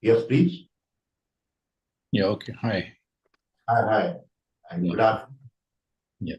Yes, please. Yeah, okay. Hi. Hi. And good afternoon. Yeah.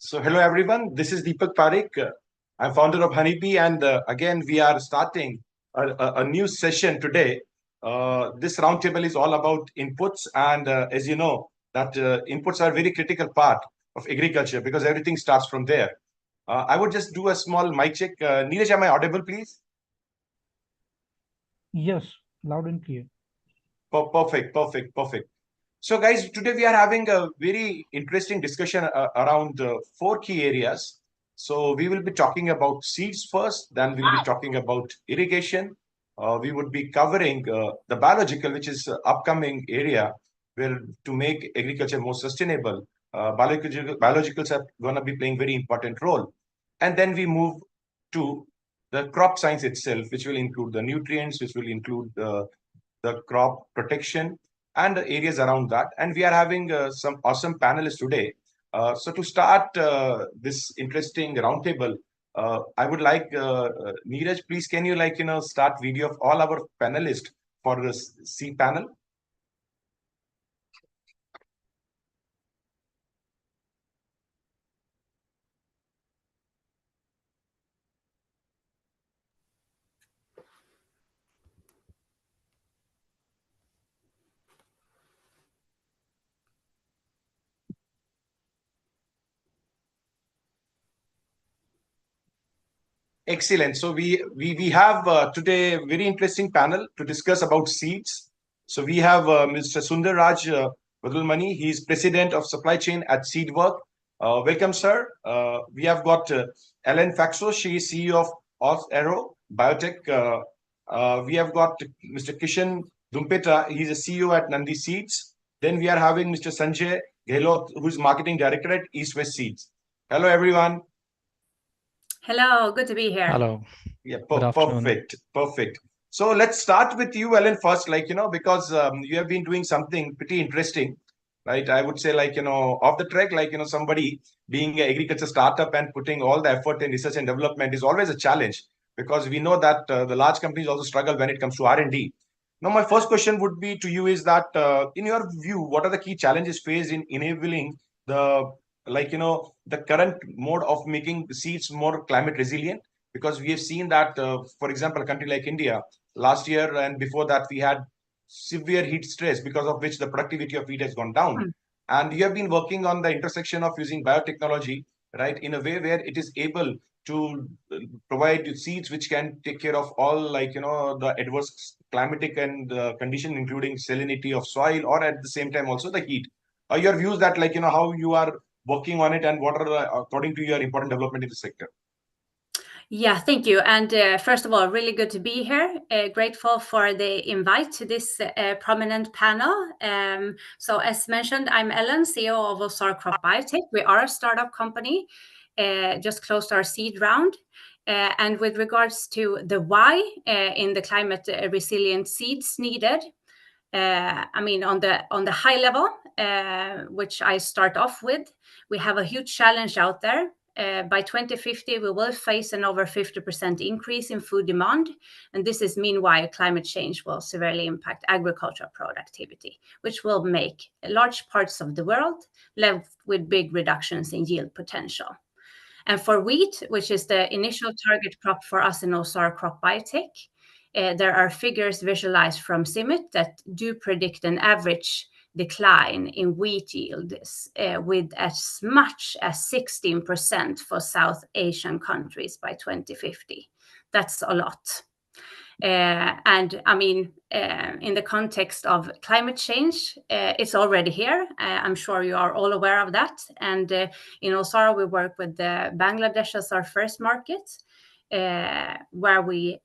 So hello everyone, this is Deepak Parekh. I'm founder of HnyB, and again we are starting a new session today. This roundtable is all about inputs, and as you know, that inputs are a very critical part of agriculture because everything starts from there. I would just do a small mic check. Neeraj, am I audible, please? Yes, loud and clear. Perfect. So, guys, today we are having a very interesting discussion around four key areas. So, we will be talking about seeds first, then we'll be talking about irrigation. We would be covering the biological, which is upcoming area where to make agriculture more sustainable. Biologicals are going to be playing very important role. And then we move to the crop science itself, which will include the nutrients, which will include the crop protection and the areas around that. And we are having some awesome panelists today. So to start this interesting roundtable, I would like Neeraj, please, can you start video of all our panelists for this C panel? Excellent. So we have today a very interesting panel to discuss about seeds. So we have Mr. Sundar Raj Vadulmani. He is president of supply chain at Seedwork. Welcome, sir. We have got Ellen Faxo. She is CEO of Aero Biotech. We have got Mr. Kishan Dumpeta. He's a CEO at Nandi Seeds. Then we are having Mr. Sanjay Gehlot, who is marketing director at East West Seeds. Hello, everyone. Hello, good to be here. Hello. Yeah, Good afternoon. perfect. So let's start with you, Ellen, first, because you have been doing something pretty interesting, right? I would say, off the track, somebody being an agriculture startup and putting all the effort in research and development is always a challenge because we know that the large companies also struggle when it comes to R&D. Now, my first question would be to you is that, in your view, what are the key challenges faced in enabling the, the current mode of making seeds more climate resilient? Because we have seen that, for example, a country like India, last year and before that, we had severe heat stress, because of which the productivity of wheat has gone down. Mm. And you have been working on the intersection of using biotechnology, right, in a way where it is able to provide seeds which can take care of all, the adverse climatic and condition, including salinity of soil, or at the same time also the heat. Your views that, how you are working on it, and what are the, according to your, important development in the sector? Yeah, thank you. And first of all, really good to be here. Grateful for the invite to this prominent panel. So as mentioned, I'm Ellen, CEO of Osar Crop Biotech. We are a startup company, just closed our seed round. And with regards to the why in the climate resilient seeds needed, I mean, on the high level, which I start off with, we have a huge challenge out there. By 2050, we will face an over 50% increase in food demand. And this is meanwhile, climate change will severely impact agricultural productivity, which will make large parts of the world left with big reductions in yield potential. And for wheat, which is the initial target crop for us in Osar Crop Biotech, there are figures visualized from CIMMYT that do predict an average decline in wheat yields with as much as 16% for South Asian countries by 2050. That's a lot. And I mean, in the context of climate change, it's already here. I'm sure you are all aware of that. And in Osara, we work with Bangladesh as our first market, where we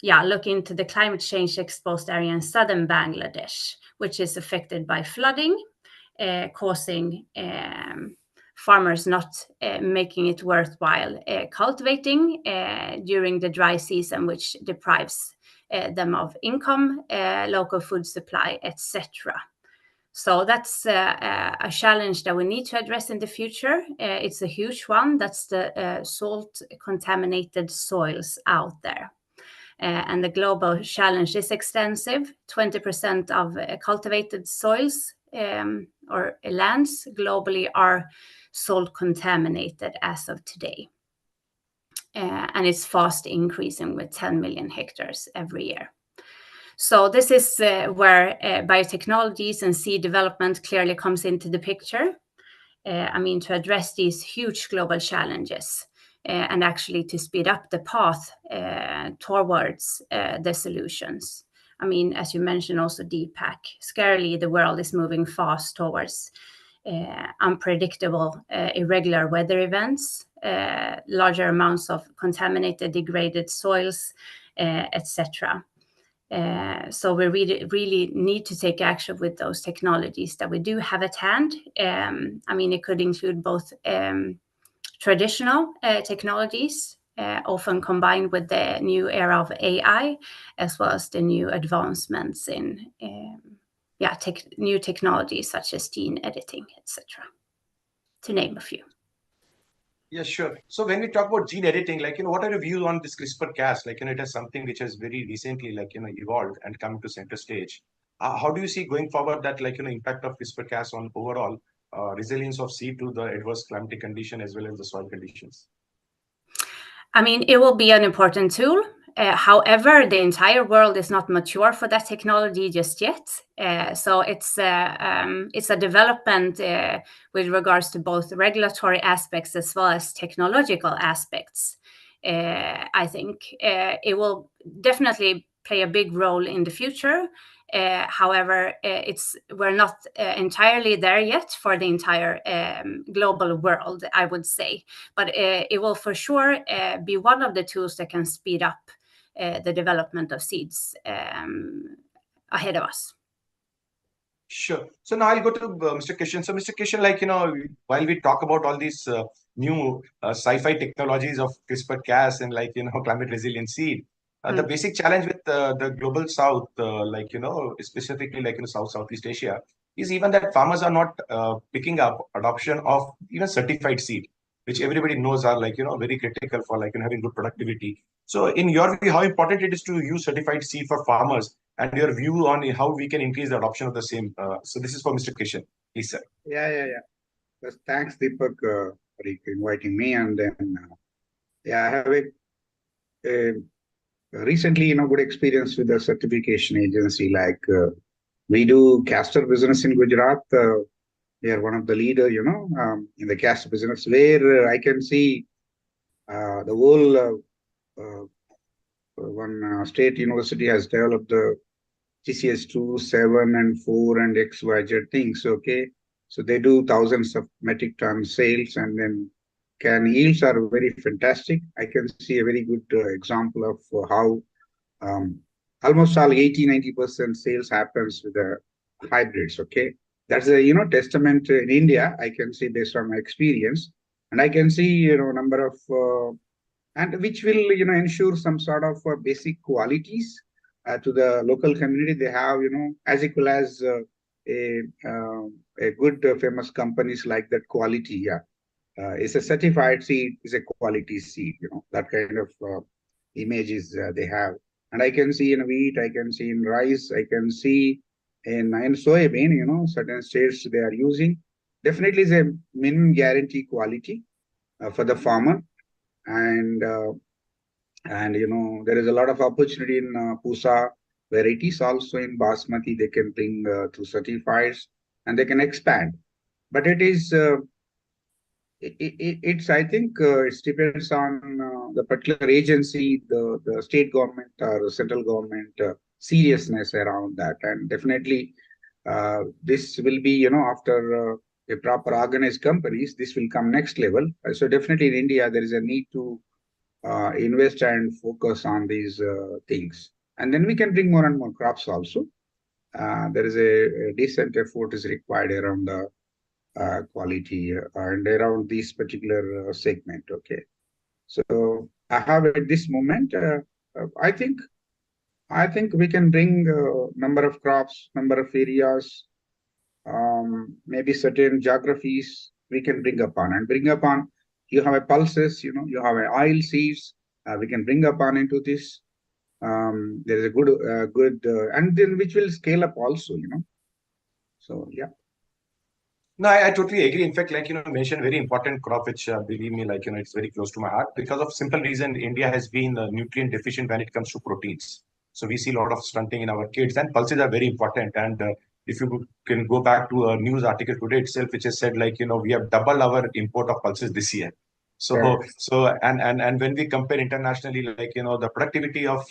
look into the climate change exposed area in southern Bangladesh, which is affected by flooding, causing farmers not making it worthwhile cultivating during the dry season, which deprives them of income, local food supply, etc. So that's a challenge that we need to address in the future. It's a huge one. That's the salt-contaminated soils out there. And the global challenge is extensive. 20% of cultivated soils or lands globally are salt contaminated as of today. And it's fast increasing with 10 million hectares every year. So this is where biotechnologies and seed development clearly comes into the picture. I mean, to address these huge global challenges and actually to speed up the path towards the solutions. I mean, as you mentioned also, Deepak, scarily the world is moving fast towards unpredictable, irregular weather events, larger amounts of contaminated, degraded soils, etc. So we really need to take action with those technologies that we do have at hand. I mean, it could include both traditional technologies, often combined with the new era of AI, as well as the new advancements in new technologies such as gene editing, etc., to name a few. Yeah, sure. So when we talk about gene editing, what are your views on this CRISPR-Cas? It is something which has very recently, evolved and come to center stage. How do you see going forward that, impact of CRISPR-Cas on overall resilience of seed to the adverse climatic condition as well as the soil conditions? I mean, it will be an important tool. However, the entire world is not mature for that technology just yet. So it's a development with regards to both regulatory aspects as well as technological aspects. I think it will definitely play a big role in the future. However, we're not entirely there yet for the entire global world, I would say. But it will for sure be one of the tools that can speed up the development of seeds ahead of us. Sure. So now I'll go to Mr. Kishan. So Mr. Kishan, while we talk about all these new sci-fi technologies of CRISPR-Cas and climate resilient seed, the basic challenge with the global south, specifically Southeast Asia, is even that farmers are not picking up adoption of even certified seed, which everybody knows are very critical for having good productivity. So in your view, how important it is to use certified seed for farmers and your view on how we can increase the adoption of the same. So this is for Mr. Kishan. Please, sir. Yeah. Yes, thanks, Deepak, for inviting me. And then, I have a recently, good experience with the certification agency. Like we do castor business in Gujarat. We are one of the leader, in the castor business, where I can see the whole one state university has developed the GCS 2, 7, and 4 and XYZ things. Okay. So they do thousands of metric ton sales, and then yields are very fantastic. I can see a very good example of how almost all 80-90% sales happens with the hybrids. Okay. That's a testament in India. I can see based on my experience, and I can see number of and which will ensure some sort of basic qualities to the local community. They have as equal as a good famous companies like that quality. Yeah, it's a certified seed, is a quality seed. That kind of images they have, and I can see in wheat, I can see in rice, I can see in soybean. Certain states they are using. Definitely is a minimum guarantee quality for the farmer, and there is a lot of opportunity in Pusa varieties, also in Basmati they can bring to certifieds, and they can expand. But it is it's I think it depends on the particular agency, the state government or the central government seriousness around that. And definitely this will be after a proper organized companies, this will come next level. So definitely in India there is a need to invest and focus on these things, and then we can bring more and more crops also. There is a decent effort is required around the quality and around this particular segment. Okay, so I have at this moment I think we can bring number of crops, number of areas, maybe certain geographies we can bring upon. You have a pulses, you have a oil seeds. We can bring upon into this. There is a good, and then which will scale up also, So yeah. No, I totally agree. In fact, mentioned very important crop, which believe me, it's very close to my heart because of simple reason. India has been nutrient deficient when it comes to proteins. So we see a lot of stunting in our kids, and pulses are very important. And if you can go back to a news article today itself, which has said we have doubled our import of pulses this year. So and when we compare internationally, the productivity of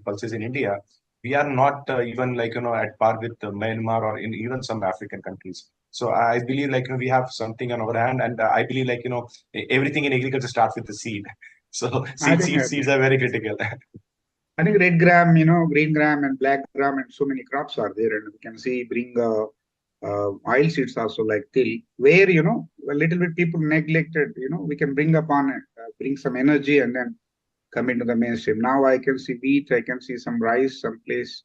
pulses in India, we are not even at par with Myanmar or in even some African countries. So I believe we have something on our hand, and I believe everything in agriculture starts with the seed. So seeds are very critical. I think red gram, green gram and black gram, and so many crops are there, and we can see bring oil seeds also like till, where a little bit people neglected. We can bring upon it, bring some energy, and then come into the mainstream. Now I can see wheat, I can see some rice, some place.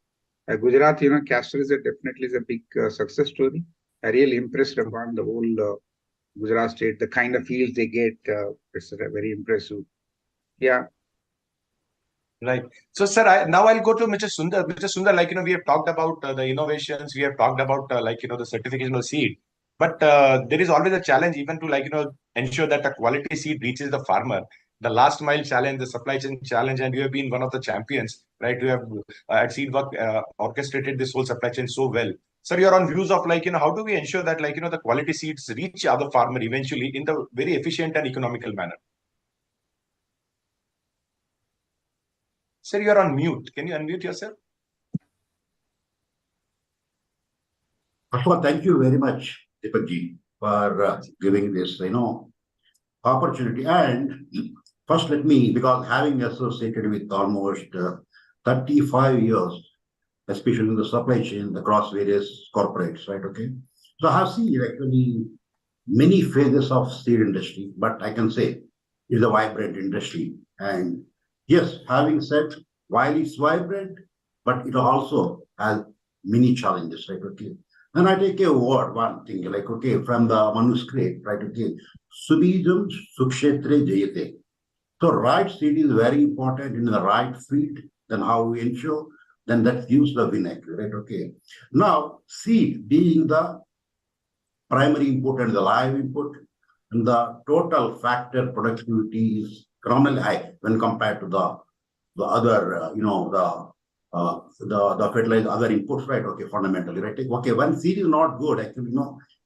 Gujarat, castor is definitely a big success story. I really impressed upon the whole Gujarat state, the kind of yields they get. It's very impressive. Yeah. Right. So, sir, now I'll go to Mr. Sundar. Mr. Sundar, we have talked about the innovations. We have talked about, the certification of seed. But there is always a challenge even to, ensure that the quality seed reaches the farmer. The last mile challenge, the supply chain challenge, and you have been one of the champions, right? You have at Seedwork orchestrated this whole supply chain so well. Sir, you're on views of how do we ensure that the quality seeds reach other farmer eventually in the very efficient and economical manner? Sir, you are on mute. Can you unmute yourself? First of all, thank you very much, Deepakji, for giving this, opportunity. And first, let me, because having associated with almost 35 years, especially in the supply chain across various corporates, right? Okay. So I have seen actually many phases of seed industry, but I can say it's a vibrant industry. And yes, having said, while it's vibrant, but it also has many challenges, right? Okay. And I take a word, one thing, from the manuscript, right? Okay. Subijam sukshetre jayate. So right seed is very important in the right field, then how we ensure then that gives the win actually, right? Okay. Now, seed being the primary input and the live input, and the total factor productivity is phenomenally high when compared to the other, the fertilizer, other inputs, right? Okay, fundamentally, right? Okay, when seed is not good, actually,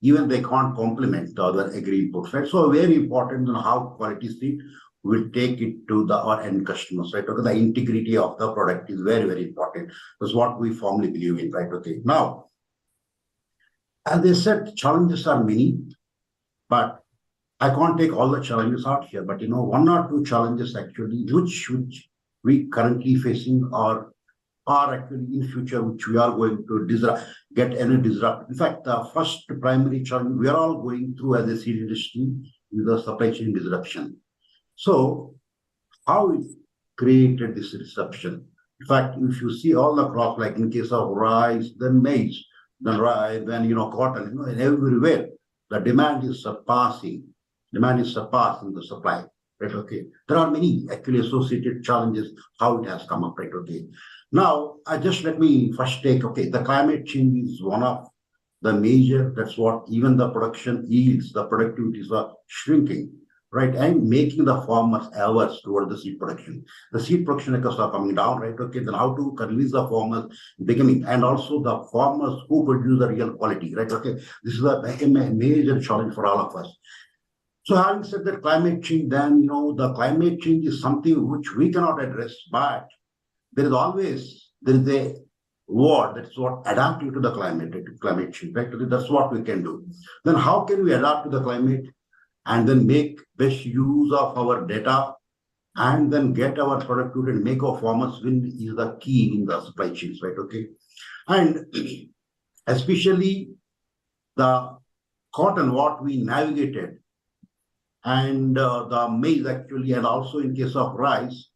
even they can't complement the other agri inputs, right? So very important how quality seed will take it to our end customers, right? Okay, the integrity of the product is very, very important. That's what we firmly believe in, right? Okay, now, as I said, challenges are many, but I can't take all the challenges out here. But one or two challenges actually, which we currently facing are actually in future, which we are going to get any disrupt. In fact, the first primary challenge we are all going through as a seed industry is the supply chain disruption. So, how it created this disruption? In fact, if you see all the crops, like in case of rice, then maize, then rye, then cotton, and everywhere, the demand is surpassing the supply, right? Okay. There are many actually associated challenges how it has come up, right? Okay. Now, let me first take, the climate change is one of the major, that's what even the production yields, the productivities are shrinking, right? And making the farmers averse toward the seed production. The seed production costs are coming down, right? Okay, then how to convince the farmers becoming, and also the farmers who produce the real quality, right? Okay, this is a major challenge for all of us. So having said that, climate change, then, the climate change is something which we cannot address, but there is a word that's what adapting to the climate change, right? That's what we can do. Then how can we adapt to the climate and then make best use of our data and then get our productivity and make our farmers win is the key in the supply chains, right? Okay. And especially the cotton, what we navigated, and the maize actually, and also in case of rice,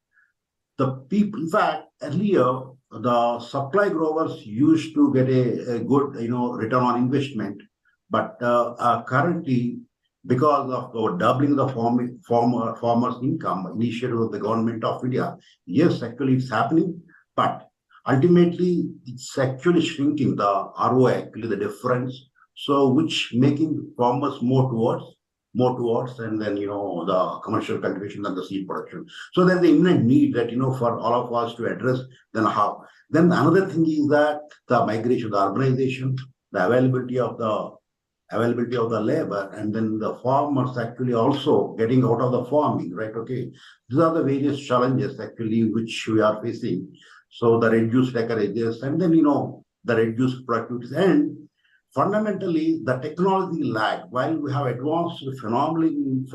the people, in fact, earlier, the supply growers used to get a good, return on investment, but currently, because of doubling the farmers' income initiative of the government of India, yes, actually it's happening, but ultimately it's actually shrinking the ROI, actually the difference. So which making farmers more towards, and then the commercial cultivation and the seed production. So there's the imminent need that for all of us to address. Then how? Then another thing is that the migration, the urbanization, the availability of the labor, and then the farmers actually also getting out of the farming, right? Okay, these are the various challenges actually which we are facing. So the reduced acreages, and then the reduced productivities, and fundamentally the technology lag. While we have advanced phenomenally in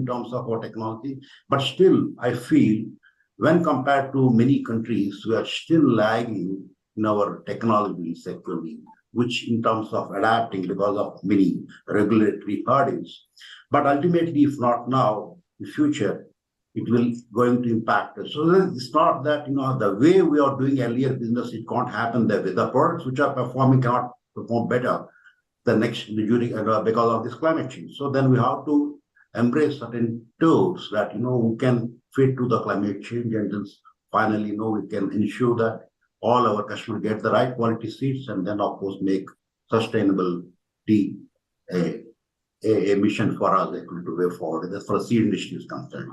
terms of our technology, but still I feel when compared to many countries, we are still lagging in our technologies actually, which in terms of adapting because of many regulatory hurdles. But ultimately, if not now, in future, it will going to impact us. So it's not that the way we are doing earlier business, it can't happen that way. The products which are performing cannot perform better because of this climate change. So then we have to embrace certain tools that we can fit to the climate change, and then finally we can ensure that all our customers get the right quality seeds, and then of course make sustainable a mission for us actually to way forward. That's for the seed industry is concerned.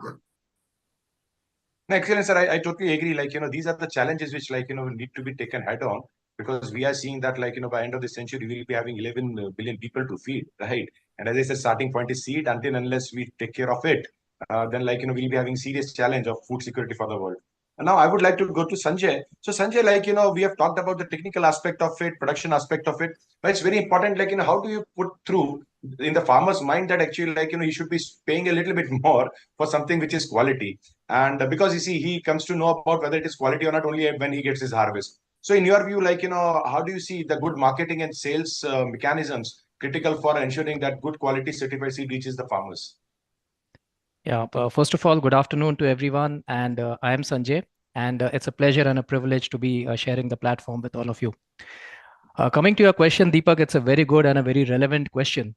Excellent, sir. I totally agree. These are the challenges which need to be taken head on, because we are seeing that by end of the century we will be having 11 billion people to feed, right? And as I said, starting point is seed. Until unless we take care of it, then we'll be having serious challenge of food security for the world. And now I would like to go to Sanjay. So Sanjay, we have talked about the technical aspect of it, production aspect of it, but it's very important, how do you put through in the farmer's mind that actually he should be paying a little bit more for something which is quality? And because you see, he comes to know about whether it is quality or not only when he gets his harvest. So in your view, how do you see the good marketing and sales mechanisms critical for ensuring that good quality certified seed reaches the farmers? Yeah, first of all, good afternoon to everyone. And I am Sanjay, and it's a pleasure and a privilege to be sharing the platform with all of you. Coming to your question, Deepak, it's a very good and a very relevant question.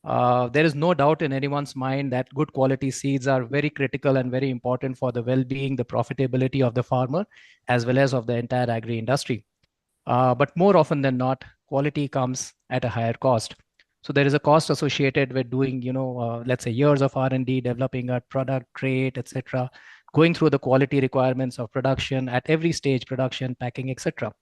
There is no doubt in anyone's mind that good quality seeds are very critical and very important for the well-being, the profitability of the farmer, as well as of the entire agri industry. But more often than not, quality comes at a higher cost. So there is a cost associated with doing, let's say years of R&D, developing a product, trait, etc., going through the quality requirements of production at every stage, production, packing, etc.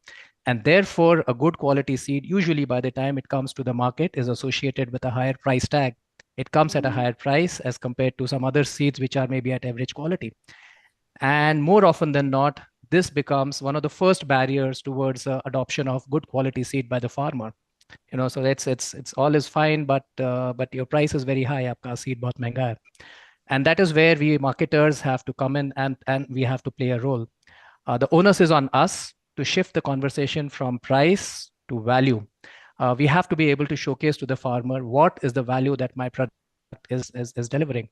And therefore, a good quality seed, usually by the time it comes to the market, is associated with a higher price tag. It comes at a higher price as compared to some other seeds which are maybe at average quality. And more often than not, this becomes one of the first barriers towards adoption of good quality seed by the farmer. So it's all is fine, but your price is very high. Aapka seed bahut mehanga hai. And that is where we marketers have to come in and we have to play a role. The onus is on us to shift the conversation from price to value. We have to be able to showcase to the farmer what is the value that my product is delivering.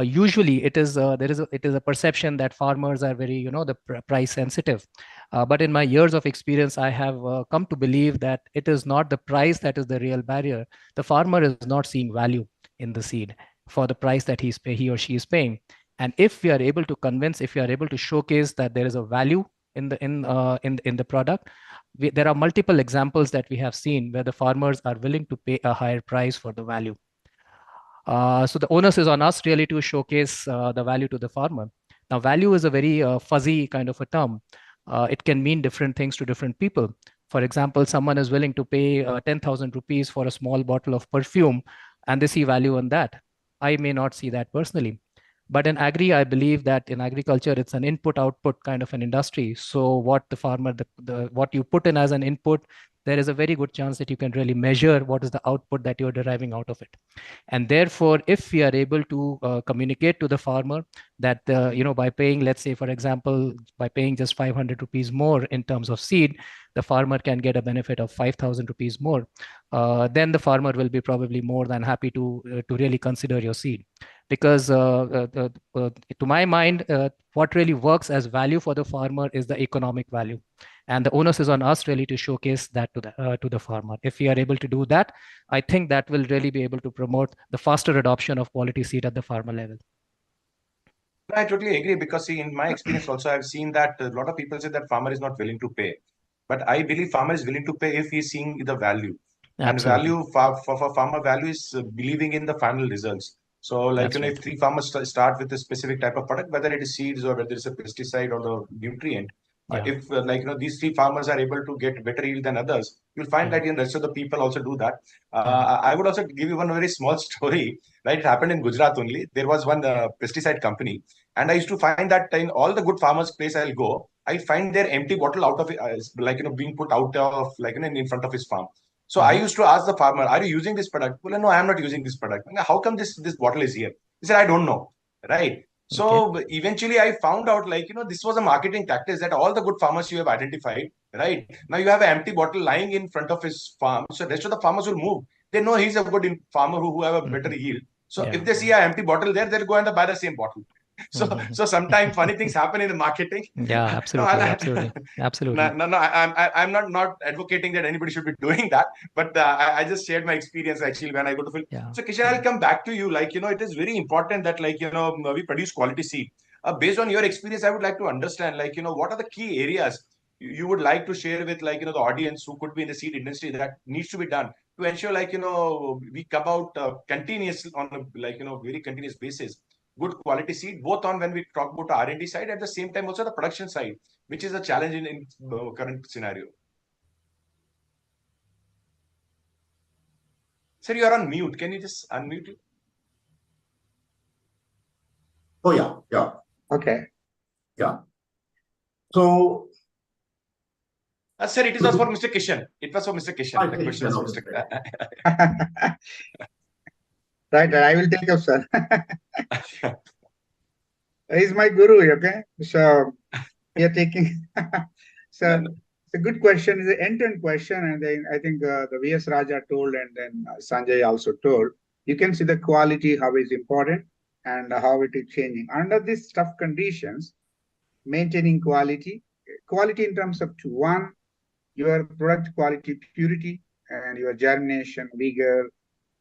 Usually it is a perception that farmers are very the price sensitive, but in my years of experience I have come to believe that it is not the price that is the real barrier. The farmer is not seeing value in the seed for the price that he or she is paying. And if we are able to convince, if we are able to showcase that there is a value in the product, there are multiple examples that we have seen where the farmers are willing to pay a higher price for the value. So the onus is on us really to showcase the value to the farmer. Now, value is a very fuzzy kind of a term. It can mean different things to different people. For example, someone is willing to pay 10,000 rupees for a small bottle of perfume, and they see value in that. I may not see that personally. But in agri, I believe that in agriculture, it's an input-output kind of an industry. So what the farmer, what you put in as an input, there is a very good chance that you can really measure what is the output that you're deriving out of it. And therefore, if we are able to communicate to the farmer that, by paying, let's say, for example, by paying just 500 rupees more in terms of seed, the farmer can get a benefit of 5,000 rupees more, then the farmer will be probably more than happy to really consider your seed. Because to my mind, what really works as value for the farmer is the economic value. And the onus is on us really to showcase that to the farmer. If we are able to do that, I think that will really be able to promote the faster adoption of quality seed at the farmer level. I totally agree, because see, in my experience also, I've seen that a lot of people say that farmer is not willing to pay. But I believe farmer is willing to pay if he's seeing the value. Absolutely. And value for farmer value is believing in the final results. So like, That's right. if three farmers start with a specific type of product, whether it is seeds or whether it's a pesticide or the nutrient, Yeah. if these three farmers are able to get better yield than others, you'll find that the rest of the people also do that. I would also give you one very small story. Right, it happened in Gujarat only. There was one pesticide company, and I used to find that in all the good farmers' place I'll go, I find their empty bottle out of it, being put out of in front of his farm. So I used to ask the farmer, "Are you using this product?" Well, no, I am not using this product. How come this bottle is here? He said, "I don't know." Right. So eventually I found out this was a marketing tactic, that all the good farmers you have identified, right? Now you have an empty bottle lying in front of his farm. So the rest of the farmers will move. They know he's a good farmer who have a better yield. So if they see an empty bottle there, they'll go and buy the same bottle. So sometimes funny things happen in the marketing. Yeah, absolutely. Absolutely. No, I'm not advocating that anybody should be doing that, but I just shared my experience actually when I go to field. Yeah. So Kishan, I'll come back to you. It is very important that we produce quality seed. Based on your experience, I would like to understand what are the key areas you would like to share with the audience who could be in the seed industry that needs to be done to ensure we come out continuously on a very continuous basis good quality seed, both on when we talk about the R&D side, at the same time also the production side, which is a challenge in current scenario. Sir, you are on mute. Can you just unmute it? Oh, yeah. Okay. Yeah. So, sir, it is for Mr. Kishan. It was for Mr. Kishan. The question was Mr. Right, I will take up, sir. He's my guru, okay? So we are taking. So it's a good question. It's an end-to-end question, and then I think the V.S. Raja told, and then Sanjay also told. You can see the quality, how is important, and how it is changing under these tough conditions. Maintaining quality in terms of one, your product quality, purity, and your germination, vigor,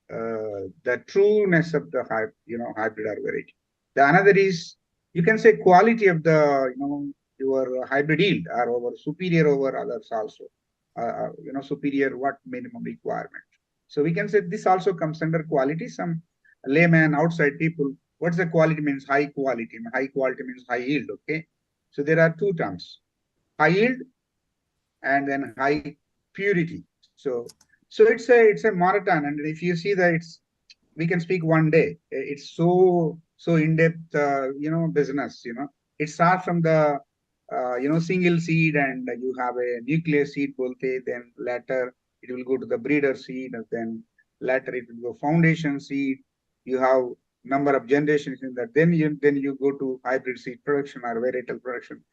the trueness of the hybrid or variety. The another is, you can say, quality of the, your hybrid yield are over superior over others also. Superior what minimum requirement. So we can say this also comes under quality. Some layman, outside people, what's the quality means? High quality. High quality means high yield. Okay. So there are two terms: high yield and then high purity. So it's a marathon, and if you see that, we can speak one day. It's so in depth, business. It starts from the single seed, and you have a nucleus seed bolte, then later it will go to the breeder seed, and then later it will go foundation seed. You have number of generations in that. Then you go to hybrid seed production or varietal production.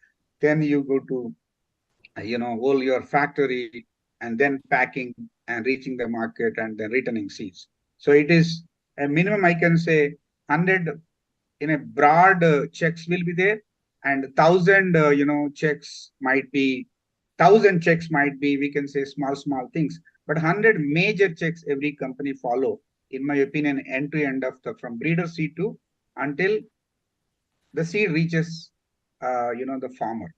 Then you go to whole your factory, and then packing and reaching the market, and then returning seeds. So it is a minimum, I can say, 100 in a broad checks will be there, and 1,000 checks might be, 1,000 checks might be, we can say, small things, but 100 major checks every company follow, in my opinion, end to end of the, from breeder seed to until the seed reaches the farmer.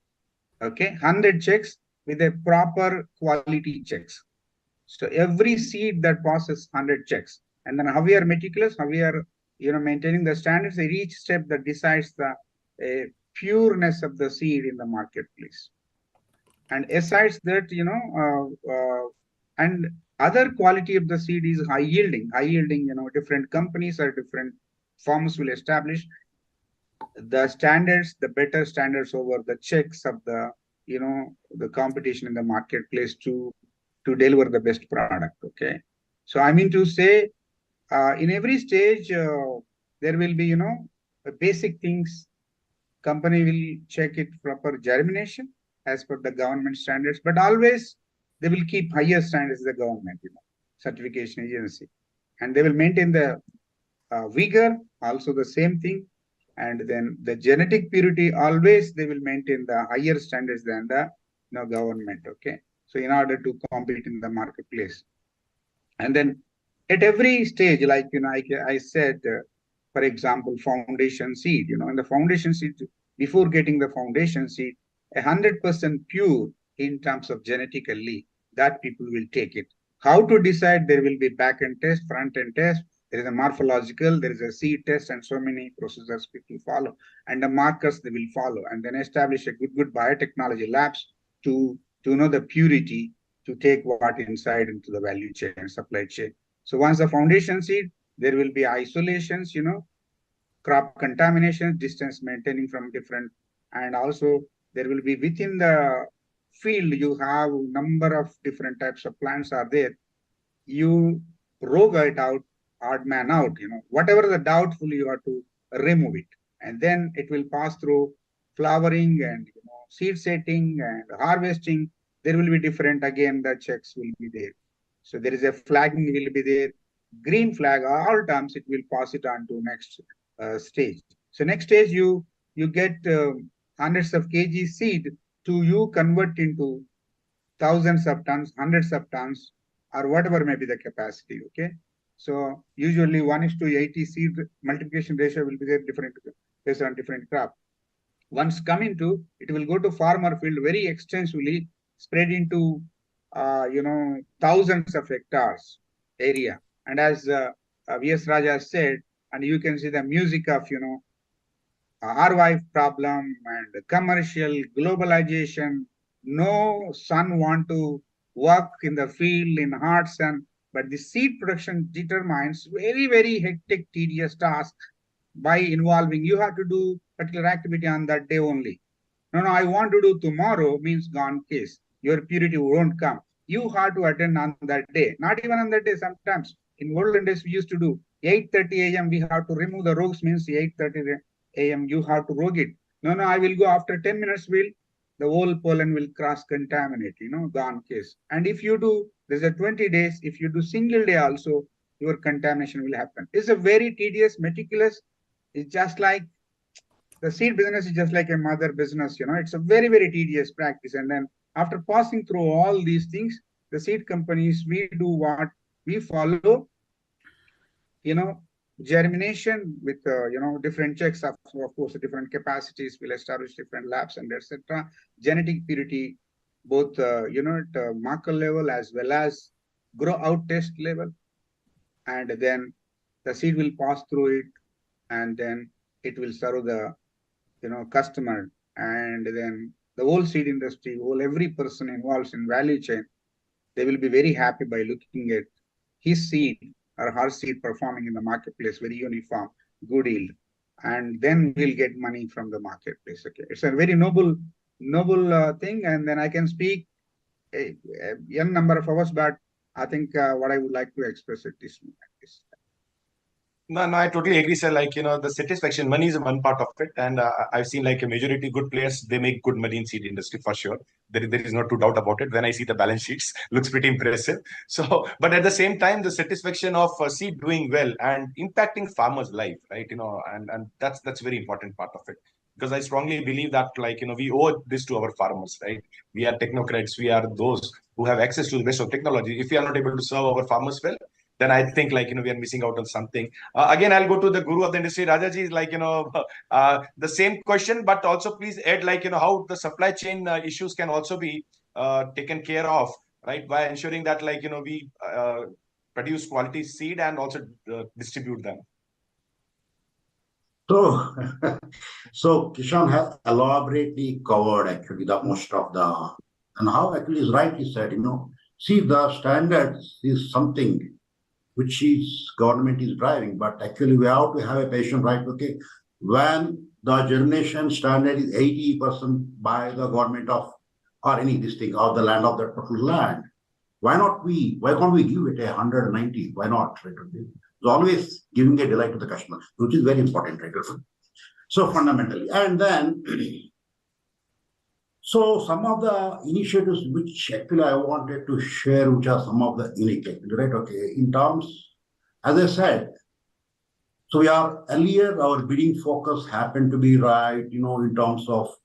Okay, 100 checks with a proper quality checks. So every seed that passes 100 checks, and then how we are meticulous, how we are maintaining the standards at each step that decides the pureness of the seed in the marketplace. And besides that, and other quality of the seed is high yielding. High yielding, different companies or different farms will establish the standards, the better standards over the checks of the the competition in the marketplace to deliver the best product. Okay, so I mean to say, in every stage there will be basic things. Company will check it proper germination as per the government standards, but always they will keep higher standards the government certification agency, and they will maintain the vigor, also the same thing. And then the genetic purity, always they will maintain the higher standards than the government. Okay, so in order to compete in the marketplace, and then at every stage, like I said, for example, foundation seed. In the foundation seed, before getting the foundation seed, 100% pure in terms of genetically, that people will take it. How to decide? There will be back end test, front end test. There is a morphological, there is a seed test, and so many procedures people follow, and the markers they will follow, and then establish a good biotechnology labs to know the purity, to take what inside into the value chain, supply chain. So once the foundation seed, there will be isolations, crop contamination, distance maintaining from different, and also there will be within the field, you have number of different types of plants are there. You rogue it out, odd man out, whatever the doubtful, you have to remove it. And then it will pass through flowering and seed setting and harvesting. There will be different, again, the checks will be there. So there is a flagging will be there. Green flag, all terms, it will pass it on to next stage. So next stage, you get hundreds of kg seed to you convert into thousands of tons, hundreds of tons, or whatever may be the capacity. Okay, so usually 1:80 seed multiplication ratio will be there, different based on different crop. Once come into, it will go to farmer field very extensively, spread into thousands of hectares area. And as V.S. Raja said, and you can see the music of RY problem and commercial globalization. No son want to work in the field in hard sun, but the seed production determines very hectic, tedious task by involving. You have to do particular activity on that day only. No, I want to do tomorrow means gone case. Your purity won't come. You have to attend on that day. Not even on that day. Sometimes in olden days we used to do 8:30 a.m. We have to remove the rogues means 8:30 a.m. you have to rogue it. No, I will go after 10 minutes. The whole pollen will cross contaminate. Gone case. And if you do, there's a 20 days. If you do single day also, your contamination will happen. It's a very tedious, meticulous. It's just like the seed business is just like a mother business, it's a very tedious practice. And then after passing through all these things, the seed companies, we do what? We follow germination with, different checks of course, different capacities will establish different labs and etc. Genetic purity, both, at marker level as well as grow out test level. And then the seed will pass through it, and then it will serve the, customer. And then the whole seed industry, every person involved in value chain, they will be very happy by looking at his seed or her seed performing in the marketplace, very uniform, good yield. And then we'll get money from the marketplace. Okay, it's a very noble thing. And then I can speak a n number of hours, but I think what I would like to express at this moment is. No, I totally agree, sir. The satisfaction, money is one part of it. And I've seen a majority good players, they make good money in seed industry for sure. There is no two doubt about it. When I see the balance sheets, looks pretty impressive. So, but at the same time, the satisfaction of seed doing well and impacting farmers' life, right? And that's very important part of it. Because I strongly believe that, we owe this to our farmers, right? We are technocrats. We are those who have access to the best of technology. If we are not able to serve our farmers well, then I think we are missing out on something. Again, I'll go to the guru of the industry, Rajaji. The same question, but also please add how the supply chain issues can also be taken care of, right, by ensuring that we produce quality seed and also distribute them. So, so Kishan has elaborately covered actually the most of the, and how actually is right, he said, see, the standards is something which is government is driving, but actually we have to have a patient, right? Okay, when the germination standard is 80% by the government of, or any this thing, or the land of that particular land, why can't we give it 190? Why not? Right? Okay. It's always giving a delight to the customer, which is very important, right? So fundamentally, and then so some of the initiatives which actually I wanted to share, which are some of the unique, right? Okay, in terms, as I said, so earlier our bidding focus happened to be right, in terms of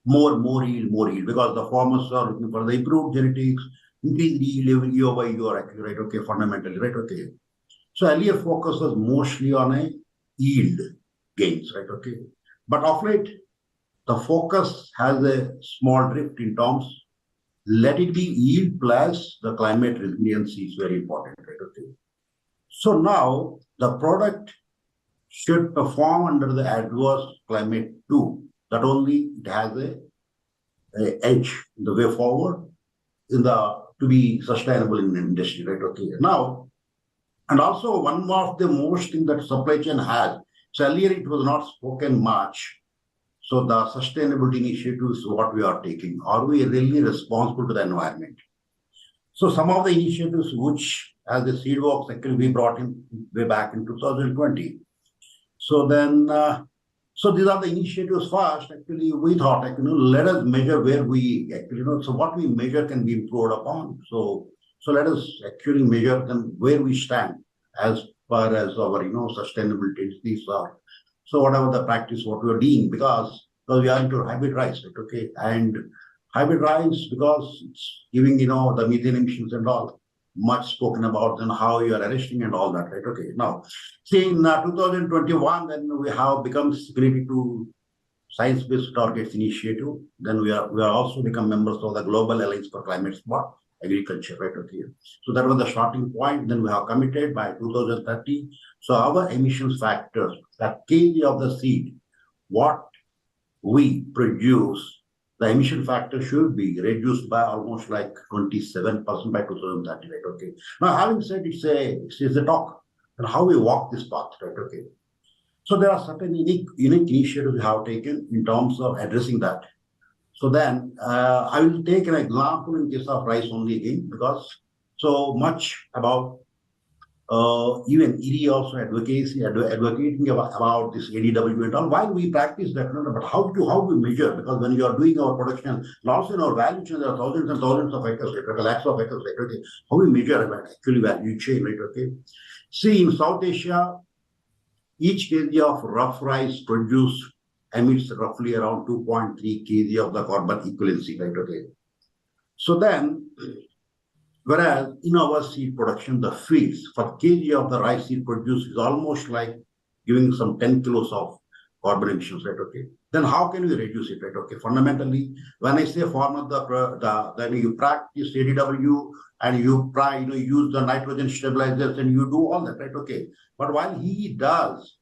more yield, because the farmers are looking for the improved genetics, increased yield year by year, actually, right? Okay, fundamentally, right? Okay. So earlier focus was mostly on a yield gains, right? Okay. But of late, the focus has a small drift in terms, let it be yield plus the climate resiliency is very important, right? Okay. So now the product should perform under the adverse climate too. That only it has a edge in the way forward to be sustainable in the industry, right? Okay. Now, and also one of the most thing that supply chain has, so earlier it was not spoken much. So the sustainability initiative is what we are taking. Are we really responsible to the environment? So some of the initiatives which, as the Seedworks, actually we brought in way back in 2020. So then, so these are the initiatives first. Actually, we thought, let us measure where we actually, so what we measure can be improved upon. So let us actually measure them where we stand as far as our, sustainability these are. So whatever the practice, what we are doing, because we are into hybrid rice, right? Okay, and hybrid rice, because it's giving, the methane emissions and all, much spoken about, and how you are arresting and all that, right? Okay, now, see, in 2021, then we have become security to Science-Based Targets Initiative. Then we are also become members of the Global Alliance for Climate Smart Agriculture, right? Okay, so that was the starting point. Then we have committed by 2030. So our emissions factors, that kg of the seed, what we produce, the emission factor should be reduced by almost like 27% by 2030, right? Okay. Now, having said it's a talk and how we walk this path, right? Okay. So there are certain unique initiatives we have taken in terms of addressing that. So then I will take an example in case of rice only again, because so much about even ED also advocating about this ADW and all. While we practice that, but how we measure? Because when you are doing our production, and also in our value chain, there are thousands and thousands of acres, right? Lakhs of acres, right? Okay. How we measure about actually value chain, right? Okay. See, in South Asia, each kg of rough rice produced emits roughly around 2.3 kg of the carbon equivalency, right? Okay. So then, Whereas in our seed production, the feeds for kg of the rice seed produced is almost like giving some 10 kilos of carbon emissions, right? Okay. Then how can we reduce it, right? Okay. Fundamentally, when I say farmer, then you practice ADW and you use the nitrogen stabilizers and you do all that, right? Okay. But while he does,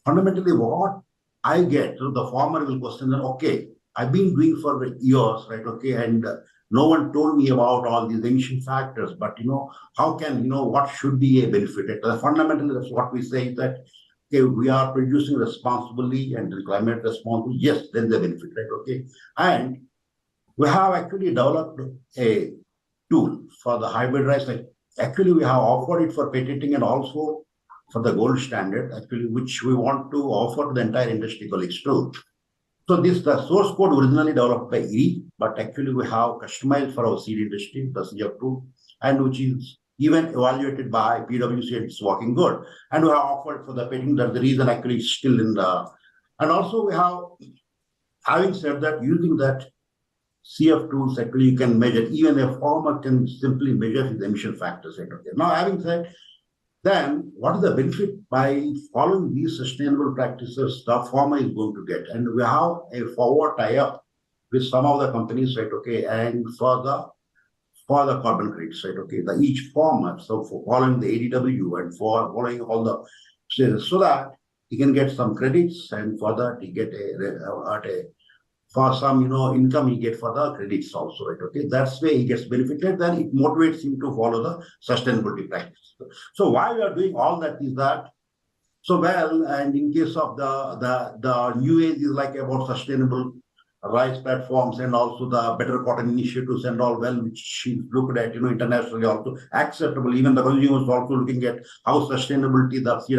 fundamentally what I get, so the farmer will question that, okay, I've been doing for years, right? Okay. And no one told me about all these emission factors, but how can, what should be a benefit? Fundamentally, that's what we say that, okay, we are producing responsibly and climate responsible. Yes, then the benefit, right? Okay. And we have actually developed a tool for the hybrid rice. Like, actually, we have offered it for patenting and also for the gold standard, actually, which we want to offer to the entire industry colleagues too. So the source code originally developed by IRI, but actually we have customized for our seed industry, the CF2, and which is even evaluated by PwC and it's working good. And we have offered for the patent. That's the reason actually it's still in the, and also we have, having said that, using that CF tools, actually you can measure, even a farmer can simply measure his emission factors. Right? Okay. Now having said, then what is the benefit by following these sustainable practices the farmer is going to get? And we have a forward tie-up with some of the companies, right? Okay, and for the carbon credits, right? Okay, each farmer, so for following the ADW and for following all the, so that he can get some credits, and for that he get for some income he get for the credits also, right? Okay, that's why he gets benefited. Then it motivates him to follow the sustainability practice. So why we are doing all that is that, so well, and in case of the new age is like about sustainable rice platforms and also the better cotton initiatives and all, well, which is looked at internationally also acceptable. Even the consumers also looking at how sustainability the seed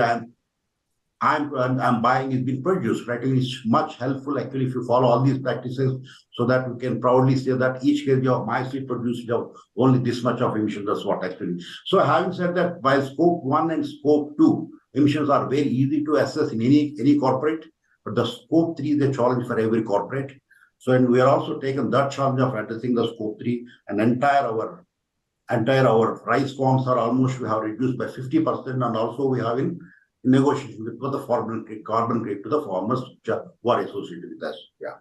I'm buying is being produced, right? And it's much helpful actually if you follow all these practices, so that we can proudly say that each kg of my seed produced only this much of emissions. That's what actually. So having said that, while scope 1 and scope 2 emissions are very easy to assess in any corporate, but the scope 3 is a challenge for every corporate. So, and we are also taken that challenge of addressing the scope 3, and entire our rice forms are almost, we have reduced by 50%, and also we have in negotiation with the carbon credit to the farmers who are associated with us. Yeah.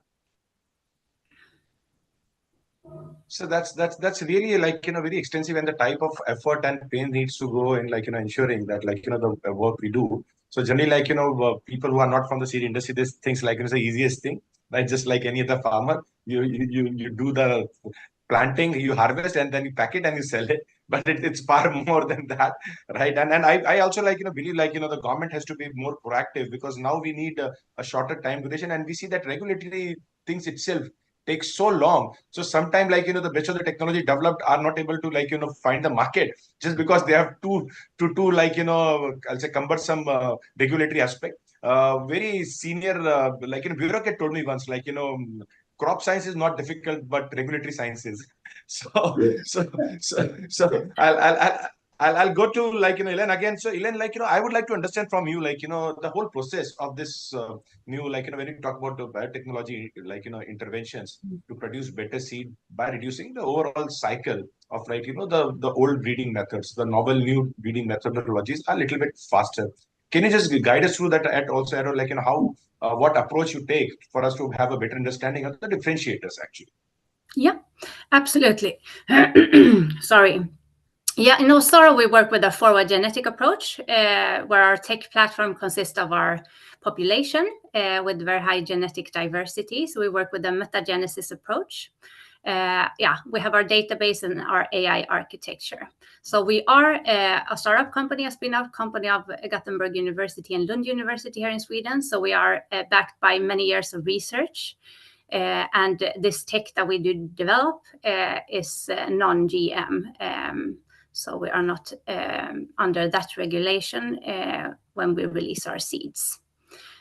So that's really very extensive, and the type of effort and pain needs to go in ensuring that the work we do. So generally people who are not from the seed industry, this things it's the easiest thing, right? Just like any other farmer, you do the planting, you harvest, and then you pack it and you sell it. But it's far more than that, right? And I also believe the government has to be more proactive, because now we need a shorter time duration, and we see that regulatory things itself takes so long. So sometimes the best of the technology developed are not able to find the market, just because they have too I'll say cumbersome regulatory aspect. Very senior bureaucrat told me once crop science is not difficult, but regulatory science is. So Yes. so I'll go to Elen again. So Elen, I would like to understand from you the whole process of this new when you talk about the biotechnology interventions to produce better seed by reducing the overall cycle of the old breeding methods. The novel new breeding methodologies are a little bit faster. Can you just guide us through that at also, Arrow, how what approach you take for us to have a better understanding of the differentiators actually? Yeah, absolutely. Sorry. Yeah, in Osara, we work with a forward genetic approach, where our tech platform consists of our population with very high genetic diversity. So we work with a metagenesis approach. We have our database and our AI architecture. So we are a startup company, a spin-off company of Gothenburg University and Lund University here in Sweden. So we are backed by many years of research. And this tech that we do develop is non-GM. So we are not under that regulation when we release our seeds.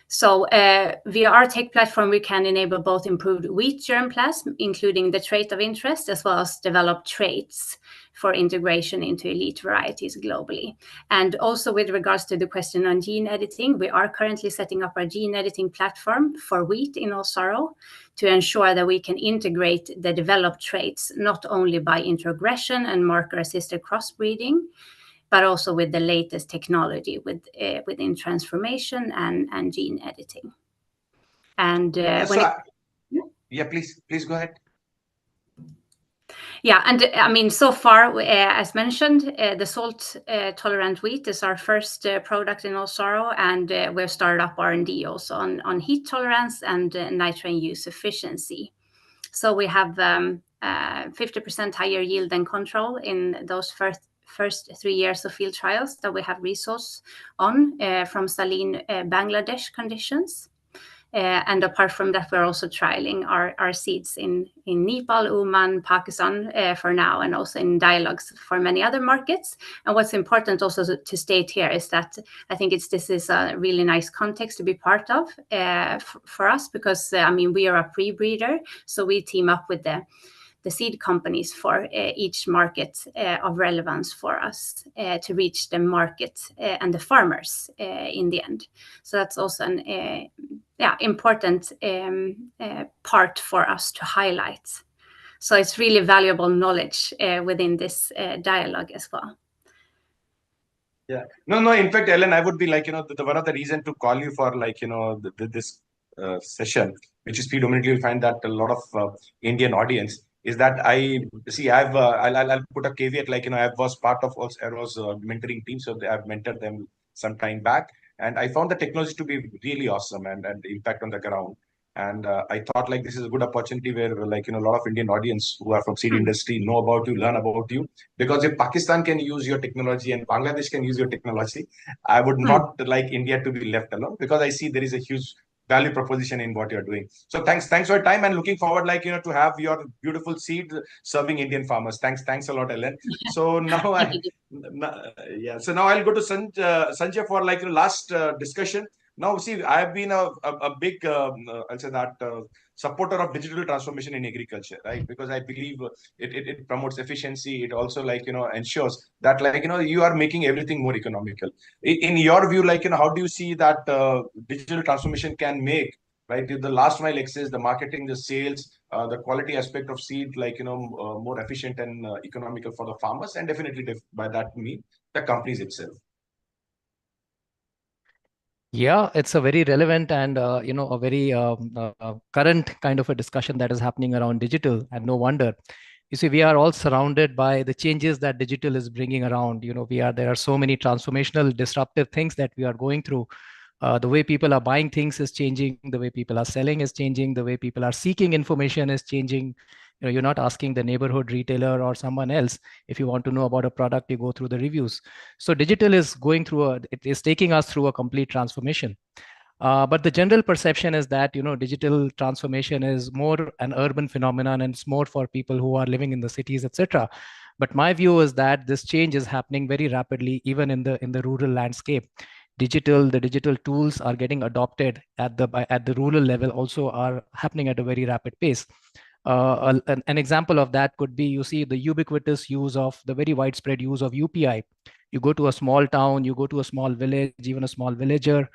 So via our tech platform, we can enable both improved wheat germplasm, including the trait of interest, as well as develop traits for integration into elite varieties globally. And also with regards to the question on gene editing, we are currently setting up our gene editing platform for wheat in All Sorrow to ensure that we can integrate the developed traits, not only by introgression and marker-assisted crossbreeding, but also with the latest technology within transformation and gene editing. And please go ahead. Yeah, and I mean, so far, as mentioned, the salt-tolerant wheat is our first product in All Sorrow, and we've started up R&D also on heat tolerance and nitrogen use efficiency. So we have 50% higher yield and control in those first 3 years of field trials that we have resource on from saline Bangladesh conditions. And apart from that, we're also trialing our seeds in Nepal, Oman, Pakistan for now, and also in dialogues for many other markets. And what's important also to state here is that I think this is a really nice context to be part of for us, because I mean, we are a pre-breeder, so we team up with the seed companies for each market of relevance for us to reach the market and the farmers in the end. So that's also an important part for us to highlight. So it's really valuable knowledge within this dialogue as well. Yeah. No. In fact, Ellen, I would be like, one of the reason to call you for like, this session, which is predominantly you'll find that a lot of Indian audience is that I'll put a caveat, like, I was part of also, I was mentoring team, so I've mentored them some time back, and I found the technology to be really awesome and impact on the ground. And I thought like this is a good opportunity where like, a lot of Indian audience who are from seed industry know about you, learn about you. Because if Pakistan can use your technology and Bangladesh can use your technology, I would not like India to be left alone, because I see there is a huge value proposition in what you're doing. So thanks for your time, and looking forward, like, to have your beautiful seed serving Indian farmers. Thanks a lot, Ellen. So now so now I'll go to Sanjay for like last discussion. Now, see, I have been a big, I'll say that, supporter of digital transformation in agriculture, right? Because I believe it promotes efficiency. It also, like, ensures that, like, you are making everything more economical. In your view, like, how do you see that digital transformation can make, right, the last mile access, the marketing, the sales, the quality aspect of seed, like, more efficient and economical for the farmers, and definitely by that mean the companies itself? Yeah, it's a very relevant and a very current kind of a discussion that is happening around digital, and no wonder. You see, we are all surrounded by the changes that digital is bringing around. There are so many transformational, disruptive things that we are going through. The way people are buying things is changing. The way people are selling is changing. The way people are seeking information is changing. You're not asking the neighborhood retailer or someone else. If you want to know about a product, you go through the reviews. So digital is it is taking us through a complete transformation. But the general perception is that, digital transformation is more an urban phenomenon, and it's more for people who are living in the cities, etc. But my view is that this change is happening very rapidly, even in the rural landscape. The digital tools are getting adopted at the rural level, also are happening at a very rapid pace. An example of that could be, you see the ubiquitous use of the very widespread use of UPI. You go to a small town, you go to a small village, even a small villager,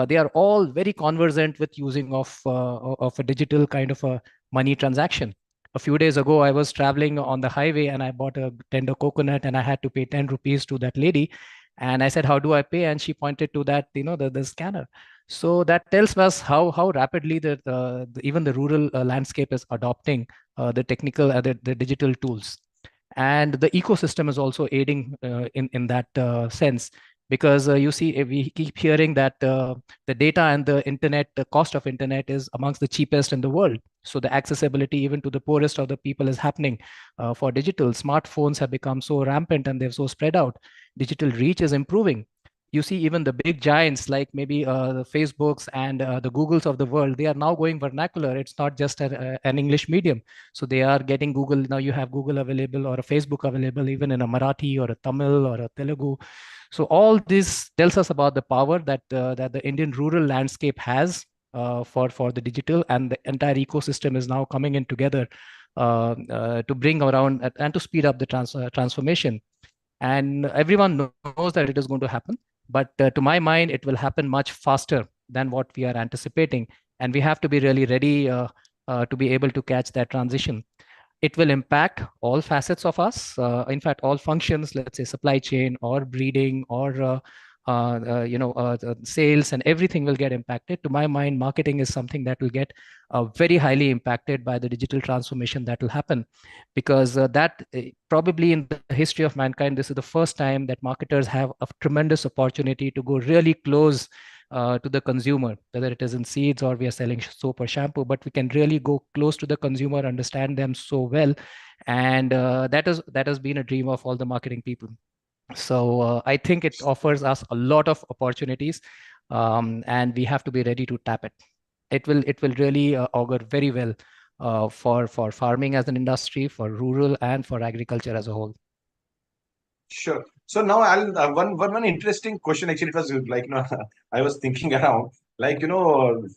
they are all very conversant with using of a digital kind of a money transaction. A few days ago, I was traveling on the highway and I bought a tender coconut and I had to pay 10 rupees to that lady. And I said, how do I pay? And she pointed to that, the scanner. So that tells us how rapidly even the rural landscape is adopting the technical, the digital tools. And the ecosystem is also aiding in that sense, because you see, we keep hearing that the data and the internet, the cost of internet is amongst the cheapest in the world. So the accessibility even to the poorest of the people is happening for digital. Smartphones have become so rampant and they've so spread out. Digital reach is improving. You see even the big giants like maybe the Facebooks and the Googles of the world, they are now going vernacular. It's not just an English medium. So they are getting Google. Now you have Google available or a Facebook available, even in a Marathi or a Tamil or a Telugu. So all this tells us about the power that the Indian rural landscape has for the digital, and the entire ecosystem is now coming in together to bring around and to speed up the transformation. And everyone knows that it is going to happen, but to my mind it will happen much faster than what we are anticipating, and we have to be really ready to be able to catch that transition. It will impact all facets of us, in fact all functions, let's say supply chain or breeding or sales, and everything will get impacted. To my mind, marketing is something that will get very highly impacted by the digital transformation that will happen, because that probably in the history of mankind, this is the first time that marketers have a tremendous opportunity to go really close to the consumer, whether it is in seeds or we are selling soap or shampoo, but we can really go close to the consumer, understand them so well. And that has been a dream of all the marketing people. So I think it offers us a lot of opportunities, and we have to be ready to tap it. It will really augur very well for farming as an industry, for rural, and for agriculture as a whole. Sure. So now I'll one interesting question. Actually, it was like I was thinking around, like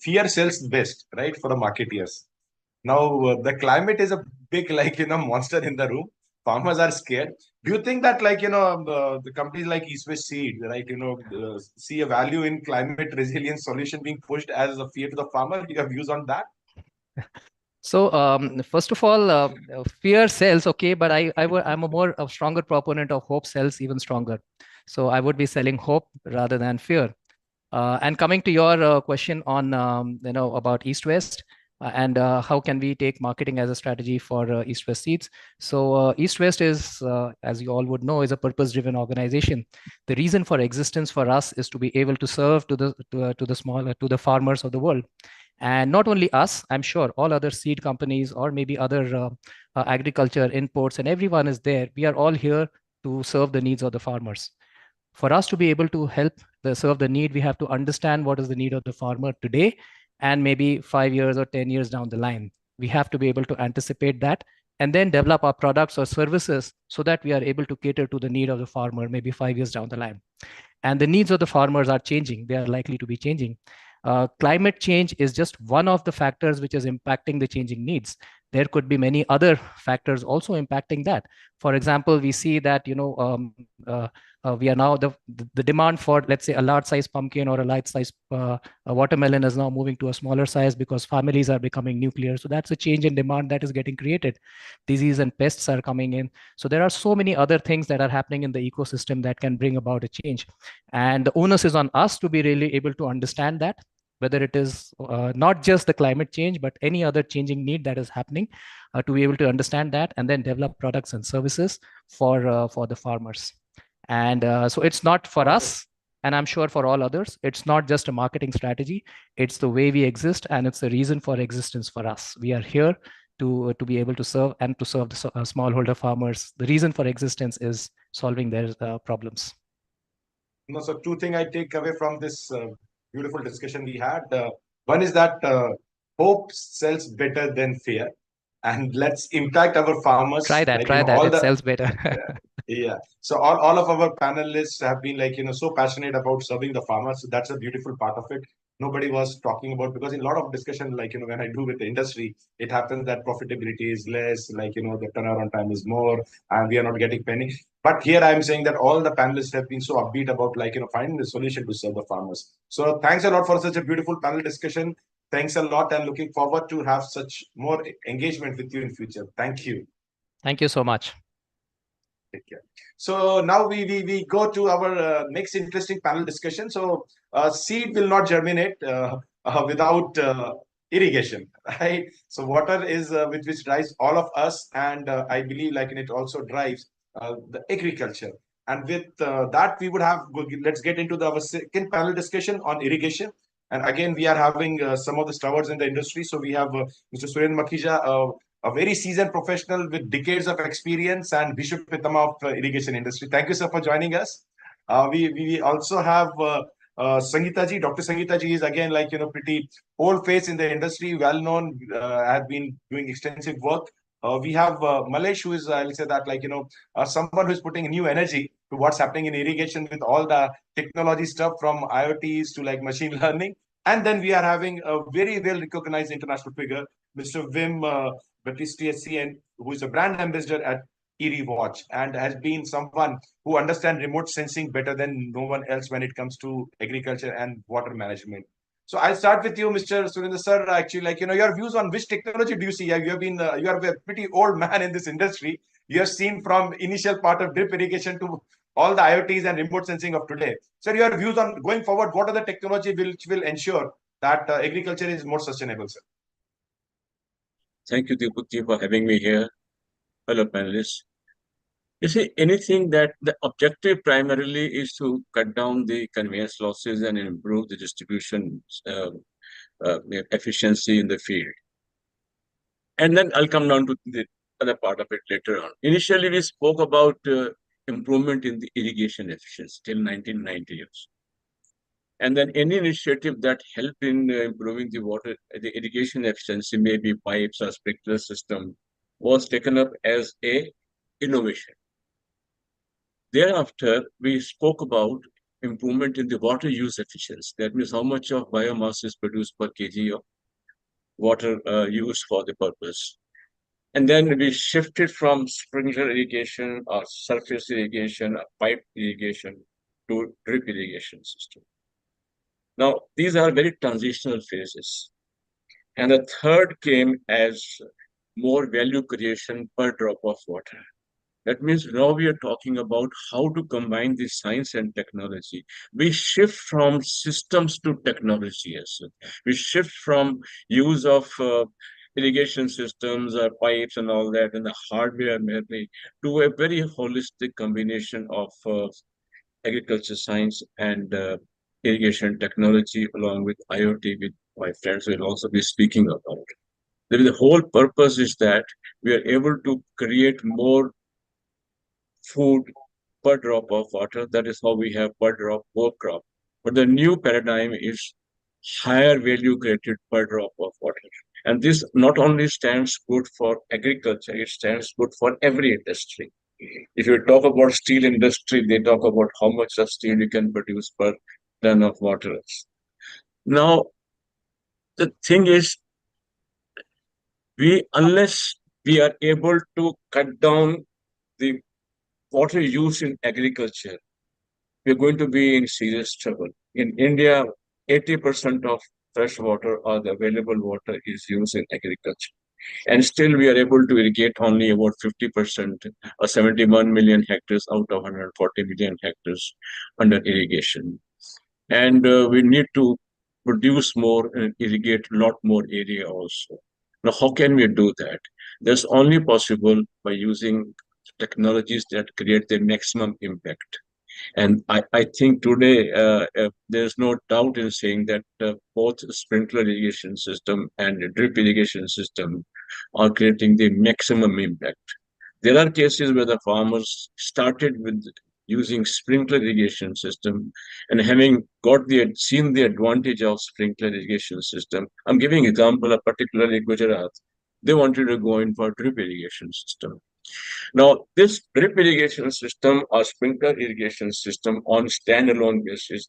fear sells best, right, for the marketeers. Now the climate is a big monster in the room. Farmers are scared. Do you think that the companies like East West Seed, right, see a value in climate resilience solution being pushed as a fear to the farmer? You have views on that? So first of all, fear sells, okay, but I'm a stronger proponent of hope sells even stronger. So I would be selling hope rather than fear. And coming to your question on about East West and how can we take marketing as a strategy for East West Seeds. So East West is, as you all would know, is a purpose-driven organization. The reason for existence for us is to be able to serve to the farmers of the world. And not only us, I'm sure all other seed companies or maybe other agriculture inputs, and everyone is there. We are all here to serve the needs of the farmers. For us to be able to help serve the need, we have to understand what is the need of the farmer today and maybe 5 years or 10 years down the line. We have to be able to anticipate that and then develop our products or services so that we are able to cater to the need of the farmer maybe 5 years down the line. And the needs of the farmers are changing. They are likely to be changing. Climate change is just one of the factors which is impacting the changing needs. There could be many other factors also impacting that. For example, we see that we are now the demand for, let's say, a large size pumpkin or a large size watermelon is now moving to a smaller size because families are becoming nuclear. So that's a change in demand that is getting created. Disease and pests are coming in. So there are so many other things that are happening in the ecosystem that can bring about a change. And the onus is on us to be really able to understand that, whether it is not just the climate change, but any other changing need that is happening, to be able to understand that and then develop products and services for the farmers. And so it's not for us, and I'm sure for all others, it's not just a marketing strategy. It's the way we exist, and it's the reason for existence for us. We are here to be able to serve and to serve the smallholder farmers. The reason for existence is solving their problems. No, so two things I take away from this beautiful discussion we had. One is that hope sells better than fear, and let's impact our farmers. Try that. It sells better. Yeah. So all of our panelists have been so passionate about serving the farmers. So that's a beautiful part of it. Nobody was talking about, because in a lot of discussion, when I do with the industry, it happens that profitability is less, the turnaround time is more, and we are not getting penny. But here I'm saying that all the panelists have been so upbeat about finding the solution to serve the farmers. So thanks a lot for such a beautiful panel discussion. Thanks a lot, and looking forward to have such more engagement with you in future. Thank you. Thank you so much. Take care. So now we go to our next interesting panel discussion. So seed will not germinate without irrigation, right? So water is with which drives all of us, and I believe it also drives the agriculture. And with that, we would have, let's get into our second panel discussion on irrigation. And again, we are having some of the stewards in the industry. So we have Mr. Suren Makhija, a very seasoned professional with decades of experience, and Bishop Pitama of irrigation industry. Thank you, sir, for joining us. We also have Sangeeta ji. Dr. Sangeeta ji is again like pretty old face in the industry, well known, have been doing extensive work. We have Malesh, who is I'll say that like someone who is putting new energy to what's happening in irrigation with all the technology stuff from IoTs to like machine learning. And then we are having a very well recognized international figure, Mr. Wim Baptiste, and who is a brand ambassador at Erie Watch and has been someone who understands remote sensing better than no one else when it comes to agriculture and water management. So I'll start with you, Mr. Surinder sir. Actually, like your views on which technology do you see? You have been you are a pretty old man in this industry. You have seen from initial part of drip irrigation to all the IoTs and remote sensing of today. So your views on going forward, what are the technology which will ensure that agriculture is more sustainable, sir? Thank you, Deepakji, for having me here. Hello, panelists. You see, anything that the objective primarily is to cut down the conveyance losses and improve the distribution efficiency in the field. And then I'll come down to the other part of it later on. Initially, we spoke about improvement in the irrigation efficiency till 1990s. And then any initiative that helped in improving the irrigation efficiency, maybe pipes or sprinkler system, was taken up as a innovation. Thereafter, we spoke about improvement in the water use efficiency. That means how much of biomass is produced per kg of water used for the purpose. And then we shifted from sprinkler irrigation or surface irrigation or pipe irrigation to drip irrigation system. Now, these are very transitional phases. And the third came as more value creation per drop of water. That means now we are talking about how to combine the science and technology. We shift from systems to technology as well. We shift from use of irrigation systems or pipes and all that and the hardware merely to a very holistic combination of agriculture science and irrigation technology along with IoT, with my friends will also be speaking about. The whole purpose is that we are able to create more food per drop of water. That is how we have per drop, more crop. But the new paradigm is higher value created per drop of water. And this not only stands good for agriculture, it stands good for every industry. If you talk about steel industry, they talk about how much of steel you can produce per ton of water. Now, the thing is, unless we are able to cut down the water use in agriculture, we're going to be in serious trouble. In India, 80% of fresh water or the available water is used in agriculture. And still we are able to irrigate only about 50% or 71 million hectares out of 140 million hectares under irrigation. And we need to produce more and irrigate a lot more area also. Now, how can we do that? That's only possible by using technologies that create the maximum impact. And I think today there's no doubt in saying that both sprinkler irrigation system and drip irrigation system are creating the maximum impact. There are cases where the farmers started with using sprinkler irrigation system and having seen the advantage of sprinkler irrigation system. I'm giving example of particularly Gujarat. They wanted to go in for drip irrigation system. Now, this drip irrigation system or sprinkler irrigation system on standalone basis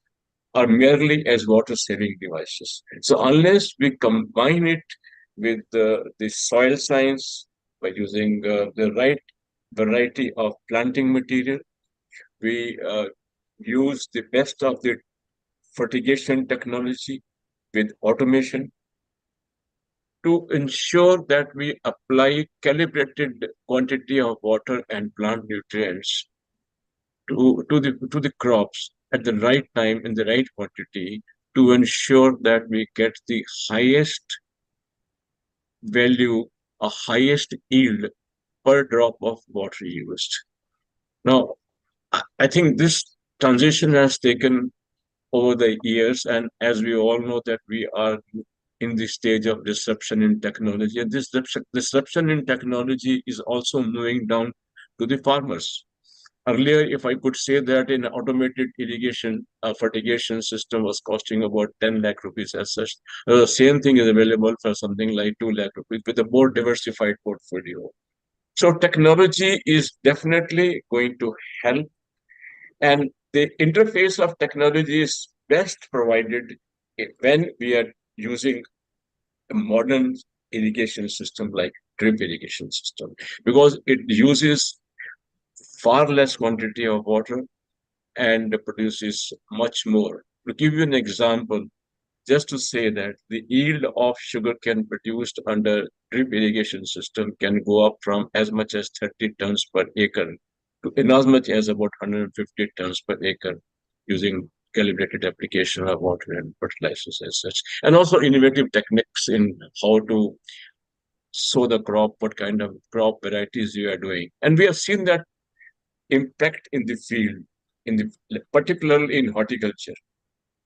are merely as water saving devices. So unless we combine it with the soil science by using the right variety of planting material, we use the best of the fertigation technology with automation to ensure that we apply calibrated quantity of water and plant nutrients to the crops at the right time in the right quantity to ensure that we get the highest value, a highest yield per drop of water used. Now, I think this transition has taken over the years, and as we all know that we are in the stage of disruption in technology, and this disruption in technology is also moving down to the farmers. Earlier, if I could say that an automated irrigation fertigation system was costing about 10 lakh rupees as such, the same thing is available for something like 2 lakh rupees with a more diversified portfolio. So technology is definitely going to help, and the interface of technology is best provided when we are using a modern irrigation system like drip irrigation system, because it uses far less quantity of water and produces much more. To give you an example, just to say that the yield of sugarcane produced under drip irrigation system can go up from as much as 30 tons per acre to in as much as about 150 tons per acre using calibrated application of water and fertilizers as such. And also innovative techniques in how to sow the crop, what kind of crop varieties you are doing. And we have seen that impact in the field, in the particularly in horticulture.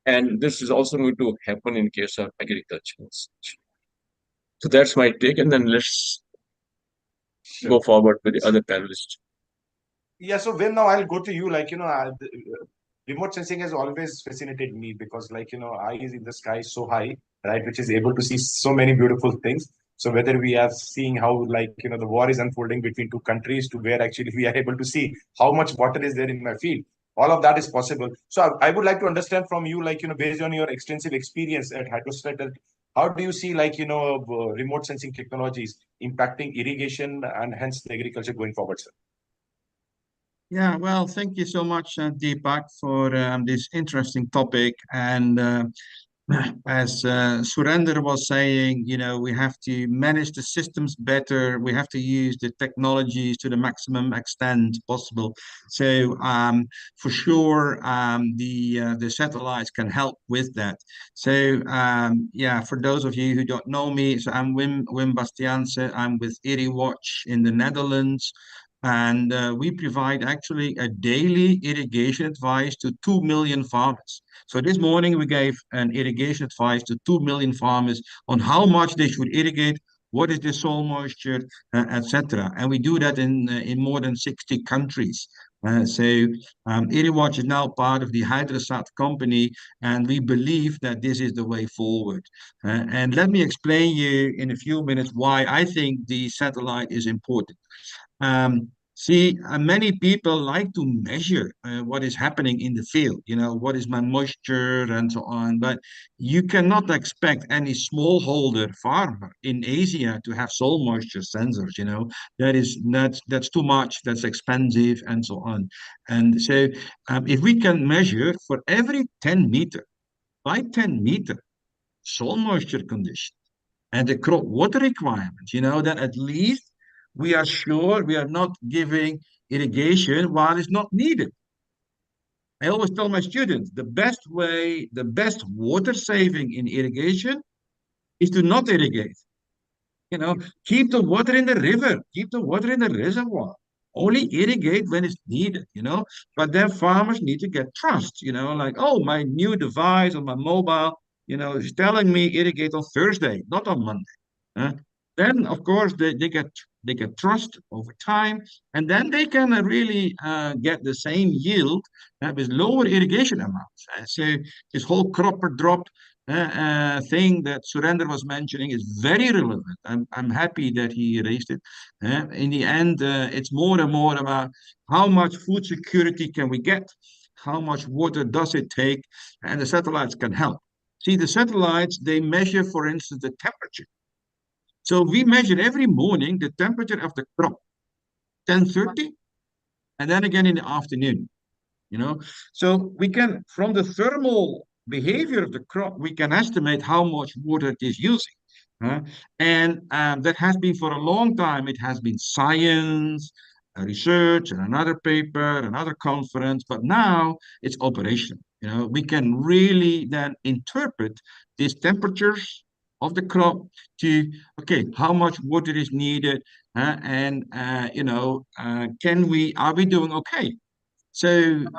And this is also going to happen in case of agriculture. So that's my take, and then let's go forward with the other panelists. Yeah, so Will, now I'll go to you. Remote sensing has always fascinated me because, eyes in the sky is so high, right, which is able to see so many beautiful things. So whether we are seeing how, the war is unfolding between two countries to where actually we are able to see how much water is there in my field, all of that is possible. So I would like to understand from you, based on your extensive experience at Hydrostatic, how do you see, remote sensing technologies impacting irrigation and hence the agriculture going forward, sir? Yeah, well, thank you so much, Deepak, for this interesting topic. And as Surender was saying, we have to manage the systems better. We have to use the technologies to the maximum extent possible. So for sure, the satellites can help with that. So yeah, for those of you who don't know me, so I'm Wim Bastiaanse. I'm with IrriWatch in the Netherlands. And we provide actually a daily irrigation advice to 2 million farmers. So this morning we gave an irrigation advice to 2 million farmers on how much they should irrigate, what is the soil moisture, etc. And we do that in more than 60 countries. So IrriWatch is now part of the Hydrosat company, and we believe that this is the way forward. And let me explain you in a few minutes why I think the satellite is important. See, many people like to measure what is happening in the field, what is my moisture and so on. But you cannot expect any smallholder farmer in Asia to have soil moisture sensors, that's too much, that's expensive and so on. And so if we can measure for every 10 meter by 10 meter soil moisture condition and the crop water requirements, then at least we are sure we are not giving irrigation while it's not needed. I always tell my students the best way, the best water saving in irrigation is to not irrigate. Keep the water in the river, keep the water in the reservoir. Only irrigate when it's needed, But then farmers need to get trust, like, oh, my new device on my mobile, is telling me irrigate on Thursday, not on Monday. Then, of course, they get trust over time, and then they can really get the same yield with lower irrigation amounts. So this whole crop per drop thing that Surender was mentioning is very relevant. I'm happy that he raised it. In the end, it's more and more about how much food security can we get, how much water does it take, and the satellites can help. See, the satellites, they measure, for instance, the temperature. So we measure every morning the temperature of the crop, 10:30, and then again in the afternoon. So we can, from the thermal behavior of the crop, we can estimate how much water it is using. And that has been for a long time, it has been science, research, and another paper, another conference, but now it's operational. We can really then interpret these temperatures of the crop to, okay, how much water is needed, and are we doing okay? So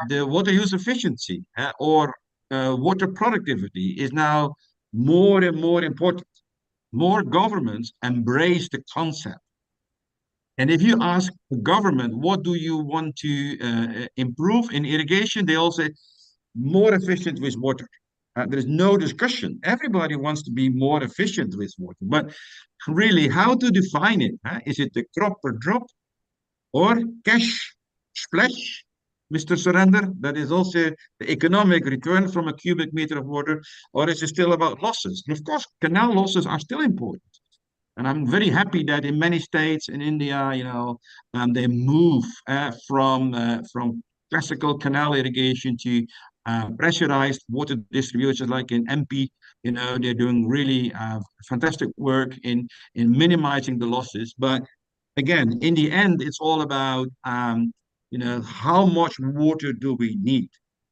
the water use efficiency or water productivity is now more and more important. More governments embrace the concept. And if you ask the government, what do you want to improve in irrigation? They all say more efficient with water. There is no discussion. Everybody wants to be more efficient with water. But really, how to define it? Is it the crop per drop or cash splash, Mr. Surrender? That is also the economic return from a cubic meter of water, or is it still about losses? And of course, canal losses are still important. And I'm very happy that in many states in India, they move from classical canal irrigation to pressurized water distribution, like in MP. They're doing really fantastic work in minimizing the losses. But again, in the end, it's all about how much water do we need?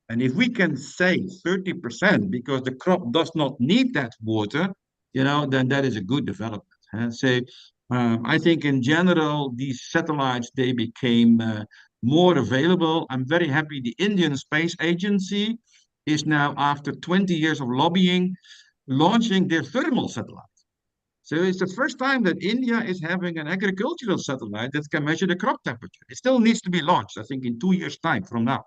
And if we can save 30% because the crop does not need that water, then that is a good development. So I think in general, these satellites, they became more available. I'm very happy the Indian Space Agency is now, after 20 years of lobbying, launching their thermal satellite. So it's the first time that India is having an agricultural satellite that can measure the crop temperature. It still needs to be launched, I think, in 2 years' time from now.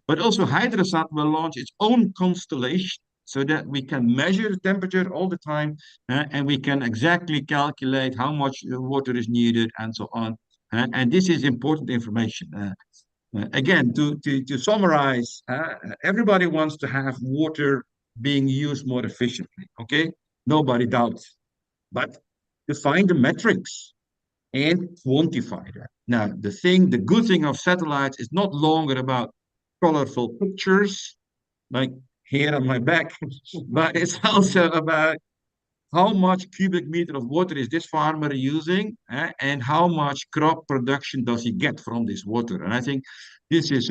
But also Hydrasat will launch its own constellation so that we can measure the temperature all the time, and we can exactly calculate how much water is needed and so on. And this is important information. Again, to summarize, everybody wants to have water being used more efficiently, okay? Nobody doubts. But define the metrics and quantify that. Now, the good thing of satellites is not longer about colorful pictures, like here on my back, but it's also about how much cubic meter of water is this farmer using, and how much crop production does he get from this water. And I think this is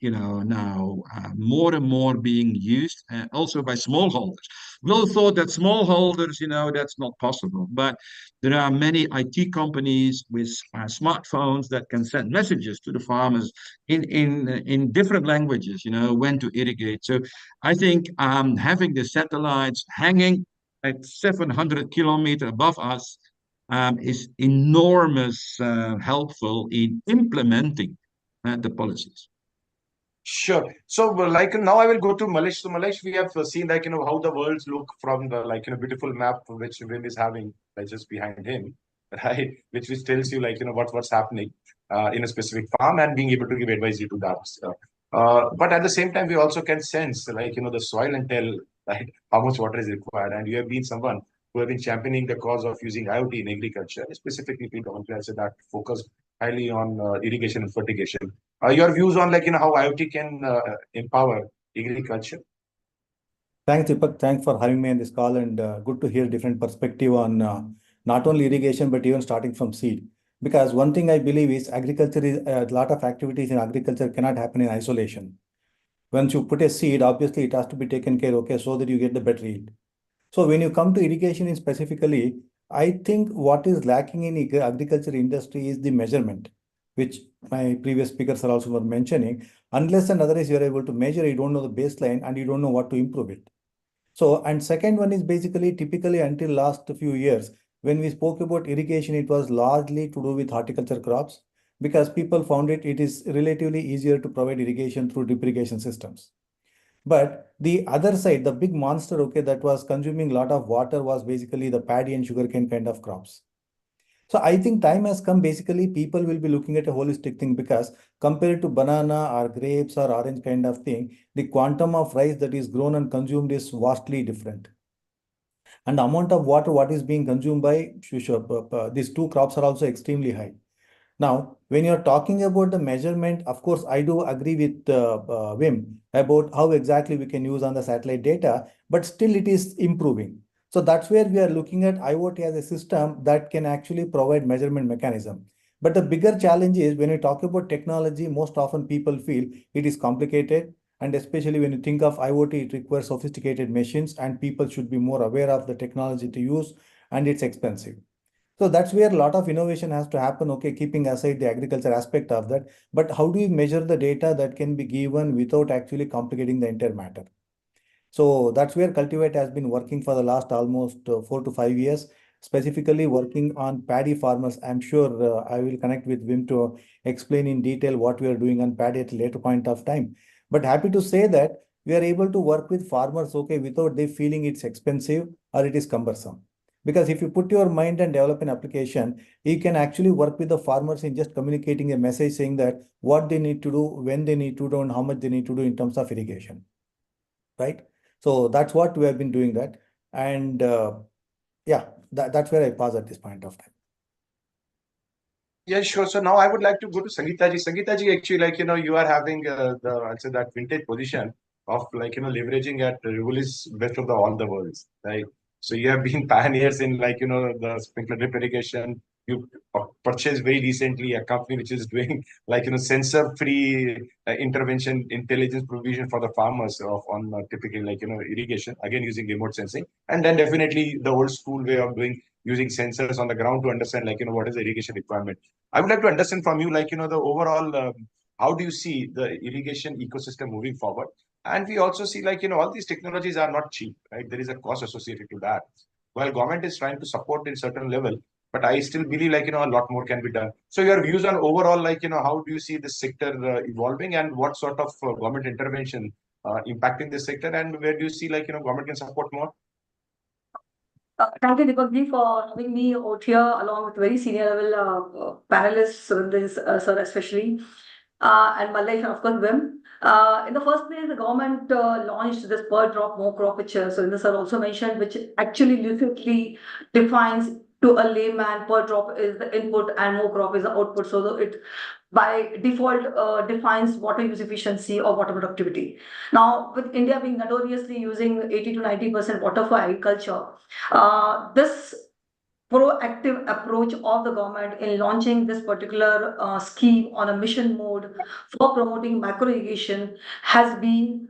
now more and more being used, also by smallholders. We all thought that smallholders, that's not possible, but there are many IT companies with smartphones that can send messages to the farmers in different languages, when to irrigate. So I think having the satellites hanging at 700 kilometers above us is enormous helpful in implementing the policies. Sure. So, now I will go to Malish. So, Malish, we have seen how the worlds look from the beautiful map which Wim is having just behind him, right? Which tells you what's happening in a specific farm and being able to give advice to that. But at the same time, we also can sense the soil and tell how much water is required. And you have been someone who have been championing the cause of using IoT in agriculture, specifically predominantly that focus highly on irrigation and fertigation. Your views on how IoT can empower agriculture? Thanks, Deepak. Thanks for having me on this call, and good to hear different perspective on not only irrigation but even starting from seed. Because one thing I believe is agriculture is a lot of activities in agriculture cannot happen in isolation. Once you put a seed, obviously it has to be taken care, okay, so that you get the better yield. So when you come to irrigation in specifically, I think what is lacking in agriculture industry is the measurement, which my previous speakers are also were mentioning. Unless and otherwise you are able to measure, you don't know the baseline and you don't know what to improve it. So, and second one is basically typically until last few years, when we spoke about irrigation, it was largely to do with horticulture crops because people found it is relatively easier to provide irrigation through drip irrigation systems. But the other side, the big monster, okay, that was consuming a lot of water was basically the paddy and sugarcane kind of crops. So I think time has come, basically people will be looking at a holistic thing because compared to banana or grapes or orange kind of thing, the quantum of rice that is grown and consumed is vastly different. And the amount of water what is being consumed by these two crops are also extremely high. Now, when you're talking about the measurement, of course, I do agree with Wim about how exactly we can use on the satellite data, but still it is improving. So that's where we are looking at IoT as a system that can actually provide measurement mechanism. But the bigger challenge is when you talk about technology, most often people feel it is complicated. And especially when you think of IoT, it requires sophisticated machines and people should be more aware of the technology to use, and it's expensive. So that's where a lot of innovation has to happen, okay, keeping aside the agriculture aspect of that. But how do you measure the data that can be given without actually complicating the entire matter? So that's where Cultivate has been working for the last almost 4 to 5 years. specifically working on paddy farmers. I'm sure I will connect with Wim to explain in detail what we are doing on paddy at a later point of time. But happy to say that we are able to work with farmers, okay, without they feeling it's expensive or it is cumbersome. Because if you put your mind and develop an application, you can actually work with the farmers in just communicating a message saying that what they need to do, when they need to do, and how much they need to do in terms of irrigation, right? So that's what we have been doing that. And yeah, that's where I pause at this point of time. Yeah, sure. So now I would like to go to Sangeeta ji. Sangeeta ji, actually, like, you are having I'd say that vintage position of like, leveraging at Revolis best of all the worlds, right? So you have been pioneers in like, the sprinkler drip irrigation. You purchased very recently a company which is doing like, sensor-free intervention intelligence provision for the farmers on typically like, irrigation, again, using remote sensing. And then definitely the old school way of doing using sensors on the ground to understand like, what is the irrigation requirement. I would like to understand from you, like, the overall, how do you see the irrigation ecosystem moving forward? And we also see, like, all these technologies are not cheap, right? There is a cost associated to that. While government is trying to support in certain level, but I still believe, like, a lot more can be done. So your views on overall, like, how do you see this sector evolving, and what sort of government intervention impacting this sector, and where do you see, like, government can support more? Thank you, Deepak, for having me out here along with very senior level panelists, sir especially, and Malay, and of course, Wim. In the first place, the government launched this per drop, more crop, which Surinder sir also mentioned, which actually literally defines to a layman per drop is the input and more crop is the output. So it by default defines water use efficiency or water productivity. Now, with India being notoriously using 80 to 90% water for agriculture, this proactive approach of the government in launching this particular scheme on a mission mode for promoting micro irrigation has been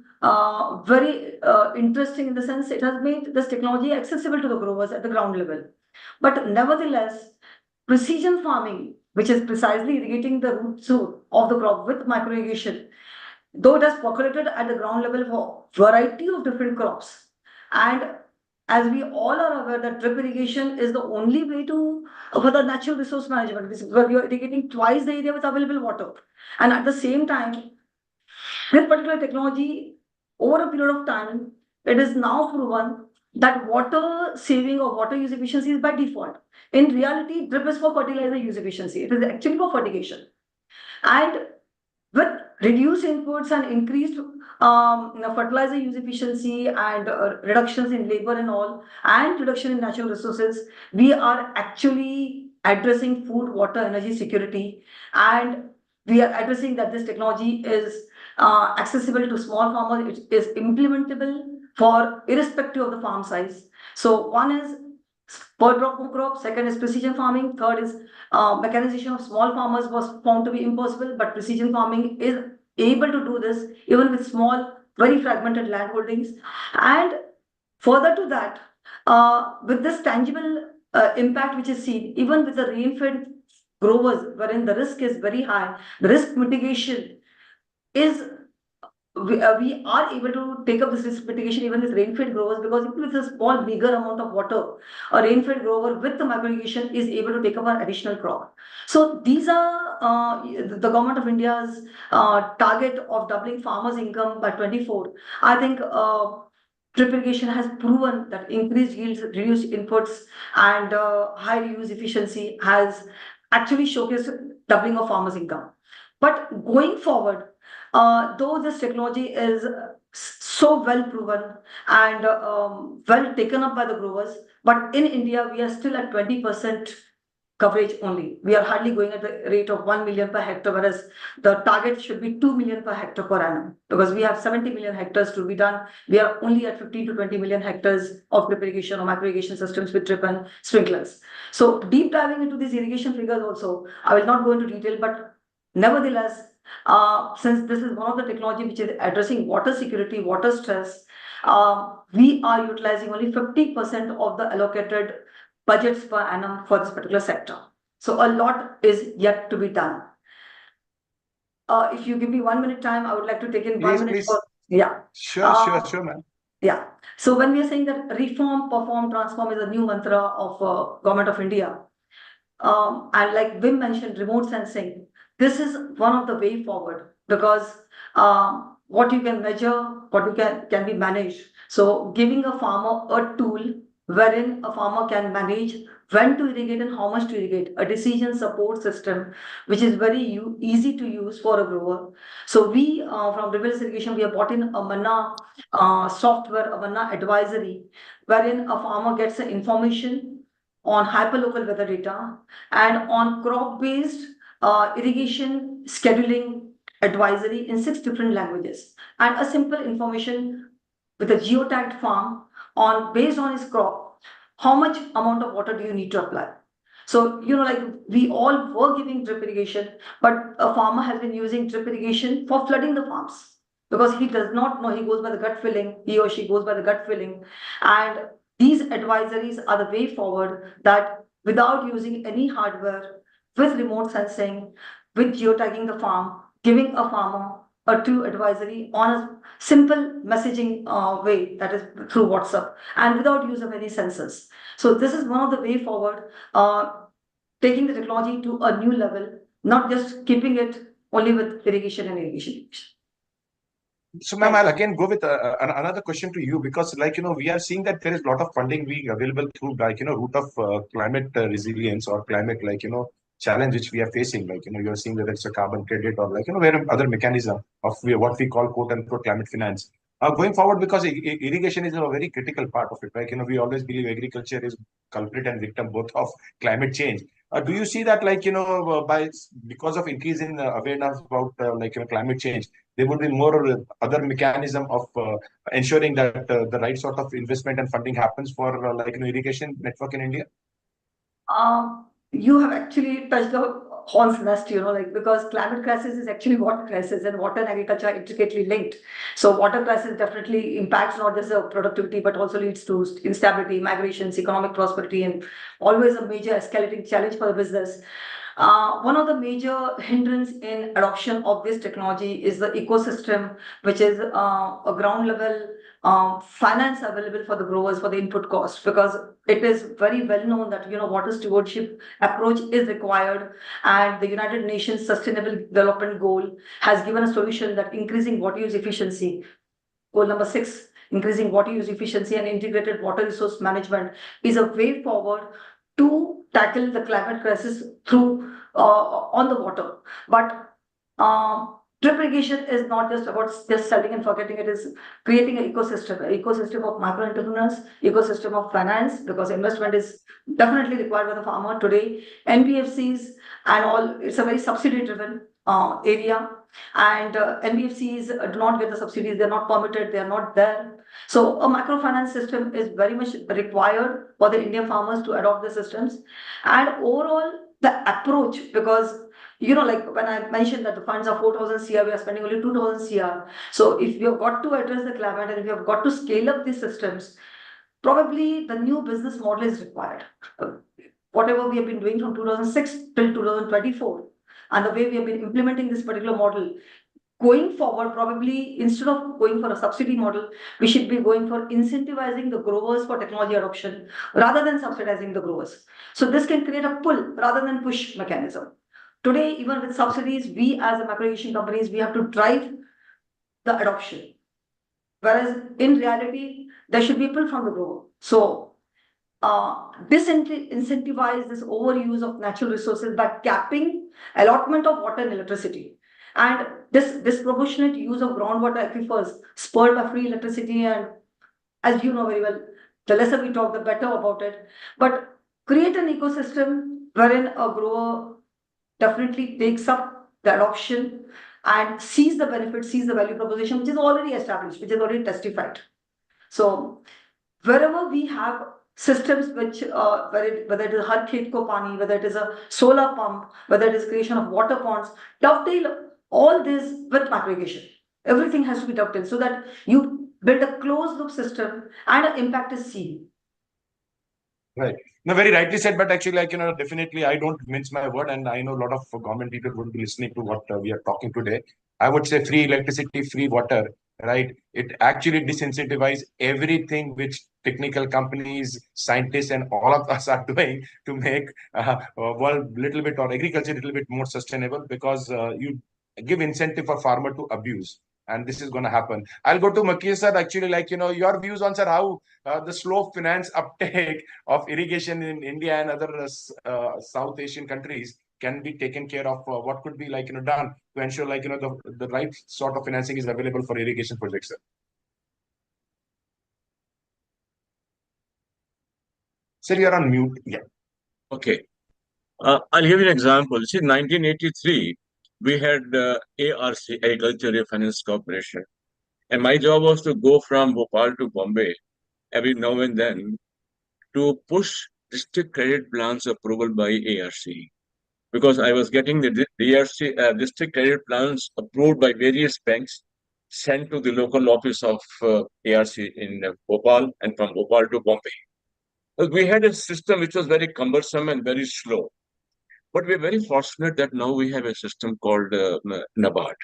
very interesting in the sense it has made this technology accessible to the growers at the ground level. But nevertheless, precision farming, which is precisely irrigating the root zone of the crop with micro irrigation, though it has percolated at the ground level for variety of different crops. And as we all are aware that drip irrigation is the only way to for the natural resource management, because we are irrigating twice the area with available water. And at the same time, this particular technology, over a period of time, it is now proven that water saving or water use efficiency is by default. In reality, drip is for fertilizer use efficiency. It is actually for fertigation. And with reduced inputs and increased fertilizer use efficiency and reductions in labor and all, and reduction in natural resources, we are actually addressing food, water, energy security, and we are addressing that this technology is accessible to small farmers. It is implementable for irrespective of the farm size. So one is per drop per crop, second is precision farming, third is mechanization of small farmers was found to be impossible, but precision farming is able to do this even with small, very fragmented land holdings. And further to that, with this tangible impact which is seen, even with the rain-fed growers, wherein the risk is very high, the risk mitigation is we are able to take up this risk mitigation even with rain-fed growers, because even with a small meager amount of water, a rain-fed grower with the micro irrigation is able to take up an additional crop. So these are the government of India's target of doubling farmers' income by 24. I think drip irrigation has proven that increased yields, reduced inputs, and high reuse efficiency has actually showcased doubling of farmers' income. But going forward, though this technology is so well proven and well taken up by the growers, but in India, we are still at 20% coverage only. We are hardly going at the rate of 1 million per hectare, whereas the target should be 2 million per hectare per annum, because we have 70 million hectares to be done. We are only at 15 to 20 million hectares of drip irrigation or micro irrigation systems with drip and sprinklers. So deep diving into these irrigation figures also, I will not go into detail, but nevertheless, since this is one of the technology which is addressing water security, water stress, we are utilizing only 50% of the allocated budgets per annum for this particular sector. So a lot is yet to be done. If you give me 1 minute time, I would like to take in Yes, 1 minute please. for, yeah. Sure, man. Yeah. So when we are saying that reform, perform, transform is a new mantra of Government of India, and like Wim mentioned, remote sensing, this is one of the way forward because what you can measure, what you can be managed. So giving a farmer a tool wherein a farmer can manage when to irrigate and how much to irrigate, a decision support system, which is very easy to use for a grower. So we from Reverse Irrigation, we have bought in a Manna software, a Manna advisory, wherein a farmer gets the information on hyperlocal weather data and on crop-based irrigation scheduling advisory in 6 different languages, and a simple information with a geotagged farm on based on his crop, how much amount of water do you need to apply. So, like we all were giving drip irrigation, but a farmer has been using drip irrigation for flooding the farms because he does not know, he goes by the gut feeling, he or she goes by the gut feeling. And these advisories are the way forward, that without using any hardware, with remote sensing, with geotagging the farm, giving a farmer a true advisory on a simple messaging way, that is through WhatsApp, and without use of any sensors. So this is one of the way forward, taking the technology to a new level, not just keeping it only with irrigation and irrigation. So, ma'am, I'll again go with another question to you because, we are seeing that there is a lot of funding being available through, route of climate resilience or climate, challenge which we are facing. You're seeing whether it's a carbon credit or, where other mechanism of what we call quote unquote climate finance. Going forward, because irrigation is a very critical part of it, right? We always believe agriculture is culprit and victim both of climate change. Do you see that, because of increase in awareness about, climate change, there would be more other mechanism of ensuring that the right sort of investment and funding happens for irrigation network in India? You have actually touched the horn's nest, because climate crisis is actually water crisis, and water and agriculture are intricately linked. So water crisis definitely impacts not just the productivity, but also leads to instability, migrations, economic prosperity, and always a major escalating challenge for the business. One of the major hindrance in adoption of this technology is the ecosystem, which is a ground level finance available for the growers for the input cost, because it is very well known that water stewardship approach is required, and the United Nations Sustainable Development Goal has given a solution that increasing water use efficiency, goal number 6, increasing water use efficiency and integrated water resource management, is a way forward to tackle the climate crisis through on the water. But drip irrigation is not just about just selling and forgetting. It is creating an ecosystem of micro entrepreneurs, ecosystem of finance, because investment is definitely required by the farmer today. NBFCs and all, it's a very subsidy driven area, and NBFCs do not get the subsidies, they're not permitted, they're not there. So a microfinance system is very much required for the Indian farmers to adopt the systems. And overall, the approach, because like when I mentioned that the funds are 4,000 CR, we are spending only 2,000 CR. So if we have got to address the climate and if we have got to scale up these systems, probably the new business model is required. Whatever we have been doing from 2006 till 2024, and the way we have been implementing this particular model, going forward, probably instead of going for a subsidy model, we should be going for incentivizing the growers for technology adoption rather than subsidizing the growers. So this can create a pull rather than push mechanism. Today, even with subsidies, we as the macro irrigation companies, we have to drive the adoption. Whereas in reality, there should be pull from the grower. So disincentivize this overuse of natural resources by capping allotment of water and electricity. And this disproportionate use of groundwater aquifers spurred by free electricity, and as you know very well, the lesser we talk, the better about it. But create an ecosystem wherein a grower definitely takes up the adoption and sees the benefit, sees the value proposition, which is already established, which is already testified. So wherever we have systems which, whether it is Har Khet Ko Pani, whether it is a solar pump, whether it is creation of water ponds, dovetail all this with macro irrigation. Everything has to be dovetailed so that you build a closed loop system and an impact is seen. Right. No, very rightly said, but actually, definitely I don't mince my word, and I know a lot of government people would be listening to what we are talking today. I would say free electricity, free water, right? It actually disincentivizes everything which technical companies, scientists, and all of us are doing to make world little bit or agriculture a little bit more sustainable, because you give incentive for farmer to abuse. And this is going to happen. I'll go to Makia sir. Actually, like, your views on, sir, how the slow finance uptake of irrigation in India and other South Asian countries can be taken care of. What could be, like, done to ensure, like, the right sort of financing is available for irrigation projects, sir? Sir, you're on mute. Yeah. Okay. I'll give you an example. See, 1983, we had ARC, Agriculture Refinance Corporation. And my job was to go from Bhopal to Bombay every now and then to push district credit plans approval by ARC. Because I was getting the DRC, district credit plans approved by various banks, sent to the local office of ARC in Bhopal, and from Bhopal to Bombay. We had a system which was very cumbersome and very slow. But we're very fortunate that now we have a system called NABARD.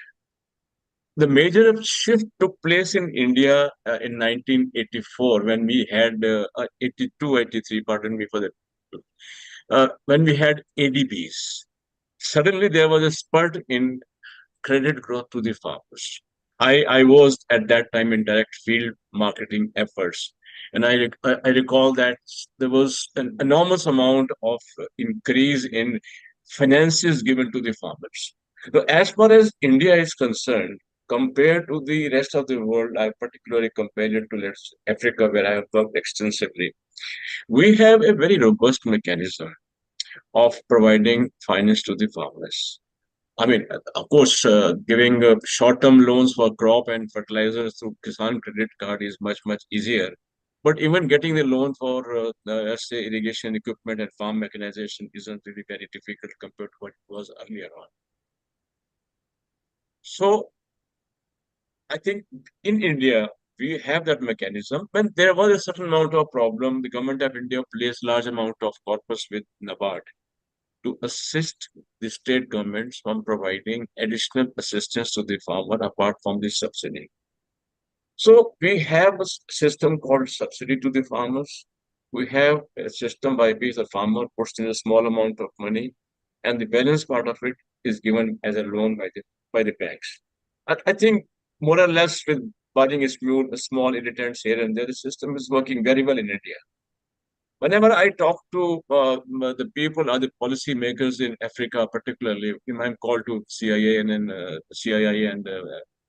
The major shift took place in India in 1984 when we had 82, 83, pardon me for that, when we had ADBs. Suddenly there was a spurt in credit growth to the farmers. I was at that time in direct field marketing efforts. And I recall that there was an enormous amount of increase in finances given to the farmers. So as far as India is concerned, compared to the rest of the world, I particularly compared it to, let's say, Africa, where I have worked extensively. We have a very robust mechanism of providing finance to the farmers. I mean, of course, giving short-term loans for crop and fertilizers through Kisan Credit Card is much, much easier. But even getting the loan for, let's say, irrigation equipment and farm mechanization isn't really very difficult compared to what it was earlier on. So I think in India, we have that mechanism. When there was a certain amount of problem, the government of India placed large amount of corpus with NABARD to assist the state governments from providing additional assistance to the farmer apart from the subsidy. So we have a system called subsidy to the farmers. We have a system by which the farmer puts in a small amount of money, and the balance part of it is given as a loan by the banks. I think more or less with barring a small irritants here and there, the system is working very well in India. Whenever I talk to the people or the policy makers in Africa, particularly, I'm called to CIA and then CII and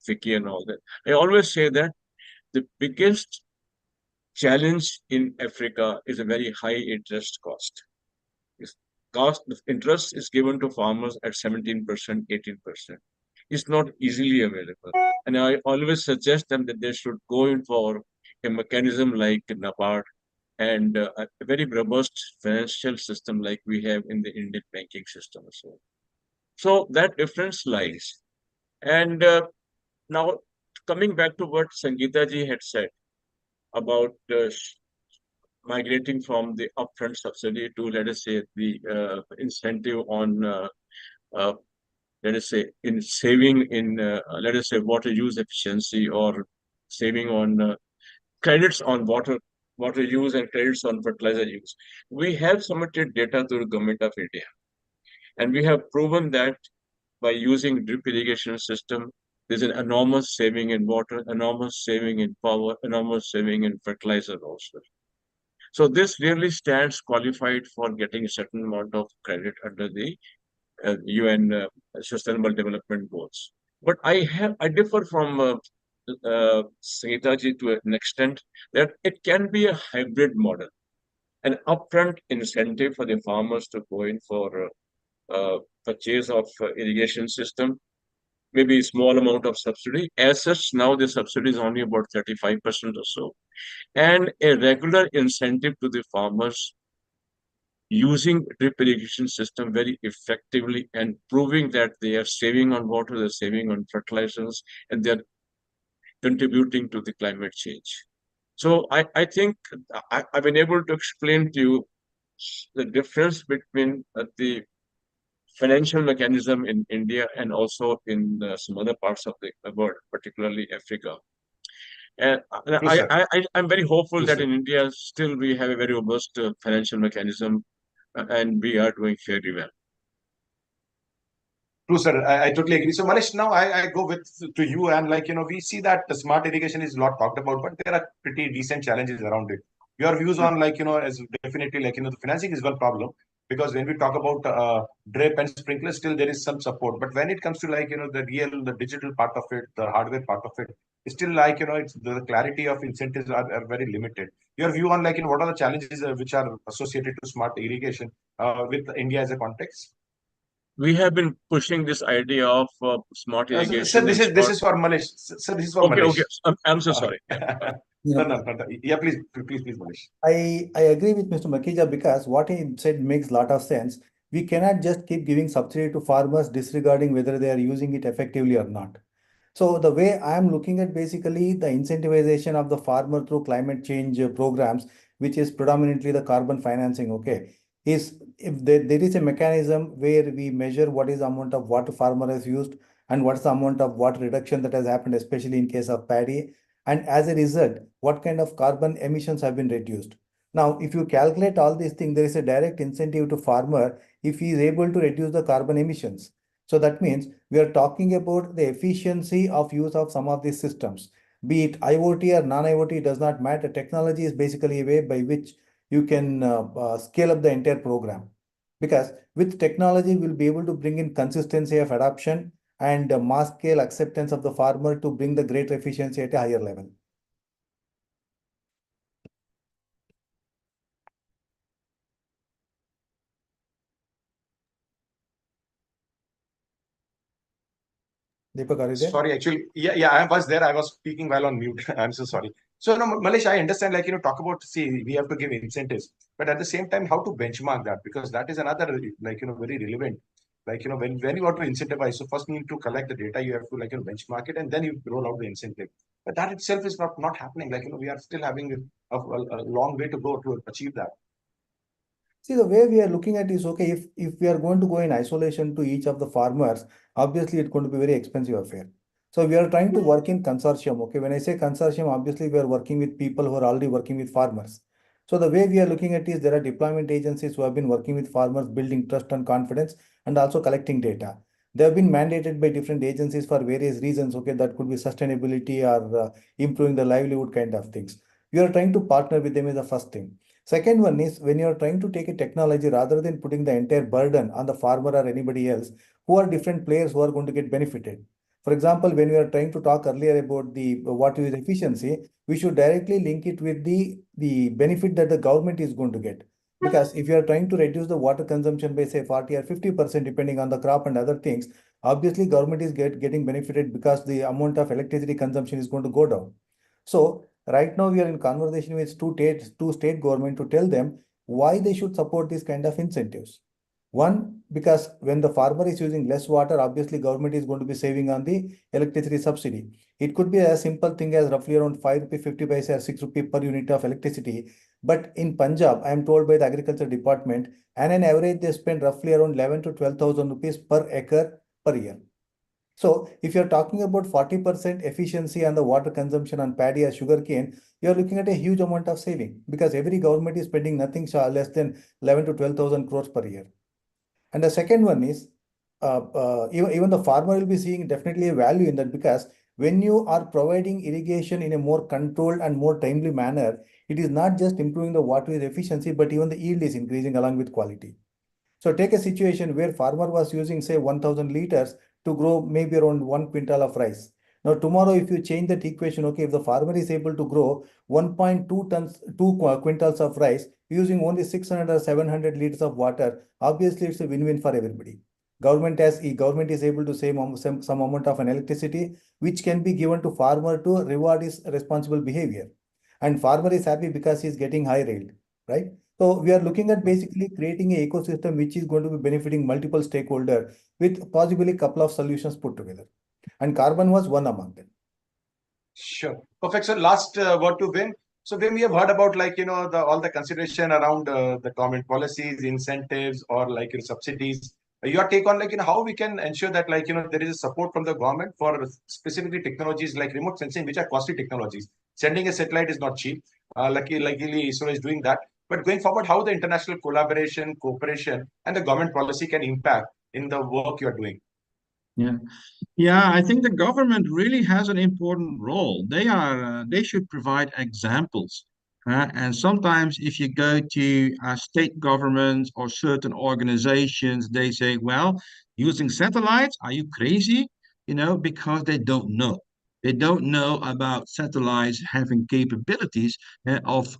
FICI and all that, I always say that the biggest challenge in Africa is a very high interest cost. Cost of interest is given to farmers at 17%, 18%. It's not easily available. And I always suggest them that they should go in for a mechanism like NABARD and a very robust financial system like we have in the Indian banking system. So that difference lies. And now coming back to what Sangeeta ji had said about migrating from the upfront subsidy to, let us say, the incentive on, let us say, in saving in, let us say, water use efficiency, or saving on credits on water use and credits on fertilizer use. We have submitted data to the government of India, and we have proven that by using drip irrigation system, there's an enormous saving in water, enormous saving in power, enormous saving in fertilizer also. So this really stands qualified for getting a certain amount of credit under the UN Sustainable Development Goals. But I differ from Sangeeta ji to an extent that it can be a hybrid model, an upfront incentive for the farmers to go in for purchase of irrigation system, maybe a small amount of subsidy. As such, now the subsidy is only about 35% or so, and a regular incentive to the farmers using drip irrigation system very effectively and proving that they are saving on water, they're saving on fertilizers, and they're contributing to the climate change. So I think I've been able to explain to you the difference between the financial mechanism in India and also in some other parts of the world, particularly Africa. And True, sir. I'm very hopeful True, that sir. in India still we have a very robust financial mechanism, and we are doing fairly well. True, sir. I totally agree. So, Manish, now I go with to you, and we see that the smart irrigation is a lot talked about, but there are pretty decent challenges around it. Your views on as definitely the financing is one problem, because when we talk about drip and sprinkler, still there is some support. But when it comes to the digital part of it, the hardware part of it, it's still it's the clarity of incentives are very limited. Your view on what are the challenges which are associated to smart irrigation with India as a context? We have been pushing this idea of smart Sir, irrigation this and is this smart. is for Malish. Sir, this is for Okay, Malish. okay. I'm so sorry. No, no, no, no. Yeah, please, Malish. I agree with Mr. Makija because what he said makes a lot of sense. We cannot just keep giving subsidy to farmers disregarding whether they are using it effectively or not. So the way I am looking at basically the incentivization of the farmer through climate change programs, which is predominantly the carbon financing, okay, is if there is a mechanism where we measure what is the amount of water farmer has used and what's the amount of water reduction that has happened, especially in case of paddy, and as a result, what kind of carbon emissions have been reduced. Now, if you calculate all these things, there is a direct incentive to farmer if he is able to reduce the carbon emissions. So that means we are talking about the efficiency of use of some of these systems. Be it IoT or non-IoT, does not matter. Technology is basically a way by which you can scale up the entire program. Because with technology, we'll be able to bring in consistency of adoption and mass scale acceptance of the farmer to bring the greater efficiency at a higher level. Deepak, are you there? Sorry, actually, yeah, I was there. I was speaking while on mute. I'm so sorry. So, no, Malish, I understand, talk about, see, we have to give incentives, but at the same time, how to benchmark that? Because that is another, very relevant. When you want to incentivize, so first you need to collect the data, you have to, benchmark it, and then you roll out the incentive. But that itself is not happening. We are still having a long way to go to achieve that. See, the way we are looking at is okay, if we are going to go in isolation to each of the farmers, obviously it's going to be very expensive affair. So we are trying to work in consortium. Okay, when I say consortium, obviously we are working with people who are already working with farmers. So the way we are looking at is there are deployment agencies who have been working with farmers, building trust and confidence, and also collecting data. They have been mandated by different agencies for various reasons. Okay, that could be sustainability or improving the livelihood kind of things. We are trying to partner with them is the first thing. Second one is when you're trying to take a technology rather than putting the entire burden on the farmer or anybody else, who are different players who are going to get benefited. For example, when we are trying to talk earlier about the what is efficiency, we should directly link it with the benefit that the government is going to get. Because if you are trying to reduce the water consumption by say 40 or 50% depending on the crop and other things, obviously government is getting benefited because the amount of electricity consumption is going to go down. So right now we are in conversation with two state government to tell them why they should support this kind of incentives. One, because when the farmer is using less water, obviously government is going to be saving on the electricity subsidy. It could be a simple thing as roughly around 5 rupee 50 paise or 6 rupee per unit of electricity. But in Punjab, I am told by the agriculture department, and on average they spend roughly around 11 to 12,000 rupees per acre per year. So if you're talking about 40% efficiency on the water consumption on paddy or sugarcane, you're looking at a huge amount of saving because every government is spending nothing less than 11 to 12,000 crores per year. And the second one is even the farmer will be seeing definitely a value in that because when you are providing irrigation in a more controlled and more timely manner, it is not just improving the water efficiency, but even the yield is increasing along with quality. So take a situation where farmer was using say 1000 liters to grow maybe around 1 quintal of rice. Now tomorrow if you change that equation, okay, if the farmer is able to grow 1.2 tons, 2 quintals of rice using only 600 or 700 liters of water, obviously it's a win-win for everybody. Government is able to save some amount of an electricity, which can be given to farmer to reward his responsible behavior. And farmer is happy because he's getting high yield, right? So we are looking at basically creating an ecosystem which is going to be benefiting multiple stakeholders with possibly a couple of solutions put together. And carbon was one among them. Sure. Perfect. So last word to Wim. So Wim, we have heard about all the consideration around the government policies, incentives, or subsidies. Your take on how we can ensure that there is a support from the government for specifically technologies like remote sensing, which are costly technologies. Sending a satellite is not cheap. Luckily, ISRO is doing that. But going forward, how the international collaboration, cooperation, and the government policy can impact in the work you're doing? Yeah, I think the government really has an important role. They should provide examples. And sometimes if you go to state governments or certain organizations, they say, well, using satellites, are you crazy? Because they don't know. They don't know about satellites having capabilities of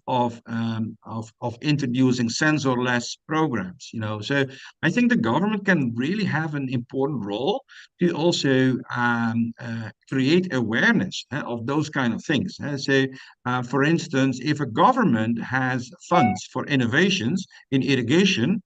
introducing sensorless programs. So I think the government can really have an important role to also create awareness of those kind of things. So, for instance, if a government has funds for innovations in irrigation,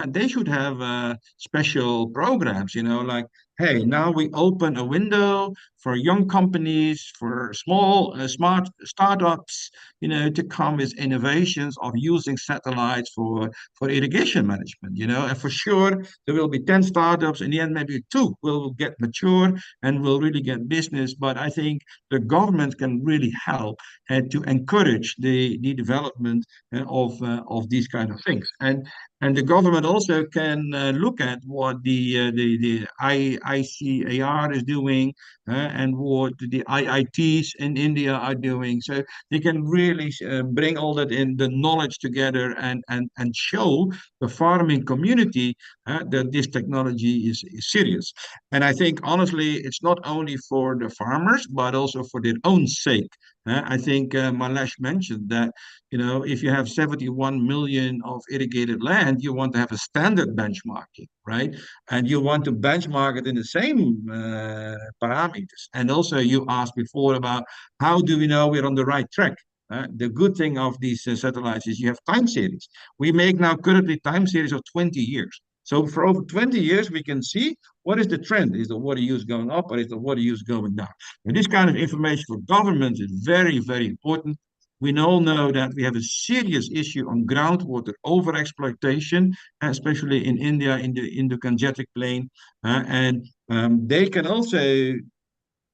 they should have special programs, like, hey, now we open a window for young companies, for small, smart startups, to come with innovations of using satellites for irrigation management, and for sure there will be 10 startups. In the end, maybe two will get mature and will really get business. But I think the government can really help to encourage the development of these kind of things. And the government also can look at what the ICAR is doing and what the IITs in India are doing. So they can really bring all that in the knowledge together and show the farming community that this technology is serious. And I think, honestly, it's not only for the farmers, but also for their own sake. I think Malesh mentioned that, if you have 71 million of irrigated land, you want to have a standard benchmarking, right? And you want to benchmark it in the same parameters. And also, you asked before about how do we know we're on the right track? The good thing of these satellites is you have time series. We make now currently time series of 20 years. So for over 20 years, we can see what is the trend. Is the water use going up or is the water use going down? And this kind of information for governments is very, very important. We all know that we have a serious issue on groundwater overexploitation, especially in India, in the Indo-Gangetic Plain. And they can also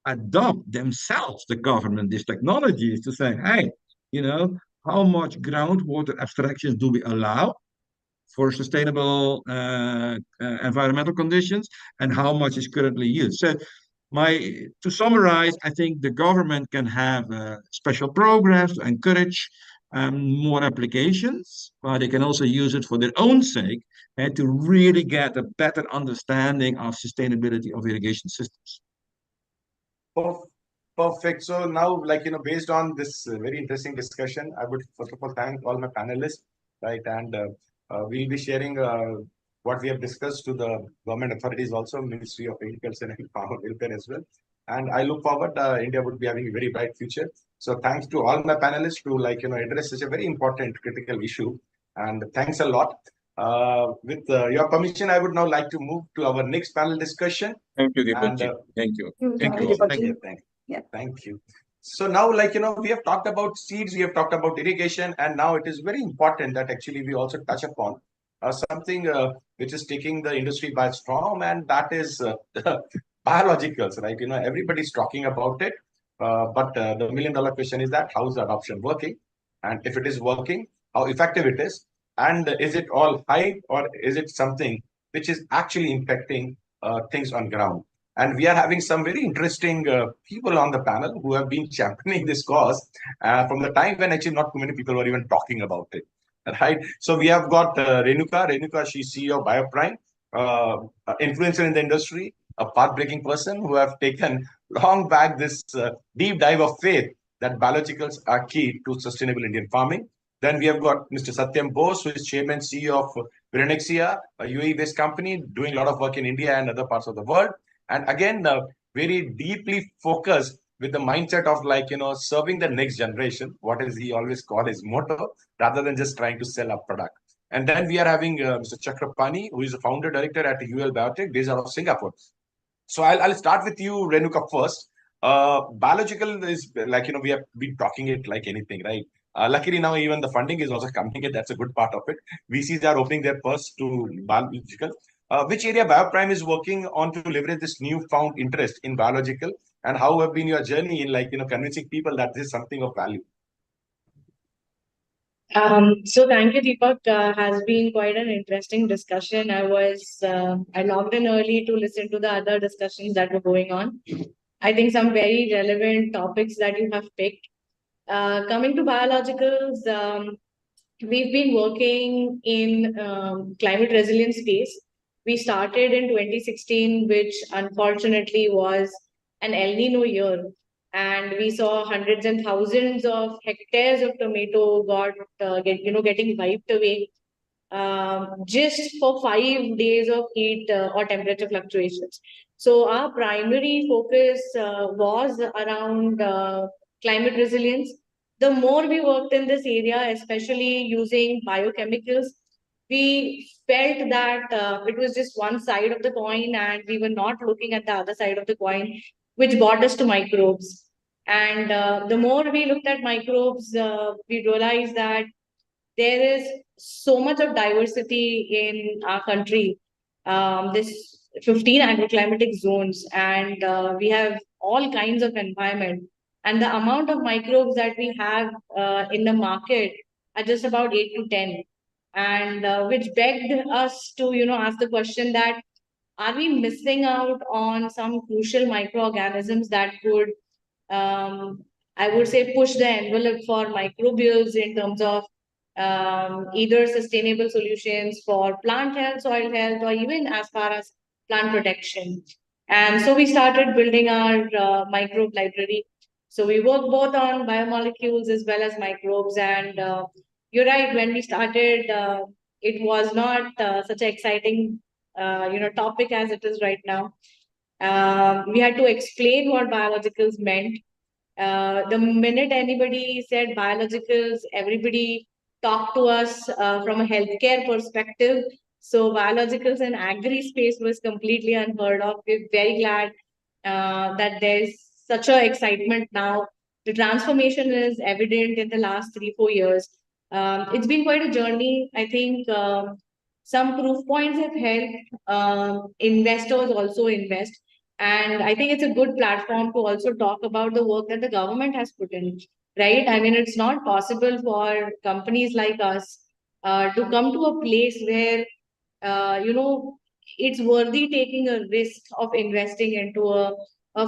adopt themselves, the government, these technologies to say, hey, how much groundwater abstractions do we allow for sustainable environmental conditions and how much is currently used. So to summarize, I think the government can have special programs to encourage more applications, but they can also use it for their own sake and to really get a better understanding of sustainability of irrigation systems. Perfect. So now, based on this very interesting discussion, I would first of all thank all my panelists, right? And we'll be sharing what we have discussed to the government authorities also, Ministry of Agriculture and Farmer Welfare as well. And I look forward, India would be having a very bright future. So thanks to all my panelists to address such a very important critical issue. And thanks a lot. With your permission, I would now like to move to our next panel discussion. Thank you, Deepak. Thank you. Thank you. Thank you. So now, we have talked about seeds, we have talked about irrigation, and now it is very important that actually we also touch upon something which is taking the industry by storm, and that is biologicals, right? Everybody's talking about it, but the million-dollar question is that how is the adoption working? And if it is working, how effective it is? And is it all hype or is it something which is actually impacting things on ground? And we are having some very interesting people on the panel who have been championing this cause from the time when actually not too many people were even talking about it. Right. So we have got Renuka. Renuka, she's CEO of Bioprime, influencer in the industry, a path-breaking person who have taken long back this deep dive of faith that biologicals are key to sustainable Indian farming. Then we have got Mr. Satyam Bose, who is Chairman CEO of Virenexia, a UAE-based company doing a lot of work in India and other parts of the world. And again, very deeply focused with the mindset of, serving the next generation. What is he always call his motto, rather than just trying to sell a product. And then we are having Mr. Chakrapani, who is the founder director at UL Biotech, based out of Singapore. So I'll start with you, Renuka, first. Biological is we have been talking it like anything, right? Luckily now even the funding is also coming in. That's a good part of it. VCs are opening their purse to biological. Which area Bioprime is working on to leverage this newfound interest in biological and how have been your journey in convincing people that this is something of value? So thank you, Deepak. Has been quite an interesting discussion. I logged in early to listen to the other discussions that were going on. I think some very relevant topics that you have picked. Coming to biologicals, we've been working in climate resilience space. We started in 2016, which unfortunately was an El Nino year, and we saw hundreds and thousands of hectares of tomato getting wiped away just for 5 days of heat or temperature fluctuations. So our primary focus was around climate resilience. The more we worked in this area, especially using biochemicals, we felt that it was just one side of the coin and we were not looking at the other side of the coin, which brought us to microbes. And the more we looked at microbes, we realized that there is so much of diversity in our country. This 15 agroclimatic zones, and we have all kinds of environment. And the amount of microbes that we have in the market are just about 8 to 10. And which begged us to, ask the question that are we missing out on some crucial microorganisms that could, I would say, push the envelope for microbials in terms of either sustainable solutions for plant health, soil health, or even as far as plant protection. And so we started building our microbe library. So we work both on biomolecules as well as microbes. And you're right, when we started, it was not such an exciting topic as it is right now. We had to explain what biologicals meant. The minute anybody said biologicals, everybody talked to us from a healthcare perspective. So biologicals and agri space was completely unheard of. We're very glad that there's such a excitement now. The transformation is evident in the last 3-4 years. It's been quite a journey. I think some proof points have helped investors also invest. And I think it's a good platform to also talk about the work that the government has put in, right? I mean, it's not possible for companies like us to come to a place where, it's worthy taking a risk of investing into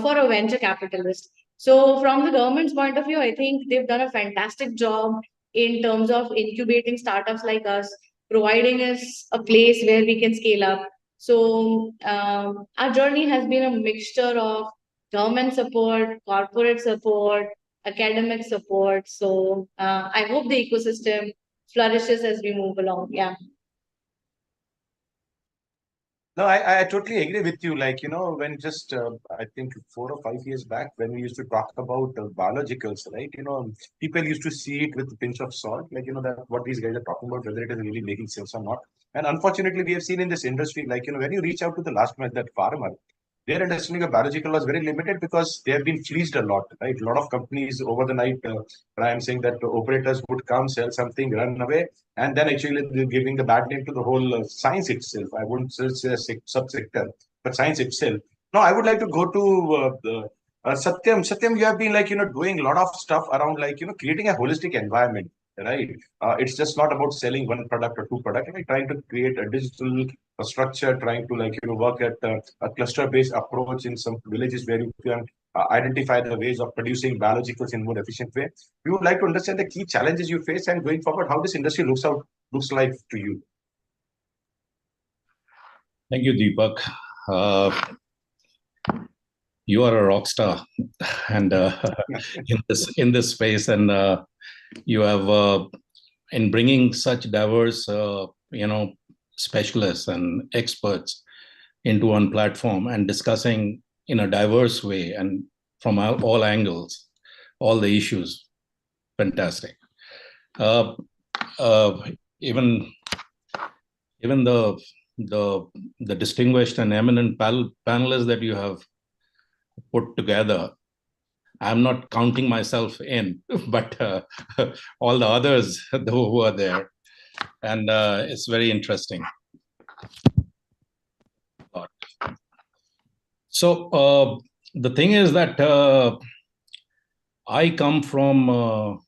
for a venture capitalist. So from the government's point of view, I think they've done a fantastic job in terms of incubating startups like us, providing us a place where we can scale up. So our journey has been a mixture of government support, corporate support, academic support. So I hope the ecosystem flourishes as we move along. Yeah. No, I totally agree with you. When just, I think 4 or 5 years back, when we used to talk about biologicals, right? People used to see it with a pinch of salt, that what these guys are talking about, whether it is really making sense or not. And unfortunately, we have seen in this industry, when you reach out to the last mile, that farmer, their understanding of biological was very limited because they have been fleeced a lot, right? A lot of companies over the night, I am saying that the operators would come, sell something, run away, and then actually they're giving the bad name to the whole science itself. I wouldn't say a subsector, but science itself. Now, I would like to go to Satyam. Satyam, you have been doing a lot of stuff around creating a holistic environment, right? It's just not about selling one product or two products. Trying to create a digital structure, trying to work at a cluster-based approach in some villages where you can identify the ways of producing biologicals in more efficient way. We would like to understand the key challenges you face and going forward, how this industry looks like to you. Thank you, Deepak. You are a rock star, and in this space, and you have in bringing such diverse, specialists and experts into one platform and discussing in a diverse way and from all angles, all the issues. Fantastic. Even the distinguished and eminent panelists that you have put together, I'm not counting myself in, but all the others who are there, and it's very interesting. So the thing is that I come from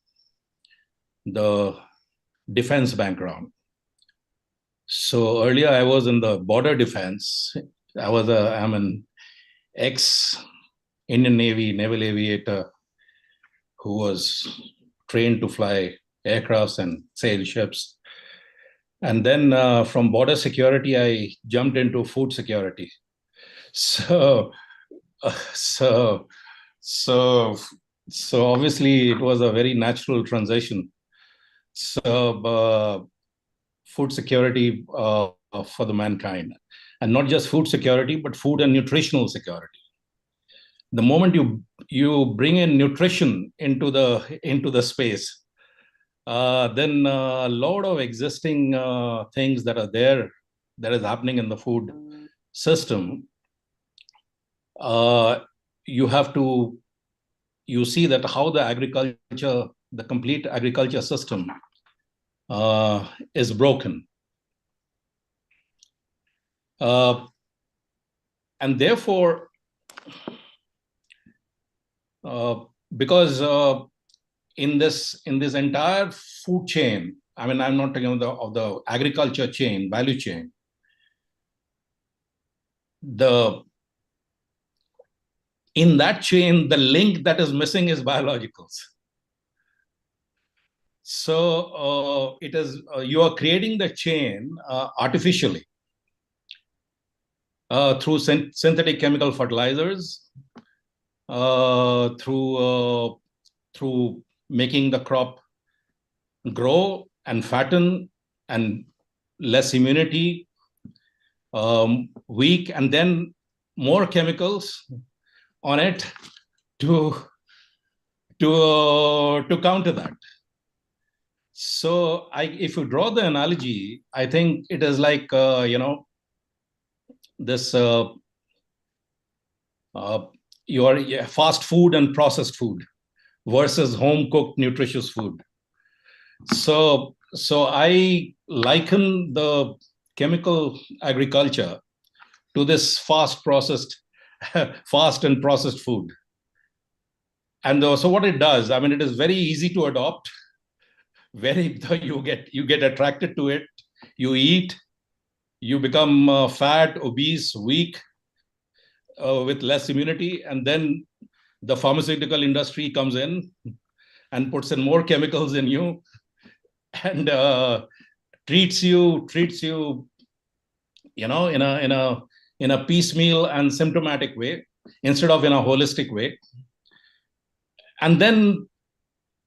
the defense background. So earlier I was in the border defense. I'm an ex-Indian Navy naval aviator who was trained to fly aircrafts and sail ships. And then from border security, I jumped into food security. So obviously it was a very natural transition. So food security for the mankind, and not just food security, but food and nutritional security. The moment you bring in nutrition into the space, then a lot of existing things that are there, that is happening in the food system, you see that how the complete agriculture system is broken. And therefore, because in this entire food chain, I mean, I'm not talking of the agriculture chain, value chain, in that chain, the link that is missing is biologicals. So it is you are creating the chain artificially through synthetic chemical fertilizers, through making the crop grow and fatten and less immunity, weak, and then more chemicals on it to counter that. So if you draw the analogy, I think it is like this your fast food and processed food versus home cooked nutritious food. So I liken the chemical agriculture to this fast and processed food. And so what it does, I mean, it is very easy to adopt. You get attracted to it, you eat, you become fat, obese, weak, with less immunity, and then the pharmaceutical industry comes in and puts in more chemicals in you and treats you in a piecemeal and symptomatic way instead of in a holistic way. And then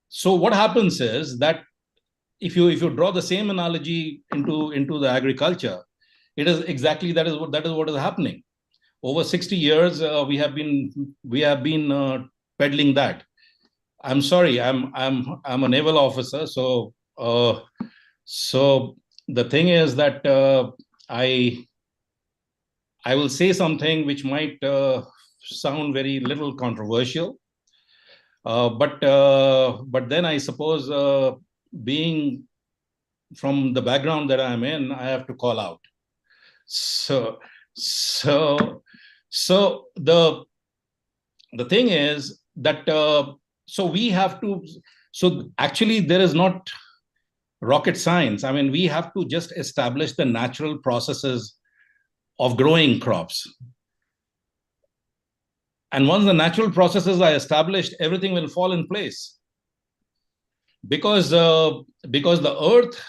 so what happens is that if you draw the same analogy into the agriculture, it is exactly that is what is happening. Over 60 years, we have been peddling that. I'm sorry, I'm a naval officer, so the thing is that I will say something which might sound very little controversial, but then I suppose being from the background that I'm in, I have to call out. So the thing is that so we have to. So actually, there is not rocket science. I mean, we have to just establish the natural processes of growing crops. And once the natural processes are established, everything will fall in place. Because the earth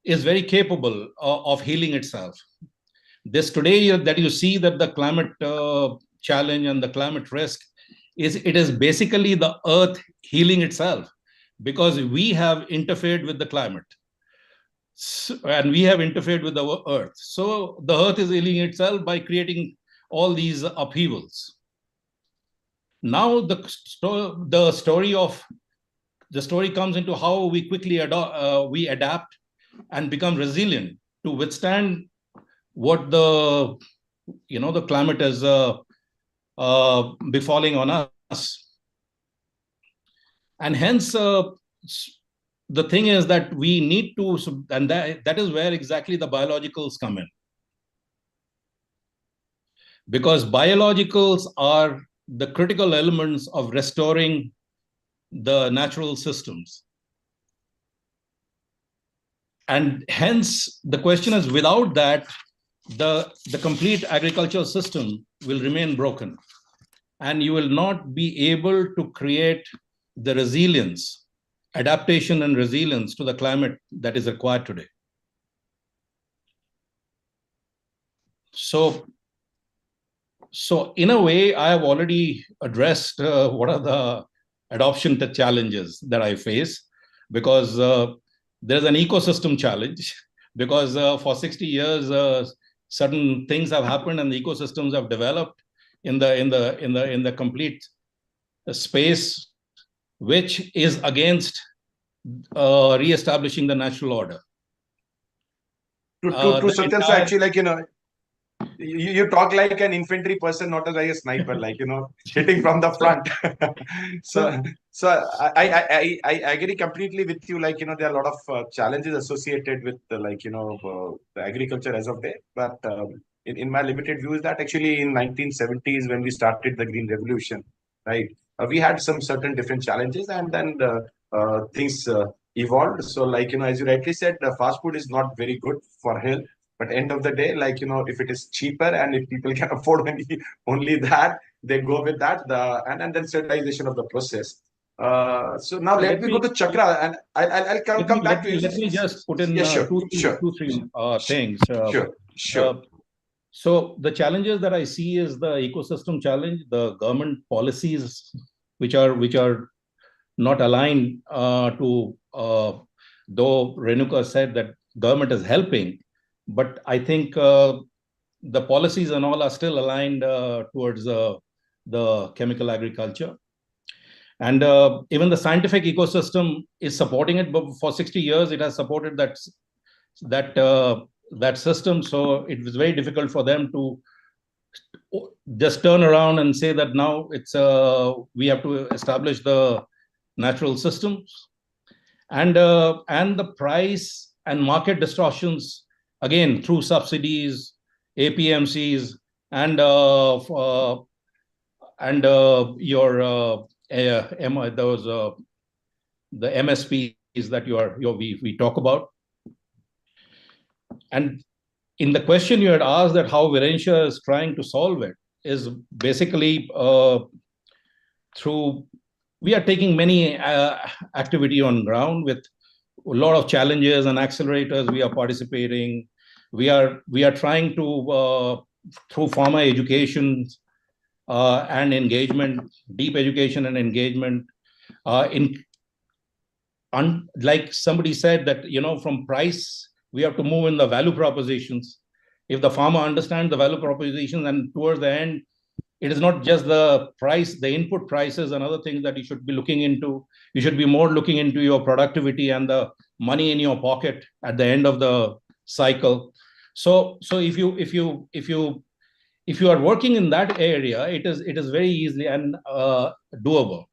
is very capable of healing itself. This today that you see that the climate challenge and the climate risk is basically the earth healing itself, because we have interfered with the climate. And we have interfered with the earth. So the earth is healing itself by creating all these upheavals. Now the story comes into how we quickly adapt and become resilient to withstand what the climate is befalling on us. And hence the thing is that we need to, and that is where exactly the biologicals come in. because biologicals are the critical elements of restoring the natural systems. And hence, the question is, without that, the complete agricultural system will remain broken. And you will not be able to create the resilience, adaptation and resilience to the climate that is required today. So in a way, I have already addressed what are the adoption challenges that I face, because there's an ecosystem challenge, because for 60 years, certain things have happened and the ecosystems have developed in the complete space, which is against re-establishing the natural order. To Satyam, so actually, like, you talk like an infantry person, not as like a sniper, like, hitting from the front. so I agree completely with you. Like, there are a lot of challenges associated with the agriculture as of day. But in my limited view is that actually in 1970s, when we started the Green Revolution, right, we had some certain different challenges, and then things evolved. So, like, as you rightly said, fast food is not very good for health. But end of the day, like, if it is cheaper and if people can afford only that, they go with that. And then standardization of the process. So now let me go to Chakra, and I'll come back to you. Let me just put in two, three things. Sure. So the challenges that I see is the ecosystem challenge, the government policies which are not aligned to. Though Renuka said that government is helping, but I think the policies and all are still aligned towards the chemical agriculture. And even the scientific ecosystem is supporting it, but for 60 years, it has supported that system. So it was very difficult for them to just turn around and say that now we have to establish the natural systems. And the price and market distortions, again, through subsidies, APMCs, and the MSPs that we talk about. And in the question you had asked that how Virentia is trying to solve it is basically through, we are taking many activity on ground with a lot of challenges and accelerators. We are participating. We are trying to through farmer education and engagement, deep education and engagement. Like somebody said that from price we have to move in the value propositions. If the farmer understands the value propositions, and towards the end, it is not just the price, the input prices and other things that you should be looking into. You should be more looking into your productivity and the money in your pocket at the end of the cycle. So if you are working in that area, it is very easily and doable.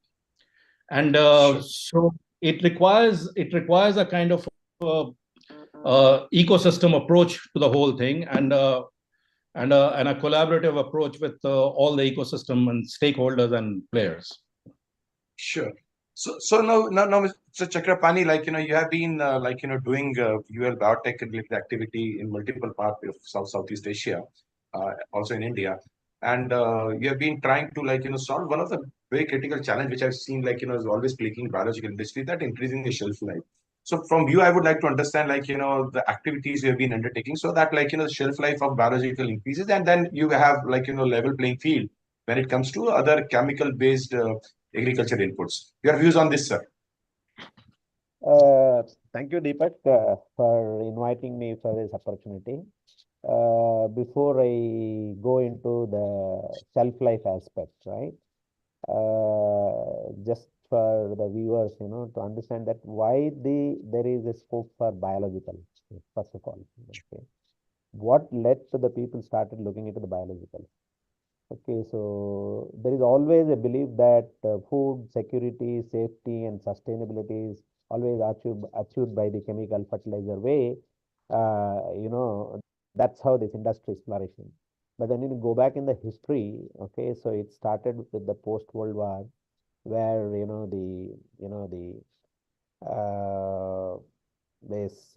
And so it requires a kind of ecosystem approach to the whole thing, and a collaborative approach with all the ecosystem and stakeholders and players. Sure. So now, Mr. Chakrapani, you have been doing UL biotech related activity in multiple parts of Southeast Asia, also in India, and you have been trying to solve one of the very critical challenge which I've seen is always plaguing biological industry, that increasing the shelf life. So from you, I would like to understand the activities you have been undertaking so that the shelf life of biological increases, and then you have level playing field when it comes to other chemical based agriculture inputs. Your views on this, sir? Thank you, Deepak, for inviting me for this opportunity. Before I go into the shelf life aspect, right? Just for the viewers, to understand that why there is a scope for biological, first of all. Okay. What led to the people started looking into the biological? Okay, so there is always a belief that food security, safety, and sustainability is always achieved by the chemical fertilizer way. That's how this industry is flourishing. But then you go back in the history, okay, so it started with the post-World War, where this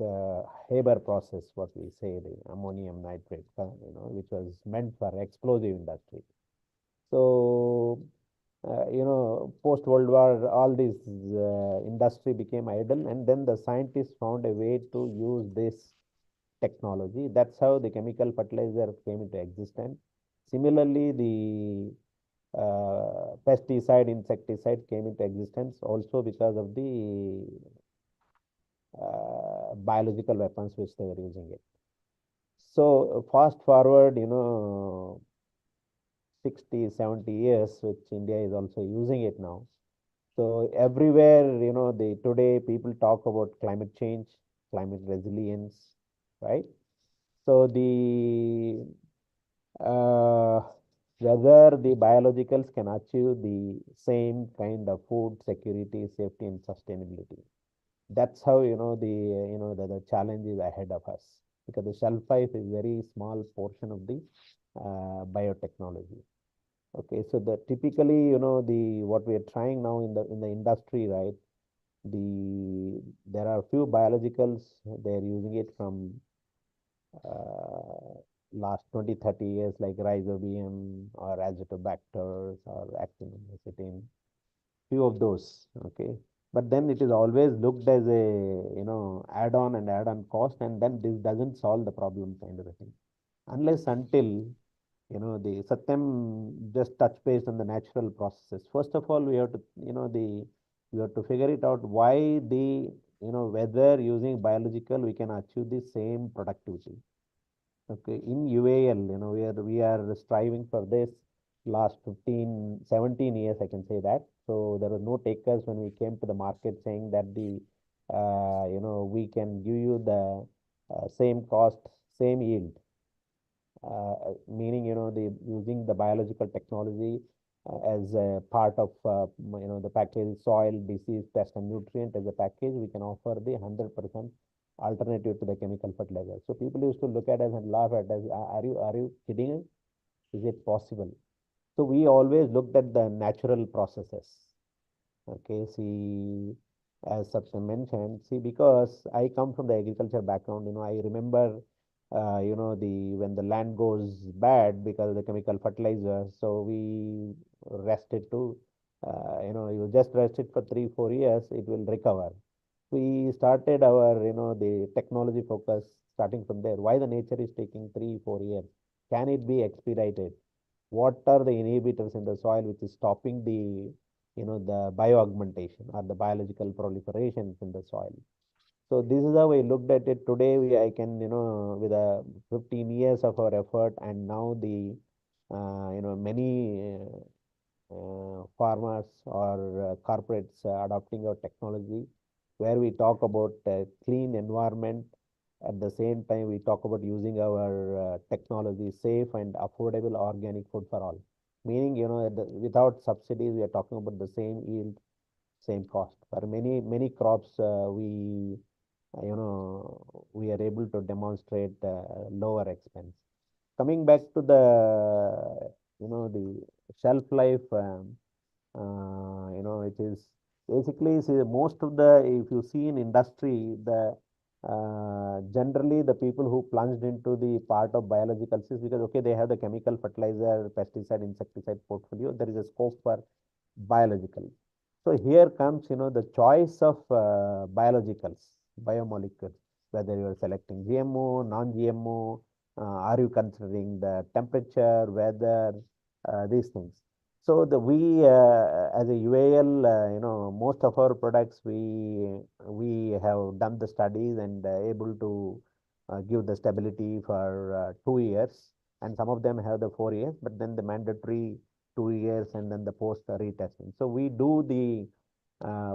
Haber process, what we say, the ammonium nitrate, which was meant for explosive industry. So, post-World War, all this industry became idle, and then the scientists found a way to use this technology. That's how the chemical fertilizer came into existence. Similarly, the pesticide, insecticide came into existence also because of the biological weapons which they were using it. So fast forward, 60, 70 years, which India is also using it now. So everywhere, today people talk about climate change, climate resilience, right? So whether the biologicals can achieve the same kind of food security, safety, and sustainability. That's how the challenge is ahead of us, because the shelf life is very small portion of the biotechnology. Okay, so the typically what we are trying now in the industry, right? There are few biologicals, they are using it from last 20-30 years, like rhizobium or azotobacters or actinomycetin, few of those. Okay, but then it is always looked as a add-on and add-on cost, and then this doesn't solve the problem kind of a thing, unless until the Satyam just touch base on the natural processes. First of all, we have to we have to figure it out why whether using biological we can achieve the same productivity. Okay, in UAL, we are striving for this last 15, 17 years, I can say that. So there were no takers when we came to the market saying that we can give you the same cost, same yield. Meaning, using the biological technology as a part of, the package, soil, disease, pest, and nutrient as a package, we can offer the 100% alternative to the chemical fertilizer. So people used to look at us and laugh at us. Are you kidding us? Is it possible? So we always looked at the natural processes. Okay, see, as Satyam mentioned, see, because I come from the agriculture background, I remember, when the land goes bad because of the chemical fertilizer, so we rested to, you just rest it for 3-4 years, it will recover. We started our, the technology focus starting from there. Why the nature is taking 3-4 years? Can it be expedited? What are the inhibitors in the soil which is stopping the the bioaugmentation or the biological proliferation in the soil? So this is how I looked at it. Today I can, with 15 years of our effort, and now the many farmers or corporates adopting our technology, where we talk about clean environment. At the same time, we talk about using our technology safe and affordable organic food for all. Meaning, without subsidies, we are talking about the same yield, same cost. For many crops, we are able to demonstrate lower expense. Coming back to the shelf life, it is basically, see, most of if you see in industry, generally the people who plunged into the part of biologicals is because, okay, they have the chemical fertilizer, pesticide, insecticide portfolio, there is a scope for biological. So here comes, the choice of biologicals, biomolecules, whether you are selecting GMO, non-GMO, are you considering the temperature, weather, these things. So we as a UAL, most of our products we have done the studies and able to give the stability for 2 years, and some of them have the 4 years, but then the mandatory 2 years and then the post retesting. So we do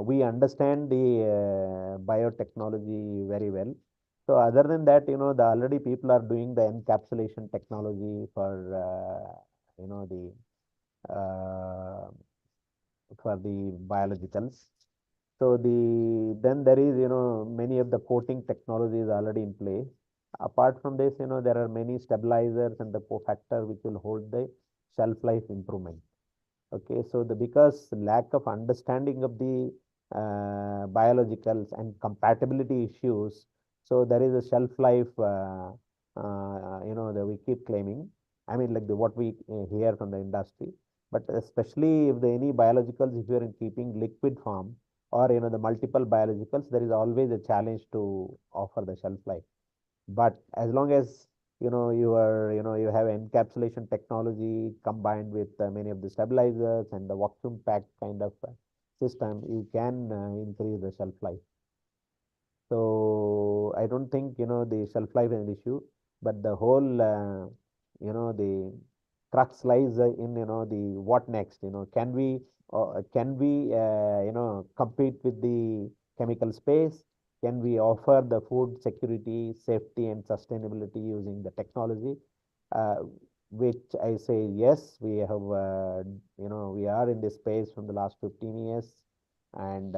we understand the biotechnology very well. So other than that, the already people are doing the encapsulation technology for the biologicals. So then there is, many of the coating technologies already in play. Apart from this, there are many stabilizers and the cofactor which will hold the shelf life improvement. Okay, so because lack of understanding of the biologicals and compatibility issues, so there is a shelf life, that we keep claiming. I mean, like what we hear from the industry, but especially if any biologicals, if you are keeping liquid form or the multiple biologicals, there is always a challenge to offer the shelf life. But as long as you have encapsulation technology combined with many of the stabilizers and the vacuum pack kind of system, you can increase the shelf life. So I don't think the shelf life is an issue, but the whole the crux lies in the what next. Can we compete with the chemical space? Can we offer the food security, safety, and sustainability using the technology? Which I say yes, we have. We are in this space from the last 15 years, and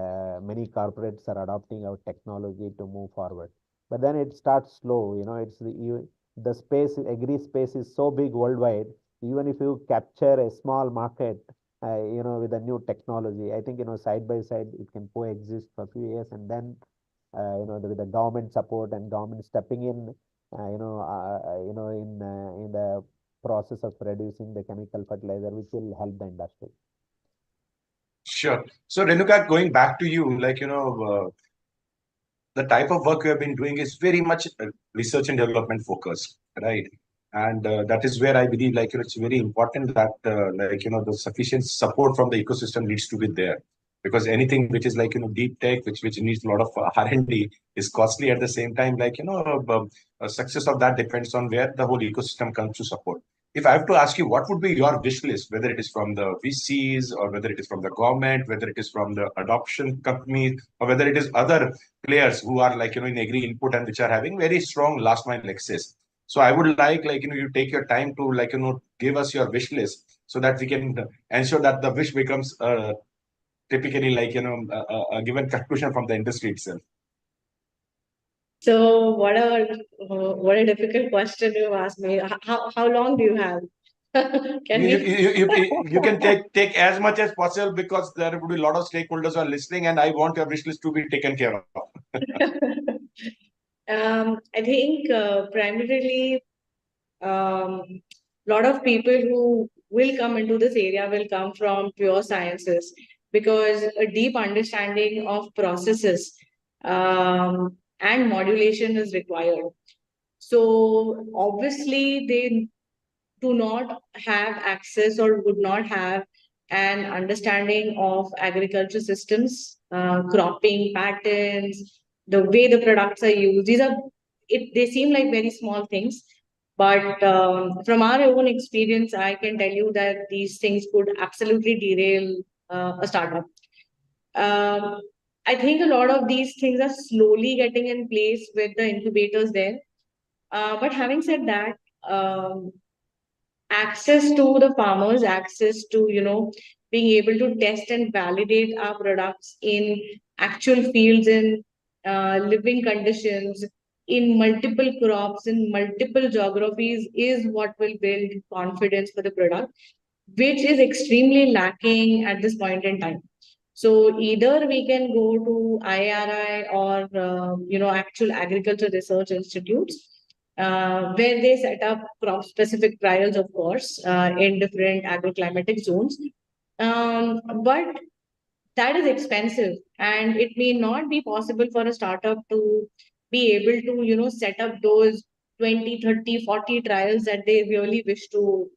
many corporates are adopting our technology to move forward. But then it starts slow. It's the space, agri space is so big worldwide. Even if you capture a small market, with a new technology, I think side by side it can coexist for a few years, and then with the government support and government stepping in, in the process of reducing the chemical fertilizer, which will help the industry. Sure. So Renuka, going back to you, the type of work we have been doing is very much research and development focused, right? And that is where I believe, it's very important that, the sufficient support from the ecosystem needs to be there. Because anything which is deep tech, which needs a lot of R&D, is costly. At the same time, success of that depends on where the whole ecosystem comes to support. If I have to ask you, what would be your wish list, whether it is from the VCs or whether it is from the government, whether it is from the adoption companies, or whether it is other players who are in agri input and which are having very strong last mile access. So I would like you take your time to give us your wish list so that we can ensure that the wish becomes typically a given conclusion from the industry itself. So what a difficult question you asked me. How long do you have? You can take as much as possible, because there will be a lot of stakeholders who are listening, and I want your wish list to be taken care of. I think primarily lot of people who will come into this area will come from pure sciences, because a deep understanding of processes and modulation is required. So obviously they do not have access or would not have an understanding of agriculture systems, cropping patterns, the way the products are used. They seem like very small things, but from our own experience, I can tell you that these things could absolutely derail a startup. I think a lot of these things are slowly getting in place with the incubators there. But having said that, access to the farmers, access to, being able to test and validate our products in actual fields, in living conditions, in multiple crops, in multiple geographies, is what will build confidence for the product, which is extremely lacking at this point in time. So either we can go to IRI or, actual agriculture research institutes, where they set up crop-specific trials, of course, in different agroclimatic zones. But that is expensive, and it may not be possible for a startup to be able to, set up those 20, 30, 40 trials that they really wish to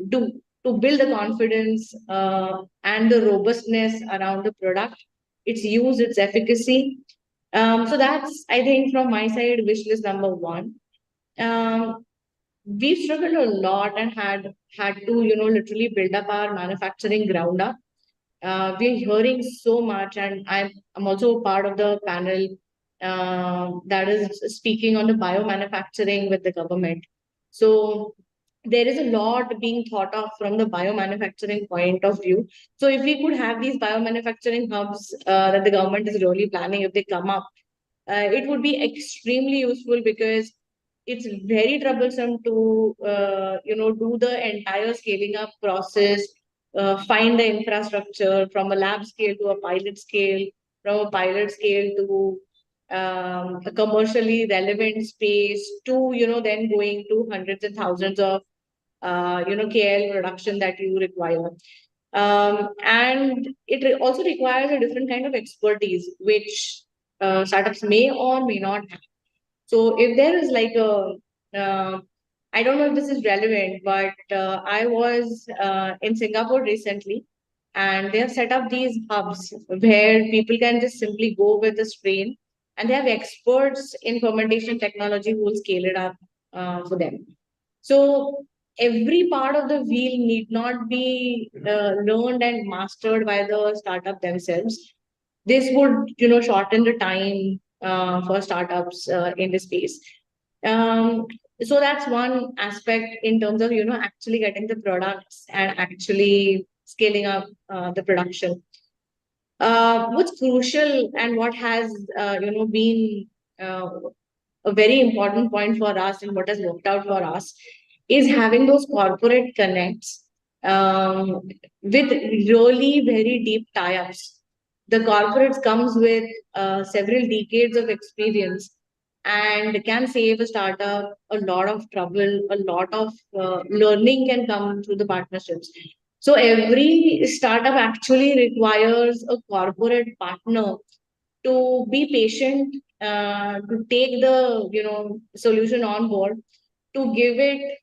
do to build the confidence and the robustness around the product, its use, its efficacy. So that's, I think, from my side, wish list number one. We've struggled a lot and had to, literally build up our manufacturing ground up. We're hearing so much, and I'm also part of the panel that is speaking on the biomanufacturing with the government. So there is a lot being thought of from the biomanufacturing point of view. So if we could have these biomanufacturing hubs that the government is really planning, if they come up, it would be extremely useful, because it's very troublesome to do the entire scaling up process, find the infrastructure from a lab scale to a pilot scale, from a pilot scale to a commercially relevant space to then going to hundreds and thousands of KL production that you require. And it also requires a different kind of expertise, which startups may or may not have. So if there is like I don't know if this is relevant, but I was in Singapore recently, and they have set up these hubs where people can just simply go with the strain, and they have experts in fermentation technology who will scale it up for them. So every part of the wheel need not be learned and mastered by the startup themselves. This would, shorten the time for startups in this space. So that's one aspect in terms of, actually getting the products and actually scaling up the production. What's crucial and what has, been a very important point for us and what has worked out for us is having those corporate connects with really very deep tie-ups. The corporates comes with several decades of experience and can save a startup a lot of trouble, a lot of learning can come through the partnerships. So every startup actually requires a corporate partner to be patient, to take the solution on board, to give it,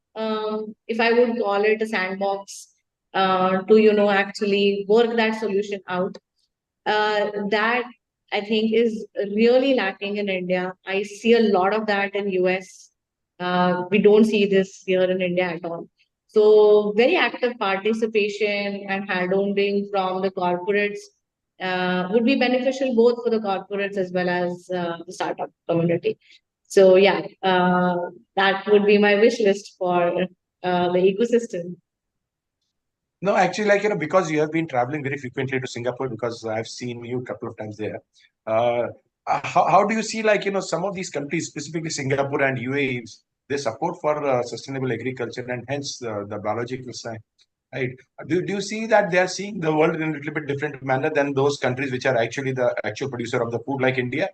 if I would call it a sandbox, to actually work that solution out. That I think is really lacking in India. I see a lot of that in US. We don't see this here in India at all. So very active participation and hand-holding from the corporates would be beneficial both for the corporates as well as the startup community. So yeah, that would be my wish list for the ecosystem. No, actually, because you have been traveling very frequently to Singapore, because I've seen you a couple of times there. How do you see, some of these countries, specifically Singapore and UAE, they support for sustainable agriculture and hence the biological side, right? Do you see that they are seeing the world in a little bit different manner than those countries which are actually the actual producer of the food, like India?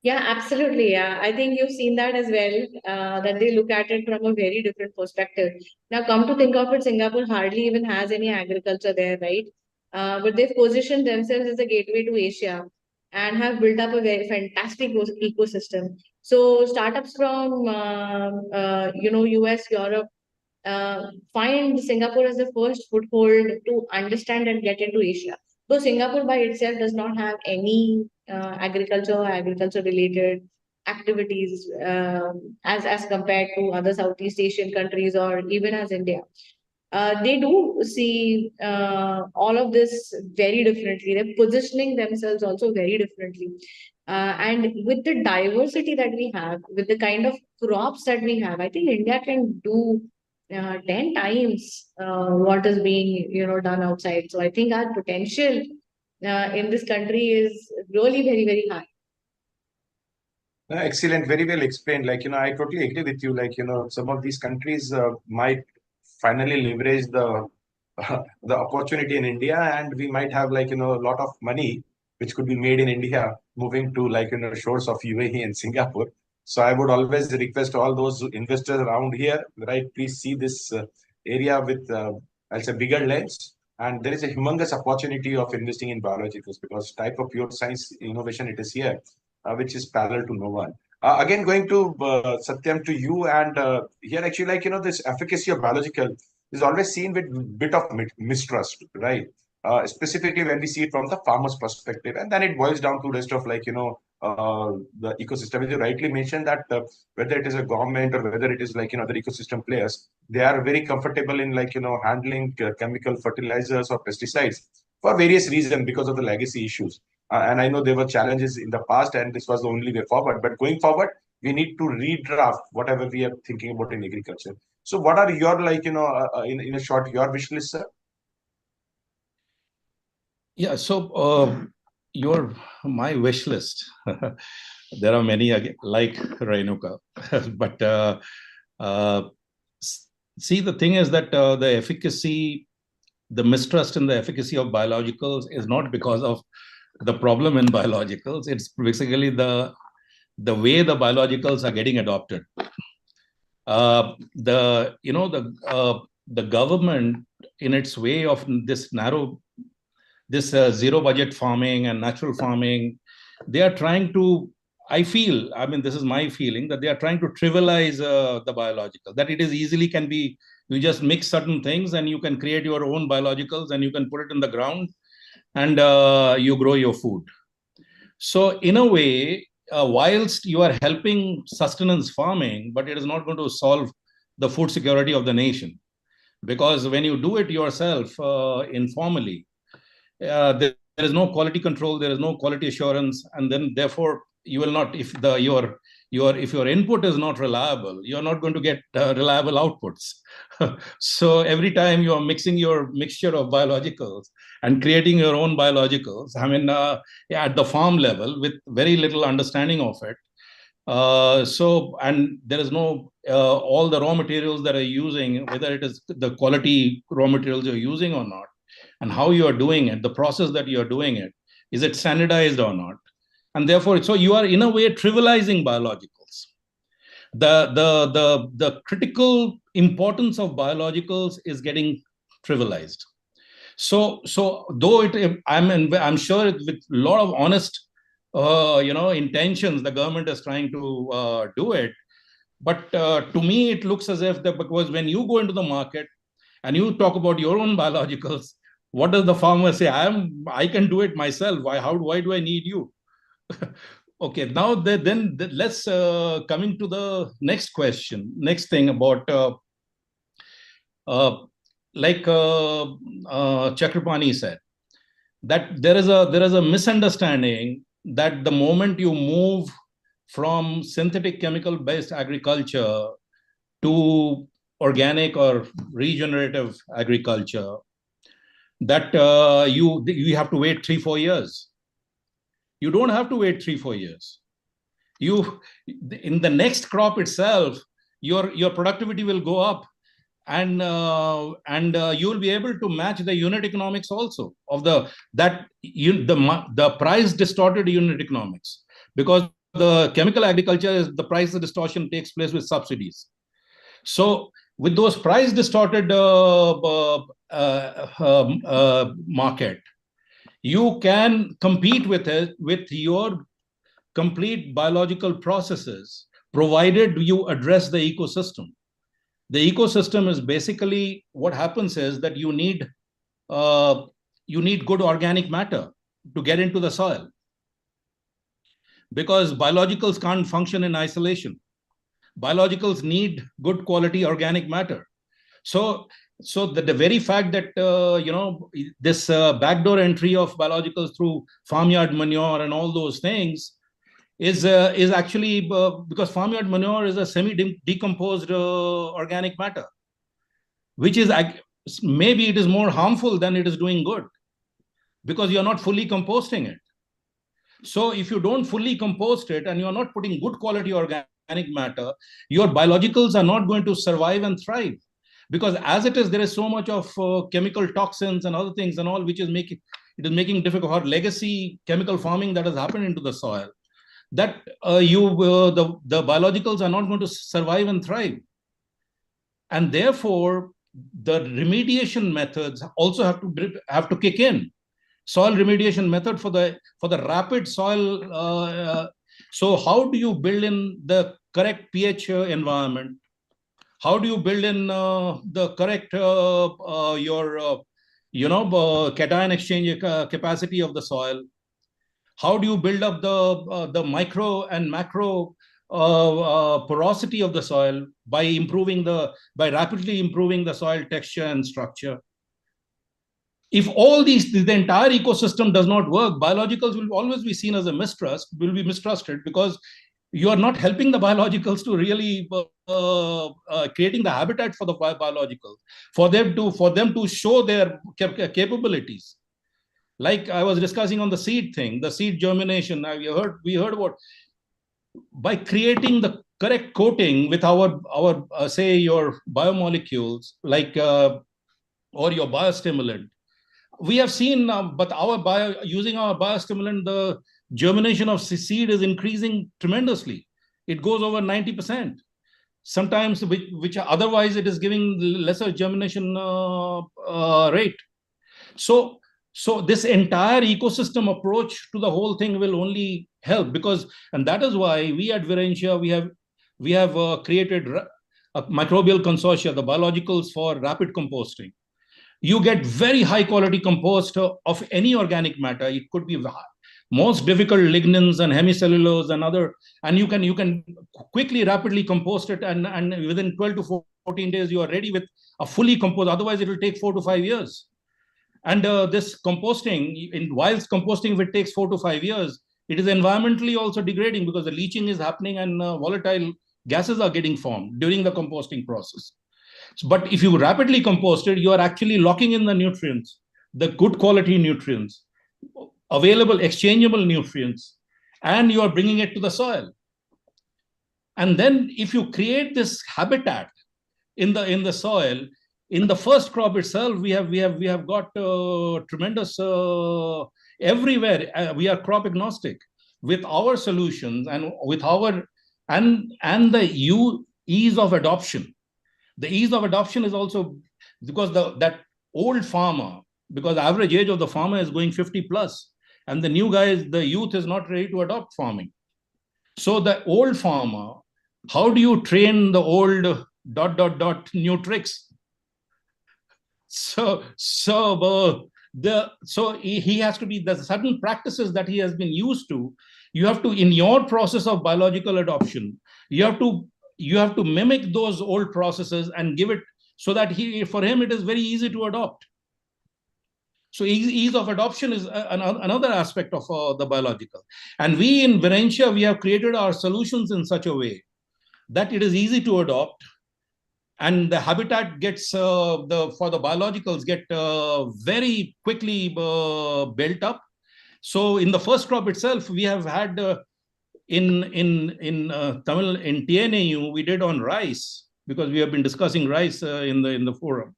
Yeah, absolutely. Yeah, I think you've seen that as well, that they look at it from a very different perspective. Now, come to think of it, Singapore hardly even has any agriculture there, right? But they've positioned themselves as a gateway to Asia and have built up a very fantastic ecosystem. So startups from, US, Europe, find Singapore as the first foothold to understand and get into Asia. So Singapore by itself does not have any agriculture or agriculture related activities as compared to other Southeast Asian countries or even as India. They do see all of this very differently. They're positioning themselves also very differently. And with the diversity that we have, with the kind of crops that we have, I think India can do 10 times what is being done outside. So I think our potential in this country is really very, very high. Excellent, very well explained. I totally agree with you. Some of these countries might finally leverage the the opportunity in India, and we might have a lot of money which could be made in India moving to shores of UAE and Singapore. So I would always request all those investors around here, right? Please see this area with I'll say bigger lens. And there is a humongous opportunity of investing in biologicals because type of pure science innovation it is here, which is parallel to no one. Again, going to Satyam, to you, and here actually, this efficacy of biological is always seen with bit of mistrust, right? Specifically when we see it from the farmer's perspective, and then it boils down to rest of the ecosystem. As you rightly mentioned that whether it is a government or whether it is the ecosystem players, they are very comfortable in handling chemical fertilizers or pesticides for various reasons because of the legacy issues. And I know there were challenges in the past, and this was the only way forward. But going forward, we need to redraft whatever we are thinking about in agriculture. So, what are your in a short your wish list, sir? Yeah. So my wish list. There are many like Renuka, but see, the thing is that the efficacy, the mistrust in the efficacy of biologicals is not because of the problem in biologicals. It's basically the way the biologicals are getting adopted. The government, in its way of this zero budget farming and natural farming, they are trying to, I feel, I mean, this is my feeling, that they are trying to trivialize the biological, that it is easily can be, you just mix certain things and you can create your own biologicals and you can put it in the ground and you grow your food. So in a way, whilst you are helping sustenance farming, but it is not going to solve the food security of the nation. Because when you do it yourself informally, there is no quality control, there is no quality assurance, and then therefore you will not, if your input is not reliable, you are not going to get reliable outputs. So every time you are mixing your mixture of biologicals and creating your own biologicals, I mean, at the farm level with very little understanding of it. And there is no, all the raw materials that are using, whether it is the quality raw materials you're using or not, and how you are doing it, the process that you are doing it, is it standardized or not? And therefore, so you are in a way trivializing biologicals. The critical importance of biologicals is getting trivialized. So though I'm sure with a lot of honest intentions, the government is trying to do it. But to me, it looks as if because when you go into the market and you talk about your own biologicals, what does the farmer say? I can do it myself. Why do I need you? Okay, now then let's coming to the next question. Next thing about like Chakrapani said, that there is a misunderstanding that the moment you move from synthetic chemical based agriculture to organic or regenerative agriculture, that you have to wait 3-4 years. You don't have to wait 3-4 years. In the next crop itself, your productivity will go up, and you will be able to match the unit economics also of the price distorted unit economics, because the chemical agriculture is the price distortion takes place with subsidies. So with those price distorted market, you can compete with it with your complete biological processes, provided you address the ecosystem. The ecosystem is basically, what happens is that you need good organic matter to get into the soil, because biologicals can't function in isolation. Biologicals need good quality organic matter. So the very fact that this backdoor entry of biologicals through farmyard manure and all those things is actually because farmyard manure is a semi-decomposed organic matter, which is maybe it is more harmful than it is doing good, because you are not fully composting it. So if you don't fully compost it and you are not putting good quality organic matter, your biologicals are not going to survive and thrive, because as it is, there is so much of chemical toxins and other things and all, which is making difficult for legacy chemical farming that has happened into the soil, that the biologicals are not going to survive and thrive. And therefore, the remediation methods also have to kick in. Soil remediation method for the rapid soil. So how do you build in the correct pH environment? How do you build in the correct cation exchange capacity of the soil? How do you build up the micro and macro porosity of the soil by rapidly improving the soil texture and structure? If all the entire ecosystem does not work, biologicals will always be seen as will be mistrusted, because you are not helping the biologicals to really creating the habitat for the biologicals, for them to show their capabilities. Like I was discussing on the seed thing, the seed germination. We heard about by creating the correct coating with our say your biomolecules, like or your biostimulant. We have seen, but using our biostimulant, the germination of seed is increasing tremendously. It goes over 90%. Sometimes, which otherwise it is giving lesser germination rate. So this entire ecosystem approach to the whole thing will only help, because, and that is why we at Virentia, we have created a microbial consortia, the biologicals for rapid composting. You get very high quality compost of any organic matter. It could be most difficult lignins and hemicellulose and other, and you can quickly, rapidly compost it, and within 12 to 14 days, you are ready with a fully composed. Otherwise, it will take 4 to 5 years. And this composting, whilst composting, if it takes 4 to 5 years, it is environmentally also degrading, because the leaching is happening and volatile gases are getting formed during the composting process. But if you rapidly compost it, you are actually locking in the nutrients, the good quality nutrients, available, exchangeable nutrients, and you are bringing it to the soil. And then if you create this habitat in the soil, in the first crop itself, we have got tremendous everywhere. We are crop agnostic with our solutions, and with our and the ease of adoption. The ease of adoption is also because that old farmer, because the average age of the farmer is going 50 plus, and the new guys, the youth is not ready to adopt farming. So the old farmer, how do you train the old ... new tricks? So he has to be, the certain practices that he has been used to. You have to, in your process of biological adoption, you have to mimic those old processes and give it, so that for him it is very easy to adopt. So ease of adoption is another aspect of the biological. And we in Virentia, we have created our solutions in such a way that it is easy to adopt, and the habitat gets for the biologicals get very quickly built up. So in the first crop itself, we have had in Tamil, in TNAU, we did on rice, because we have been discussing rice in the forum.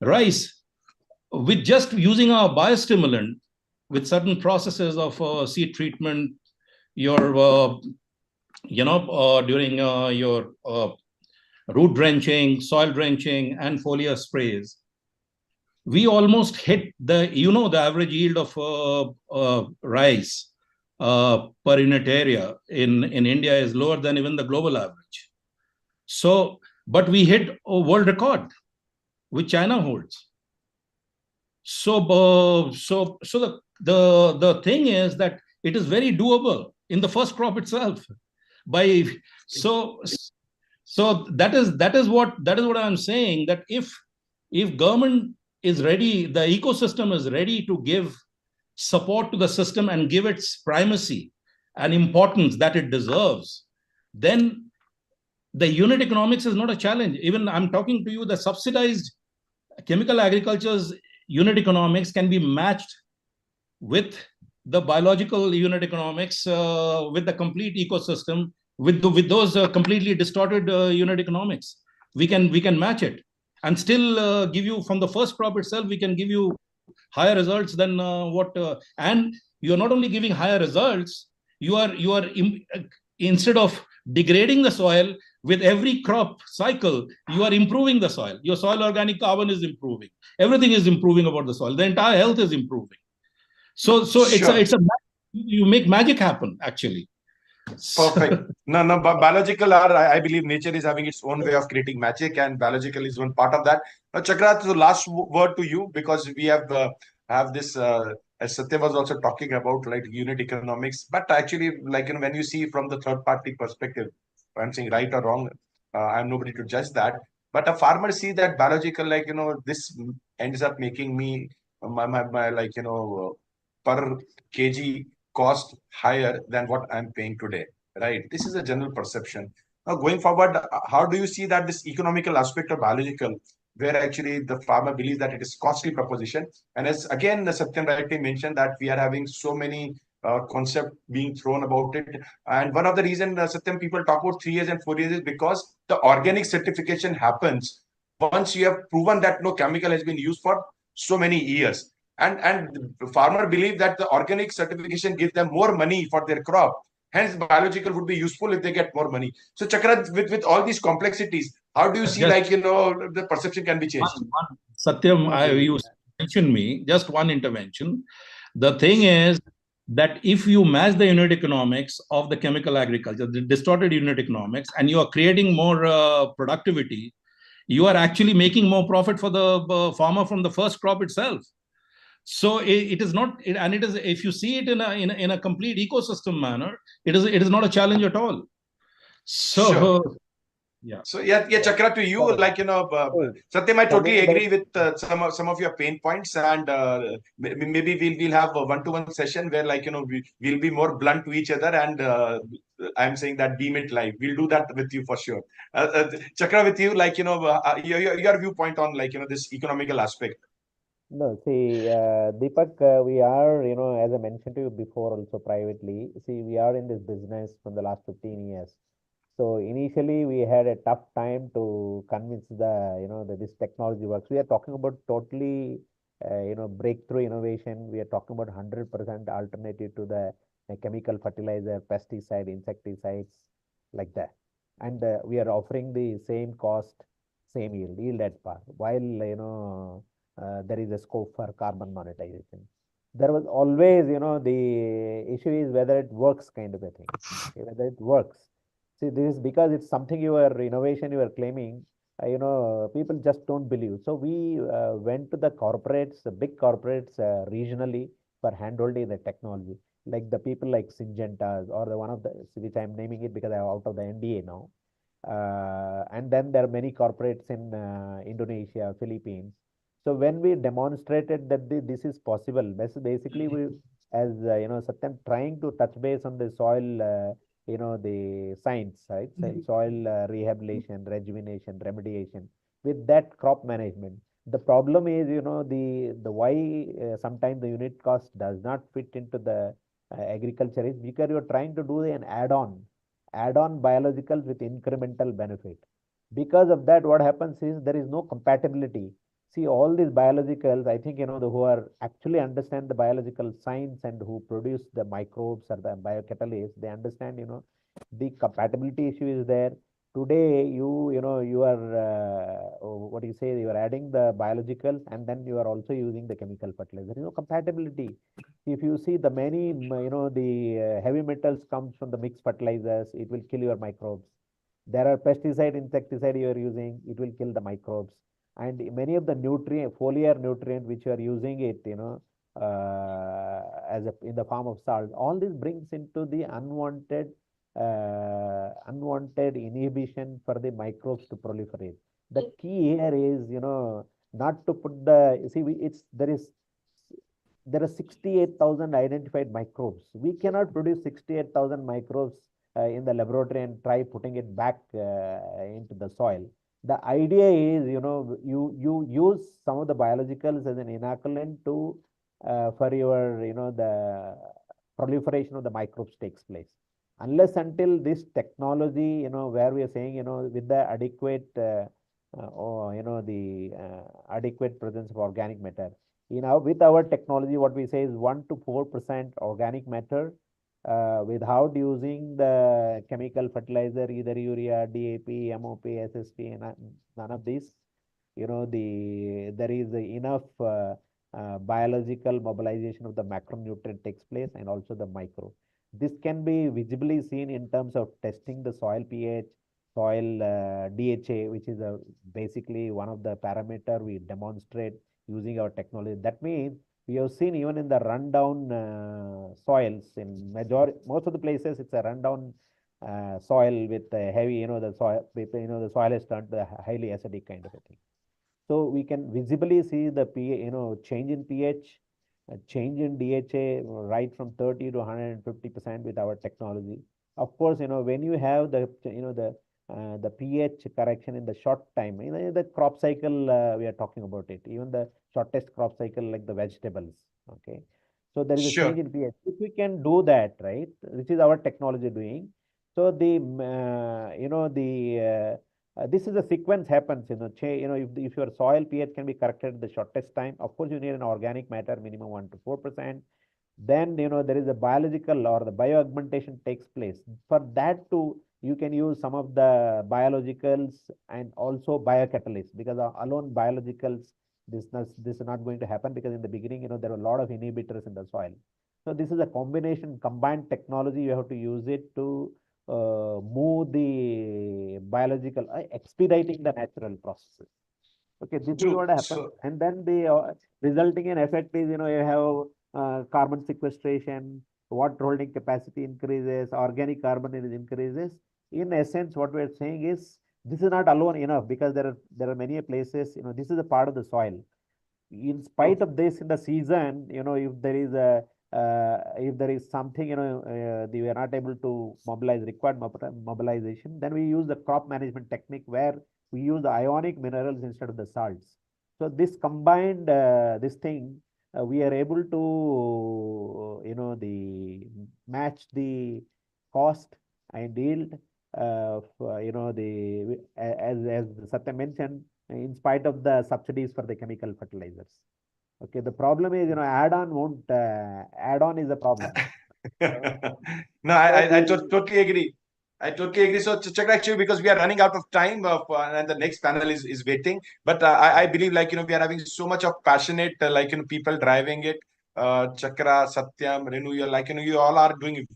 Rice, with just using our biostimulant, with certain processes of seed treatment, your during your root drenching, soil drenching, and foliar sprays, we almost hit the average yield of rice per unit area in India is lower than even the global average. So, but we hit a world record, which China holds. So the thing is that it is very doable in the first crop itself. So that is what I'm saying, that if government is ready, the ecosystem is ready to give support to the system and give its primacy and importance that it deserves, then the unit economics is not a challenge. Even I'm talking to you, the subsidized chemical agriculture's unit economics can be matched with the biological unit economics, with the complete ecosystem, with those completely distorted unit economics. We can match it and still give you, from the first crop itself, we can give you higher results than and you're not only giving higher results, you are instead of degrading the soil with every crop cycle, you are improving the soil. Your soil organic carbon is improving. Everything is improving about the soil. The entire health is improving. So sure. it's a you make magic happen, actually. Perfect. No, biological I believe nature is having its own way of creating magic, and biological is one part of that. Now, Chakravarti, the last word to you, because we have this, as Satya was also talking about, like unit economics, but actually, like, when you see from the third party perspective, I'm saying right or wrong, I'm nobody to judge that. But a farmer see that biological, like, this ends up making me my like, per kg cost higher than what I'm paying today, right? This is a general perception. Now, going forward, how do you see that this economical aspect of biological, where actually the farmer believes that it is costly proposition? And as again, Satyam rightly mentioned, that we are having so many concept being thrown about it. And one of the reason, Satyam, people talk about 3 years and 4 years is because the organic certification happens once you have proven that no chemical has been used for so many years. And the farmer believe that the organic certification gives them more money for their crop. Hence, biological would be useful if they get more money. So, Chakra, with all these complexities, how do you see, Just the perception can be changed? Satyam, Okay. you mentioned me, just one intervention. The thing is that if you match the unit economics of the chemical agriculture, the distorted unit economics, and you are creating more productivity, you are actually making more profit for the farmer from the first crop itself. So it is not, and it is, if you see it in a complete ecosystem manner, it is not a challenge at all. So Sure. yeah. So yeah, Chakra, to you, Satyam, I totally agree with some of your pain points, and maybe we'll have a one-to-one session where we'll be more blunt to each other, and I'm saying that deem it live. We'll do that with you for sure. Chakra, with you, your viewpoint on this economical aspect. No, see, Deepak, we are, as I mentioned to you before also privately, see, we are in this business from the last 15 years. So initially we had a tough time to convince that this technology works. We are talking about totally, breakthrough innovation. We are talking about 100% alternative to the chemical fertilizer, pesticide, insecticides, like that. And we are offering the same cost, same yield at par, while, there is a scope for carbon monetization. There was always, the issue is whether it works, kind of a thing. Okay, whether it works. See, this is because it's something your innovation you are claiming, people just don't believe. So we went to the corporates, the big corporates, regionally, for handholding the technology, like the people like Syngentas, or the one of the, which I'm naming it because I'm out of the NDA now. And then there are many corporates in Indonesia, Philippines. So when we demonstrated that this is possible, basically we, as Satyam, trying to touch base on the soil, the science, right? Soil rehabilitation, rejuvenation, remediation, with that crop management. The problem is, the why sometimes the unit cost does not fit into the agriculture is because you're trying to do an add-on biologicals with incremental benefit. Because of that, what happens is there is no compatibility. See, all these biologicals, I think, who are actually understand the biological science and who produce the microbes or the biocatalysts, they understand, the compatibility issue is there. Today, you are, what do you say, you are adding the biologicals and then you are also using the chemical fertilizer. There is no compatibility. If you see the many, the heavy metals comes from the mixed fertilizers, it will kill your microbes. There are pesticide, insecticide you are using, it will kill the microbes. And many of the foliar nutrient which you are using it, as in the form of salt, all this brings into the unwanted inhibition for the microbes to proliferate. The key here is, not to put the, see, there are 68,000 identified microbes. We cannot produce 68,000 microbes in the laboratory and try putting it back into the soil. The idea is, you use some of the biologicals as an inoculant to for your, the proliferation of the microbes takes place. Unless until this technology, where we are saying, with the adequate, the adequate presence of organic matter. With our technology, what we say is 1 to 4% organic matter without using the chemical fertilizer, either urea, DAP, MOP, SSP, and none of these. There is enough biological mobilization of the macronutrient takes place and also the micro. This can be visibly seen in terms of testing the soil pH, soil DHA, which is basically one of the parameter we demonstrate using our technology. That means we have seen even in the rundown soils in most of the places, it's a rundown soil with heavy, the soil is turned to a highly acidic kind of a thing. So we can visibly see the pH, change in pH, change in DHA right from 30 to 150% with our technology. Of course, when you have the pH correction in the short time, the crop cycle, we are talking about it, even the shortest crop cycle like the vegetables. Okay. So there is a Sure. change in pH. If we can do that, right, which is our technology doing. So the this is a sequence happens. If your soil pH can be corrected in the shortest time, of course you need an organic matter minimum 1 to 4%. Then there is a biological or the bioaugmentation takes place. For that too, you can use some of the biologicals and also biocatalysts, because alone biologicals, this is not going to happen, because in the beginning there are a lot of inhibitors in the soil. So this is a combination, combined technology. You have to use it to move the biological, expediting the natural processes. Okay, this is what happens. So, And then the resulting in effect is, you have carbon sequestration, water holding capacity increases, organic carbon increases. In essence, what we're saying is this is not alone enough, because there are many places, this is a part of the soil. In spite of this, in the season, if there is something, we are not able to mobilize required mobilization, then we use the crop management technique where we use the ionic minerals instead of the salts. So this combined this thing, we are able to the match the cost and yield. As Satya mentioned, in spite of the subsidies for the chemical fertilizers. Okay, the problem is, add-on won't, add-on is a problem. No, I totally agree. I totally agree. So, Chakra, because we are running out of time, and the next panel is waiting. But I believe, we are having so much of passionate, people driving it. Chakra, Satyam, Renu, you all are doing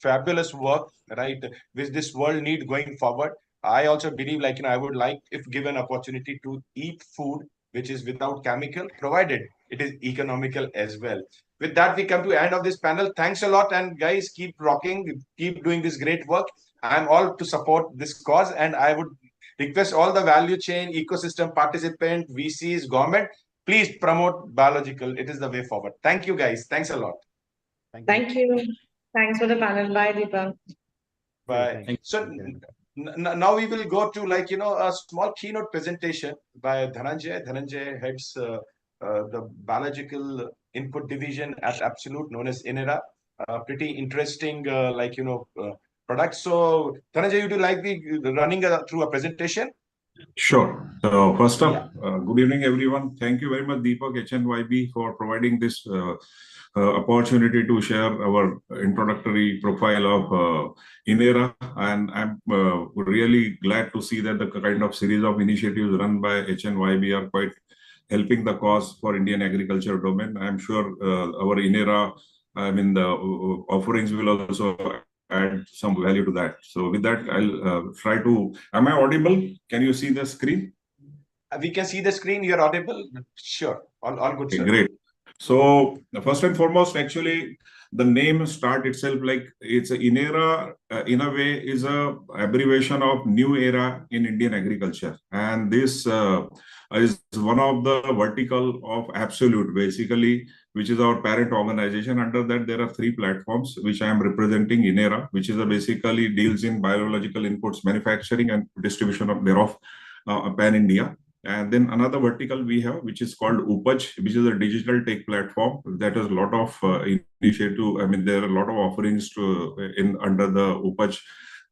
fabulous work, right? Which this world need going forward. I also believe, I would like, if given opportunity, to eat food which is without chemical, provided it is economical as well. With that, we come to end of this panel. Thanks a lot, and guys, keep rocking, keep doing this great work. I'm all to support this cause, and I would request all the value chain, ecosystem participant, VCs, government, please promote biological. It is the way forward. Thank you, guys. Thanks a lot. Thank you. Thanks for the panel. Bye, Deepak. Bye. So now we will go to a small keynote presentation by Dhananjay. Dhananjay heads the biological input division at Absolute, known as INERA. Pretty interesting, product. So Dhananjay, would you like be running through a presentation? Sure. So first up, good evening, everyone. Thank you very much, Deepak, HnyB, for providing this opportunity to share our introductory profile of INERA. And I'm really glad to see that the kind of series of initiatives run by HnyB are quite helping the cause for Indian agriculture domain. I'm sure our INERA, the offerings will also add some value to that. So with that, I'll try to, am I audible? Can you see the screen? We can see the screen. You're audible. Sure. All good, sir. Great. So first and foremost, actually, the name start itself, like it's a INERA, in a way is a abbreviation of new era in Indian agriculture. And this is one of the vertical of Absolute, basically, which is our parent organization. Under that, there are 3 platforms, which I am representing. INERA, which is basically deals in biological inputs, manufacturing and distribution of thereof, pan-India. And then another vertical we have, which is called Upaj, which is a digital tech platform that has a lot of initiative. There are a lot of offerings under the Upaj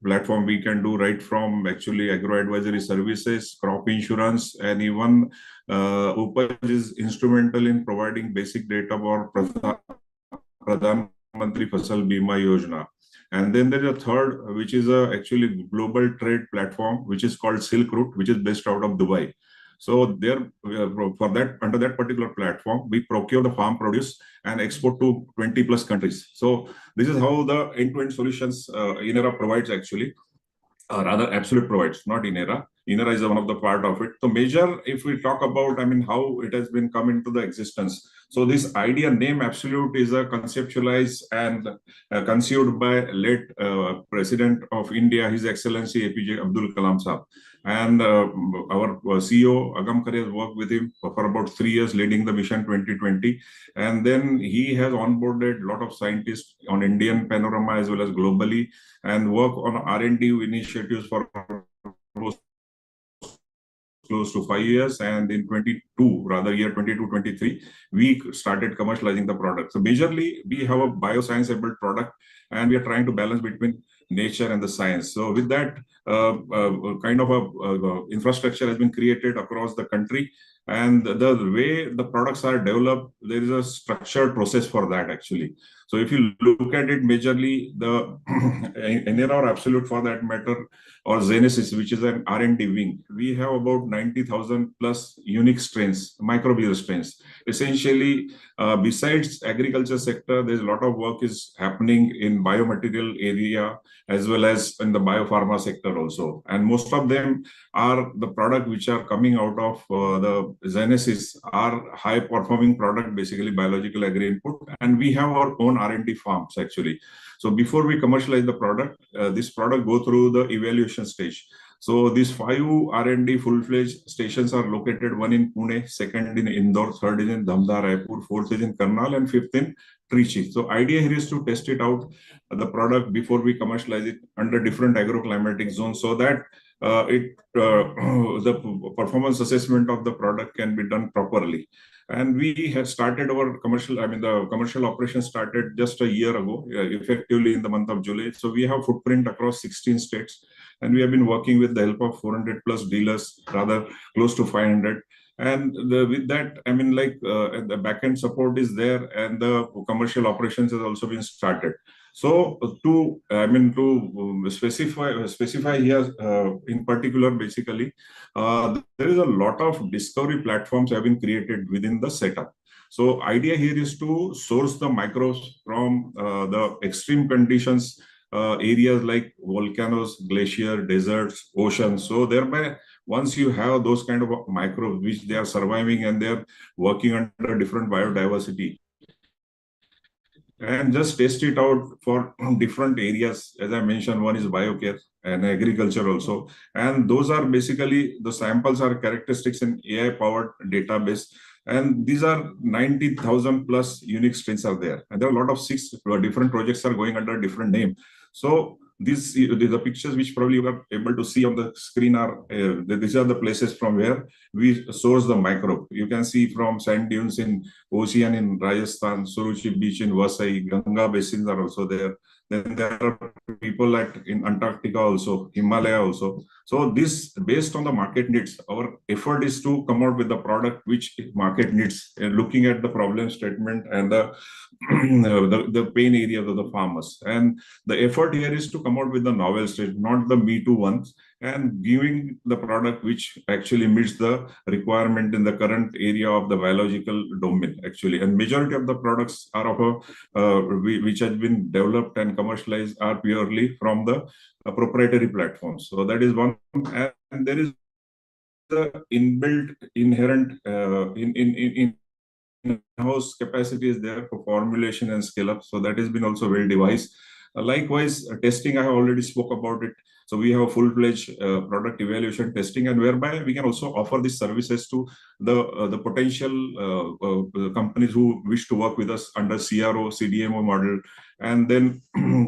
platform. We can do right from actually agro-advisory services, crop insurance, and even Upaj is instrumental in providing basic data for Pradhan Mantri Fasal Bima Yojana. And then there is a third, which is actually global trade platform, which is called Silk Route, which is based out of Dubai. So there, for that, under that particular platform, we procure the farm produce and export to 20 plus countries. So this is how the end-to-end solutions INERA provides actually. Rather Absolute provides, not INERA. INERA is one of the part of it. So major, if we talk about, how it has been come into the existence. So this idea name Absolute is a conceptualized and conceived by late President of India, His Excellency APJ Abdul Kalam Saab. And our CEO Agam Khare has worked with him for about 3 years, leading the Mission 2020. And then he has onboarded a lot of scientists on Indian panorama as well as globally, and work on R&D initiatives for close to 5 years, and in 22, rather year 22-23, we started commercializing the product. So majorly, we have a bioscience-able product, and we are trying to balance between nature and the science. So with that, kind of a infrastructure has been created across the country. And the way the products are developed, there is a structured process for that actually. So if you look at it majorly, the Enera or Absolute for that matter, or Genesis, which is an R&D wing, we have about 90,000 plus unique strains, microbial strains. Essentially, besides agriculture sector, there's a lot of work is happening in biomaterial area as well as in the biopharma sector also. And most of them are the product which are coming out of the Genesis are high performing product, basically biological agri input. And we have our own R&D farms actually. So before we commercialize the product, this product go through the evaluation stage. So these 5 R&D full-fledged stations are located, one in Pune, second in Indore, third is in Dhamda, Raipur, fourth is in Karnal, and fifth in Trichy. So idea here is to test it out, the product, before we commercialize it under different agroclimatic zones, so that the performance assessment of the product can be done properly. And we have started our commercial, the commercial operation started just a year ago, effectively in the month of July. So we have footprint across 16 states, and we have been working with the help of 400 plus dealers, rather close to 500. And with that, the backend support is there, and the commercial operations has also been started. So to specify here in particular, basically, there is a lot of discovery platforms have been created within the setup. So idea here is to source the microbes from the extreme conditions, areas like volcanoes, glacier, deserts, oceans. So thereby, once you have those kind of microbes which they are surviving and they are working under different biodiversity, and just test it out for different areas. As I mentioned, one is biocare and agriculture also. And those are basically, the samples are characteristics in AI-powered database. And these are 90,000 plus unique strains are there. And there are a lot of 6 different projects are going under different name. So the pictures which probably you are able to see on the screen are, these are the places from where we source the microbe. You can see from sand dunes in Ocean in Rajasthan, Suruchi beach in Vasai, Ganga basins are also there. Then there are people in Antarctica also, Himalaya also. So this, based on the market needs, our effort is to come out with the product which market needs, looking at the problem statement and the pain areas of the farmers. And the effort here is to come out with the novel stage, not the me too ones, and giving the product which actually meets the requirement in the current area of the biological domain actually. And majority of the products are of which has been developed and commercialized are purely from the proprietary platforms. So that is one. And there is the inbuilt inherent in-house capacity is there for formulation and scale up. So that has been also well devised. Likewise, testing, I have already spoke about it. So we have full-fledged product evaluation testing, and whereby we can also offer these services to the potential companies who wish to work with us under CRO, CDMO model. And then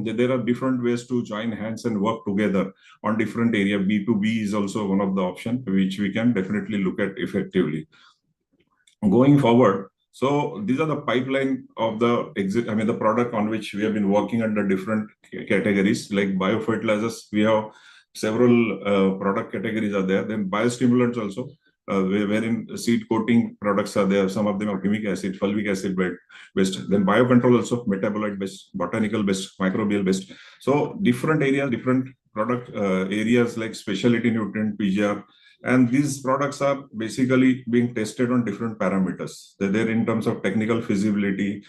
there are different ways to join hands and work together on different area. B2B is also one of the options which we can definitely look at effectively. Going forward, so these are the pipeline of the the product on which we have been working under different categories. Like biofertilizers, we have several product categories are there. Then biostimulants also, wherein seed coating products are there. Some of them are humic acid, fulvic acid based. Then biocontrol also, metabolite based, botanical based, microbial based. So different areas, different product areas like specialty nutrient, PGR. And these products are basically being tested on different parameters. They're there in terms of technical feasibility,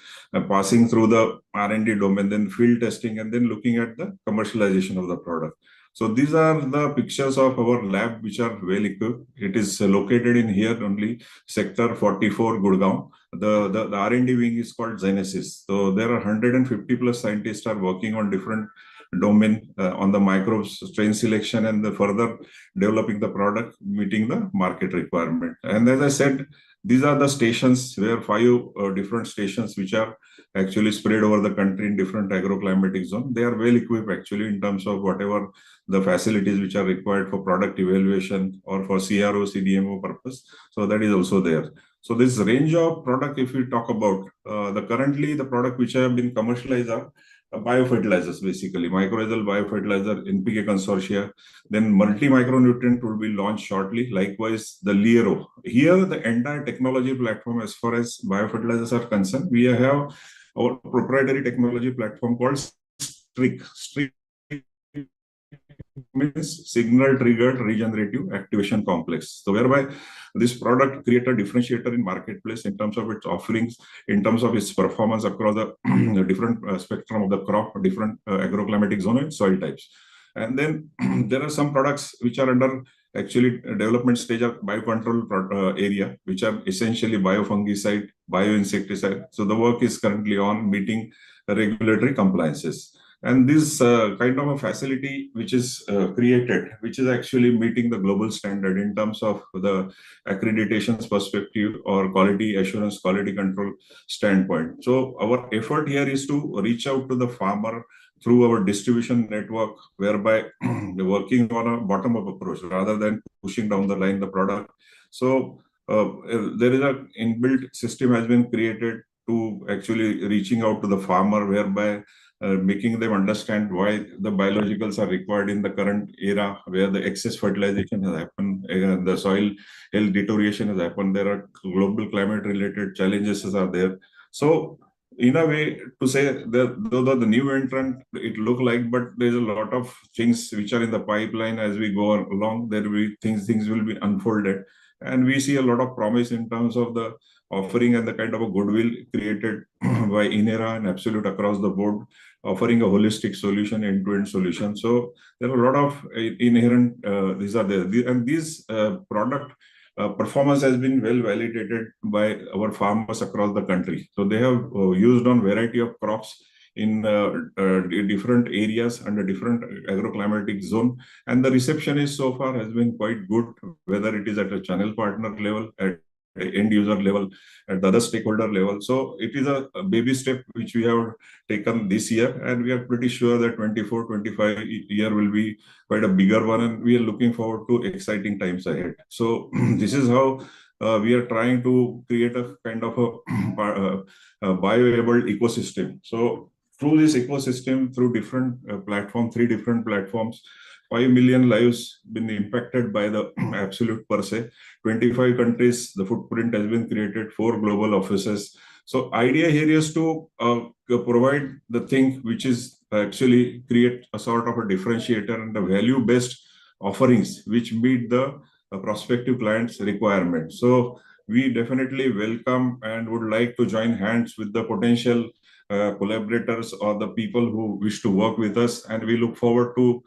passing through the R&D domain, then field testing, and then looking at the commercialization of the product. So these are the pictures of our lab, which are well equipped. It is located in here only, Sector 44, Gurgaon. The R&D wing is called Genesis. So there are 150 plus scientists are working on different domain on the microbes, strain selection, and the further developing the product, meeting the market requirement. And as I said, these are the stations where 5 different stations which are actually spread over the country in different agroclimatic zones. They are well equipped actually in terms of whatever the facilities which are required for product evaluation or for CRO, CDMO purpose. So that is also there. So this range of product, if we talk about currently the product which have been commercialized are biofertilizers, basically mycorrhizal biofertilizer, NPK consortia, then multi-micronutrient will be launched shortly. Likewise, the Lero. Here, the entire technology platform as far as biofertilizers are concerned, we have our proprietary technology platform called STRIC. STRIC means signal triggered regenerative activation complex. So whereby this product create a differentiator in marketplace in terms of its offerings, in terms of its performance across the different spectrum of the crop, different agroclimatic zone and soil types. And then there are some products which are under actually development stage of biocontrol area, which are essentially biofungicide, bioinsecticide. So the work is currently on meeting regulatory compliances. And this kind of a facility which is created, which is actually meeting the global standard in terms of the accreditations perspective or quality assurance, quality control standpoint. So our effort here is to reach out to the farmer through our distribution network, whereby we're working on a bottom-up approach rather than pushing down the line the product. So there is an inbuilt system has been created to actually reaching out to the farmer, whereby making them understand why the biologicals are required in the current era where the excess fertilization has happened, the soil health deterioration has happened, there are global climate related challenges are there. So in a way to say that though the new entrant it look like, but there's a lot of things which are in the pipeline as we go along. There will be things will be unfolded, and we see a lot of promise in terms of the offering and the kind of a goodwill created by Inera and Absolute across the board, offering a holistic solution, end-to-end solution. So there are a lot of inherent these are there, and these product performance has been well validated by our farmers across the country. So they have used on variety of crops in different areas under different agroclimatic zone, and the reception is so far has been quite good, whether it is at a channel partner level, at end user level, at the other stakeholder level. So it is a baby step which we have taken this year, and we are pretty sure that 24-25 year will be quite a bigger one, and we are looking forward to exciting times ahead. So this is how we are trying to create a kind of a bio-enabled ecosystem. So through this ecosystem, through different platforms, 3 different platforms, 5 million lives been impacted by the Absolute per se. 25 countries, the footprint has been created, 4 global offices. So idea here is to provide the thing which is actually create a sort of a differentiator and the value-based offerings which meet the prospective clients' requirements. So we definitely welcome and would like to join hands with the potential collaborators or the people who wish to work with us, and we look forward to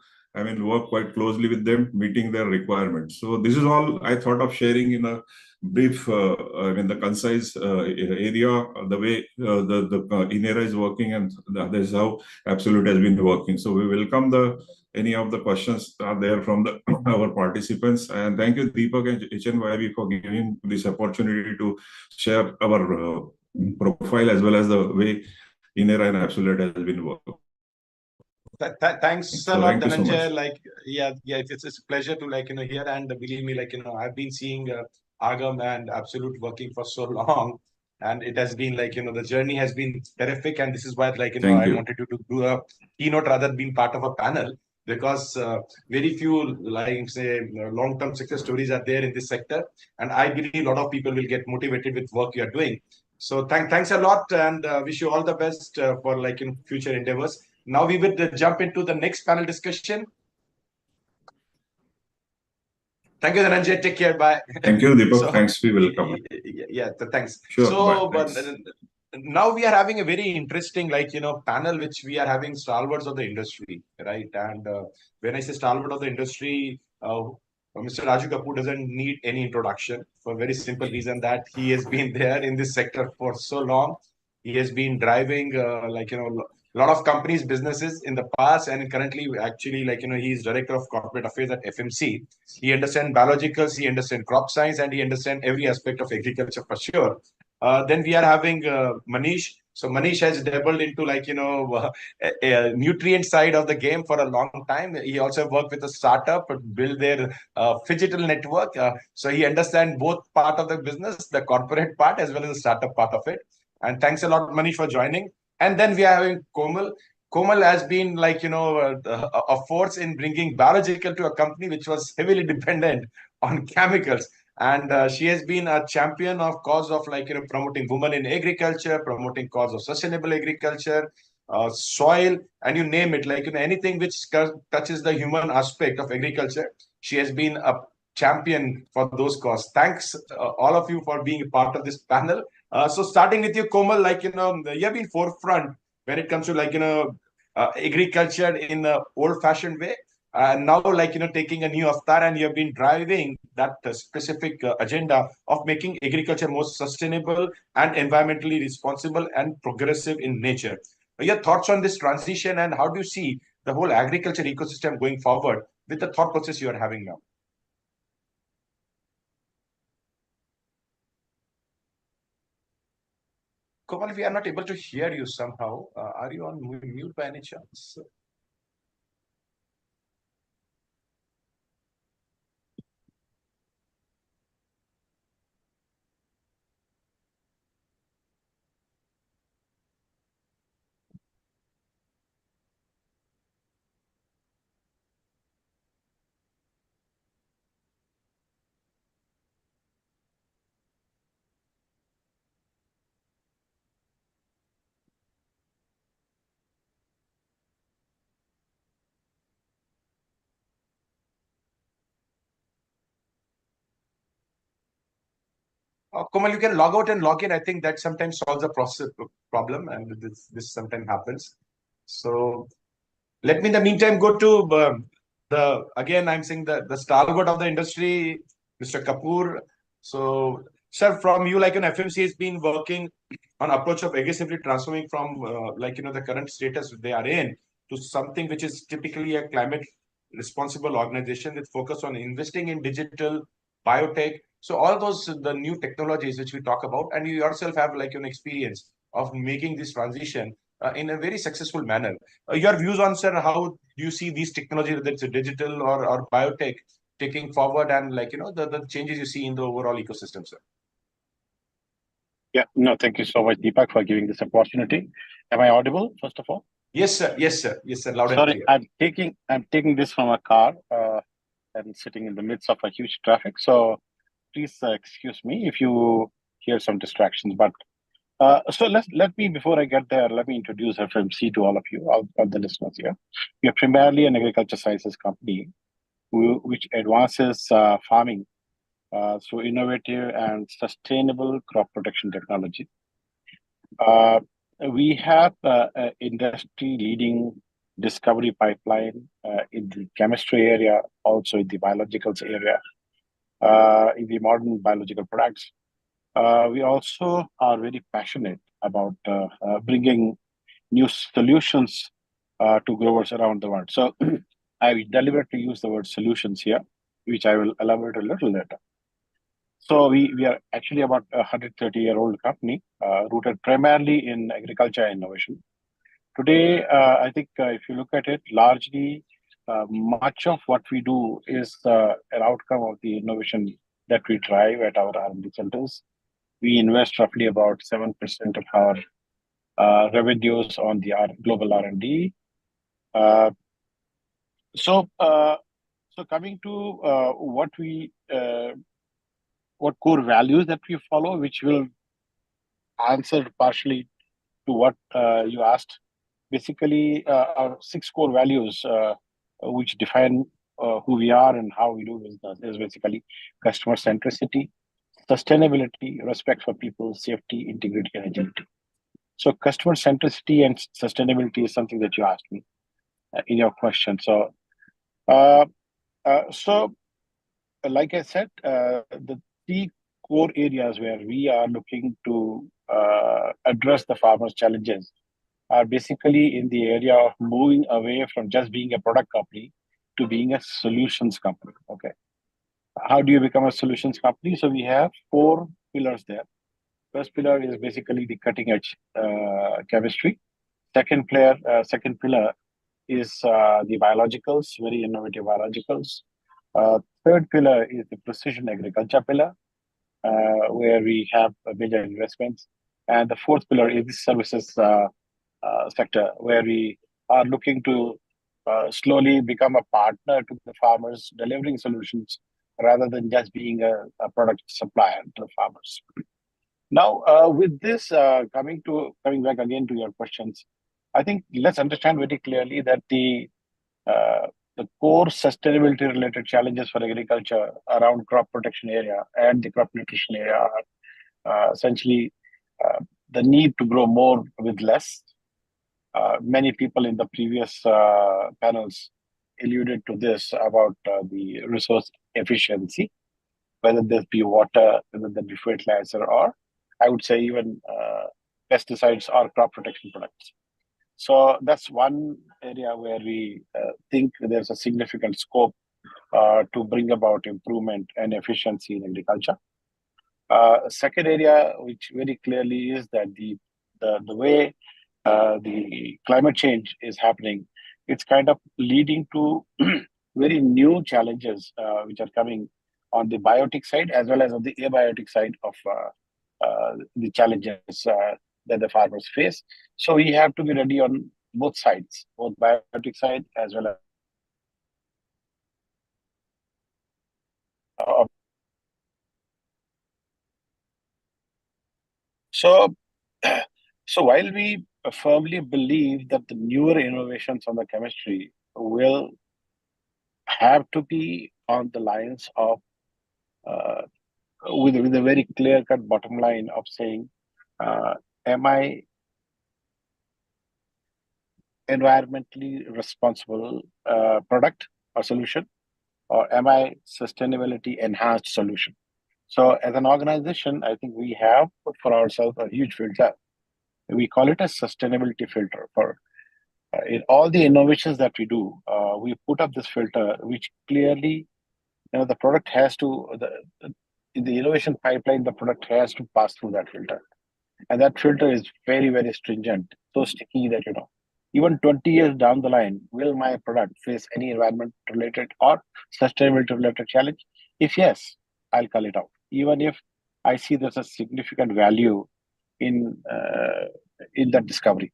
work quite closely with them, meeting their requirements. So this is all I thought of sharing in a brief, the concise area, the way the Inera is working, and that is how Absolute has been working. So we welcome any of the questions are there from our participants. And thank you, Deepak and HnyB, for giving this opportunity to share our profile as well as the way Inera and Absolute has been working. Thanks a lot, Dhananjay. It's a pleasure to hear, and believe me, I've been seeing Agam and Absolute working for so long, and it has been the journey has been terrific, and this is why I wanted you to do a keynote rather than being part of a panel, because very few long-term success stories are there in this sector, and I believe a lot of people will get motivated with work you are doing. So thanks a lot, and wish you all the best for future endeavors. Now we will jump into the next panel discussion. Thank you, Dhananjay. Take care. Bye. Thank you, Deepak. Thanks. We welcome. Yeah, thanks. Sure. So thanks. Now we are having a very interesting panel which we are having stalwarts of the industry, right? And when I say stalwart of the industry, Mr. Raju Kapoor doesn't need any introduction, for a very simple reason that he has been there in this sector for so long. He has been driving a lot of companies, businesses in the past, and currently, actually, he's director of corporate affairs at FMC. He understands biologicals, he understands crop science, and he understands every aspect of agriculture for sure. Then we are having Manish. So Manish has dabbled into a nutrient side of the game for a long time. He also worked with a startup to build their phygital network. So he understands both part of the business, the corporate part as well as the startup part of it. And thanks a lot, Manish, for joining. And then we are having Komal. Komal has been a force in bringing biological to a company which was heavily dependent on chemicals. And she has been a champion of cause of promoting women in agriculture, promoting cause of sustainable agriculture, soil, and you name it, anything which touches the human aspect of agriculture. She has been a champion for those causes. Thanks all of you for being a part of this panel. So starting with you, Komal, you have been forefront when it comes to agriculture in an old-fashioned way. And now, taking a new avatar, and you have been driving that specific agenda of making agriculture more sustainable and environmentally responsible and progressive in nature. Your thoughts on this transition, and how do you see the whole agriculture ecosystem going forward with the thought process you are having now? Komal, we are not able to hear you somehow. Are you on mute by any chance? Komal, you can log out and log in. I think that sometimes solves the process problem, and this sometimes happens. So let me, in the meantime, go to again, I'm saying the stalwart of the industry, Mr. Kapoor. So, sir, from you, FMC has been working on approach of aggressively transforming from the current status they are in to something which is typically a climate responsible organization with focus on investing in digital, biotech. So all those the new technologies which we talk about, and you yourself have an experience of making this transition in a very successful manner. Your views on, sir, how do you see these technologies, whether it's a digital or biotech, taking forward, and the changes you see in the overall ecosystem, sir? Yeah, no, thank you so much, Deepak, for giving this opportunity. Am I audible, first of all? Yes, sir. Yes, sir. Yes, sir. Loud and Sorry, clear. I'm taking this from a car and sitting in the midst of a huge traffic. So please excuse me if you hear some distractions. But so let me, before I get there, let me introduce FMC to all of you, all the listeners here. We are primarily an agriculture sciences company which advances farming through innovative and sustainable crop protection technology. We have an industry-leading discovery pipeline in the chemistry area, also in the biologicals area, in the modern biological products. We also are very passionate about bringing new solutions to growers around the world. So I deliberately use the word solutions here, which I will elaborate a little later. So we are actually about a 130-year-old company rooted primarily in agriculture innovation. Today, I think if you look at it, largely much of what we do is an outcome of the innovation that we drive at our R&D centers. We invest roughly about 7% of our revenues on the global R&D. So coming to what core values that we follow, which will answer partially to what you asked. Basically, our 6 core values, which define who we are and how we do business, is basically customer centricity, sustainability, respect for people, safety, integrity, and agility. So customer centricity and sustainability is something that you asked me in your question. So, like I said, the 3 core areas where we are looking to address the farmers' challenges are basically in the area of moving away from just being a product company to being a solutions company. Okay. How do you become a solutions company? So we have 4 pillars there. First pillar is basically the cutting edge chemistry. Second pillar is the biologicals, very innovative biologicals. Third pillar is the precision agriculture pillar, where we have major investments. And the fourth pillar is the services sector, where we are looking to slowly become a partner to the farmers, delivering solutions rather than just being a product supplier to the farmers. Now, with this, coming back again to your questions, I think let's understand very clearly that the core sustainability related challenges for agriculture around crop protection area and the crop nutrition area are essentially the need to grow more with less. Many people in the previous panels alluded to this about the resource efficiency, whether this be water, whether that be fertilizer, or I would say even pesticides or crop protection products. So that's one area where we think there's a significant scope to bring about improvement and efficiency in agriculture. Second area, which very clearly is that the way the climate change is happening, it's kind of leading to very new challenges which are coming on the biotic side as well as on the abiotic side of the challenges that the farmers face. So we have to be ready on both sides, both biotic side as well as so while we firmly believe that the newer innovations on the chemistry will have to be on the lines of with a very clear-cut bottom line of saying, am I environmentally responsible product or solution, or am I sustainability enhanced solution? So as an organization, I think we have put for ourselves a huge filter. We call it a sustainability filter. For in all the innovations that we do, we put up this filter, which clearly, the product has to, in the innovation pipeline, the product has to pass through that filter. And that filter is very, very stringent, so sticky that, even 20 years down the line, will my product face any environment related or sustainability related challenge? If yes, I'll call it out, even if I see there's a significant value in that discovery.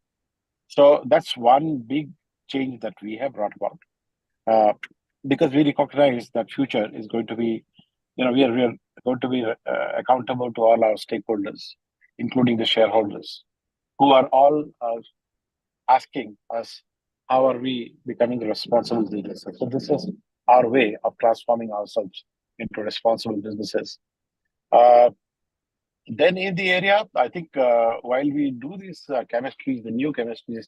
So that's one big change that we have brought about, because we recognize that future is going to be, we are going to be accountable to all our stakeholders, including the shareholders, who are all asking us, how are we becoming responsible businesses? So this is our way of transforming ourselves into responsible businesses. Then in the area, I think while we do these chemistries, the new chemistries,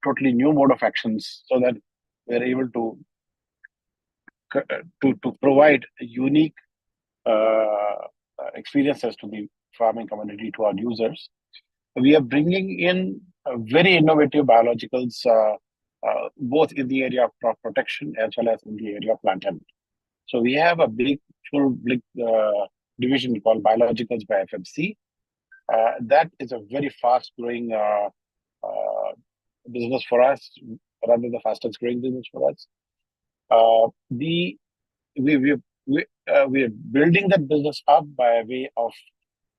totally new mode of actions, so that we're able to provide unique experiences to the farming community, to our users. We are bringing in very innovative biologicals, both in the area of crop protection as well as in the area of plant health. So we have a big division called Biologicals by FMC. That is a very fast growing business for us, rather the fastest growing business for us. We are building that business up by way of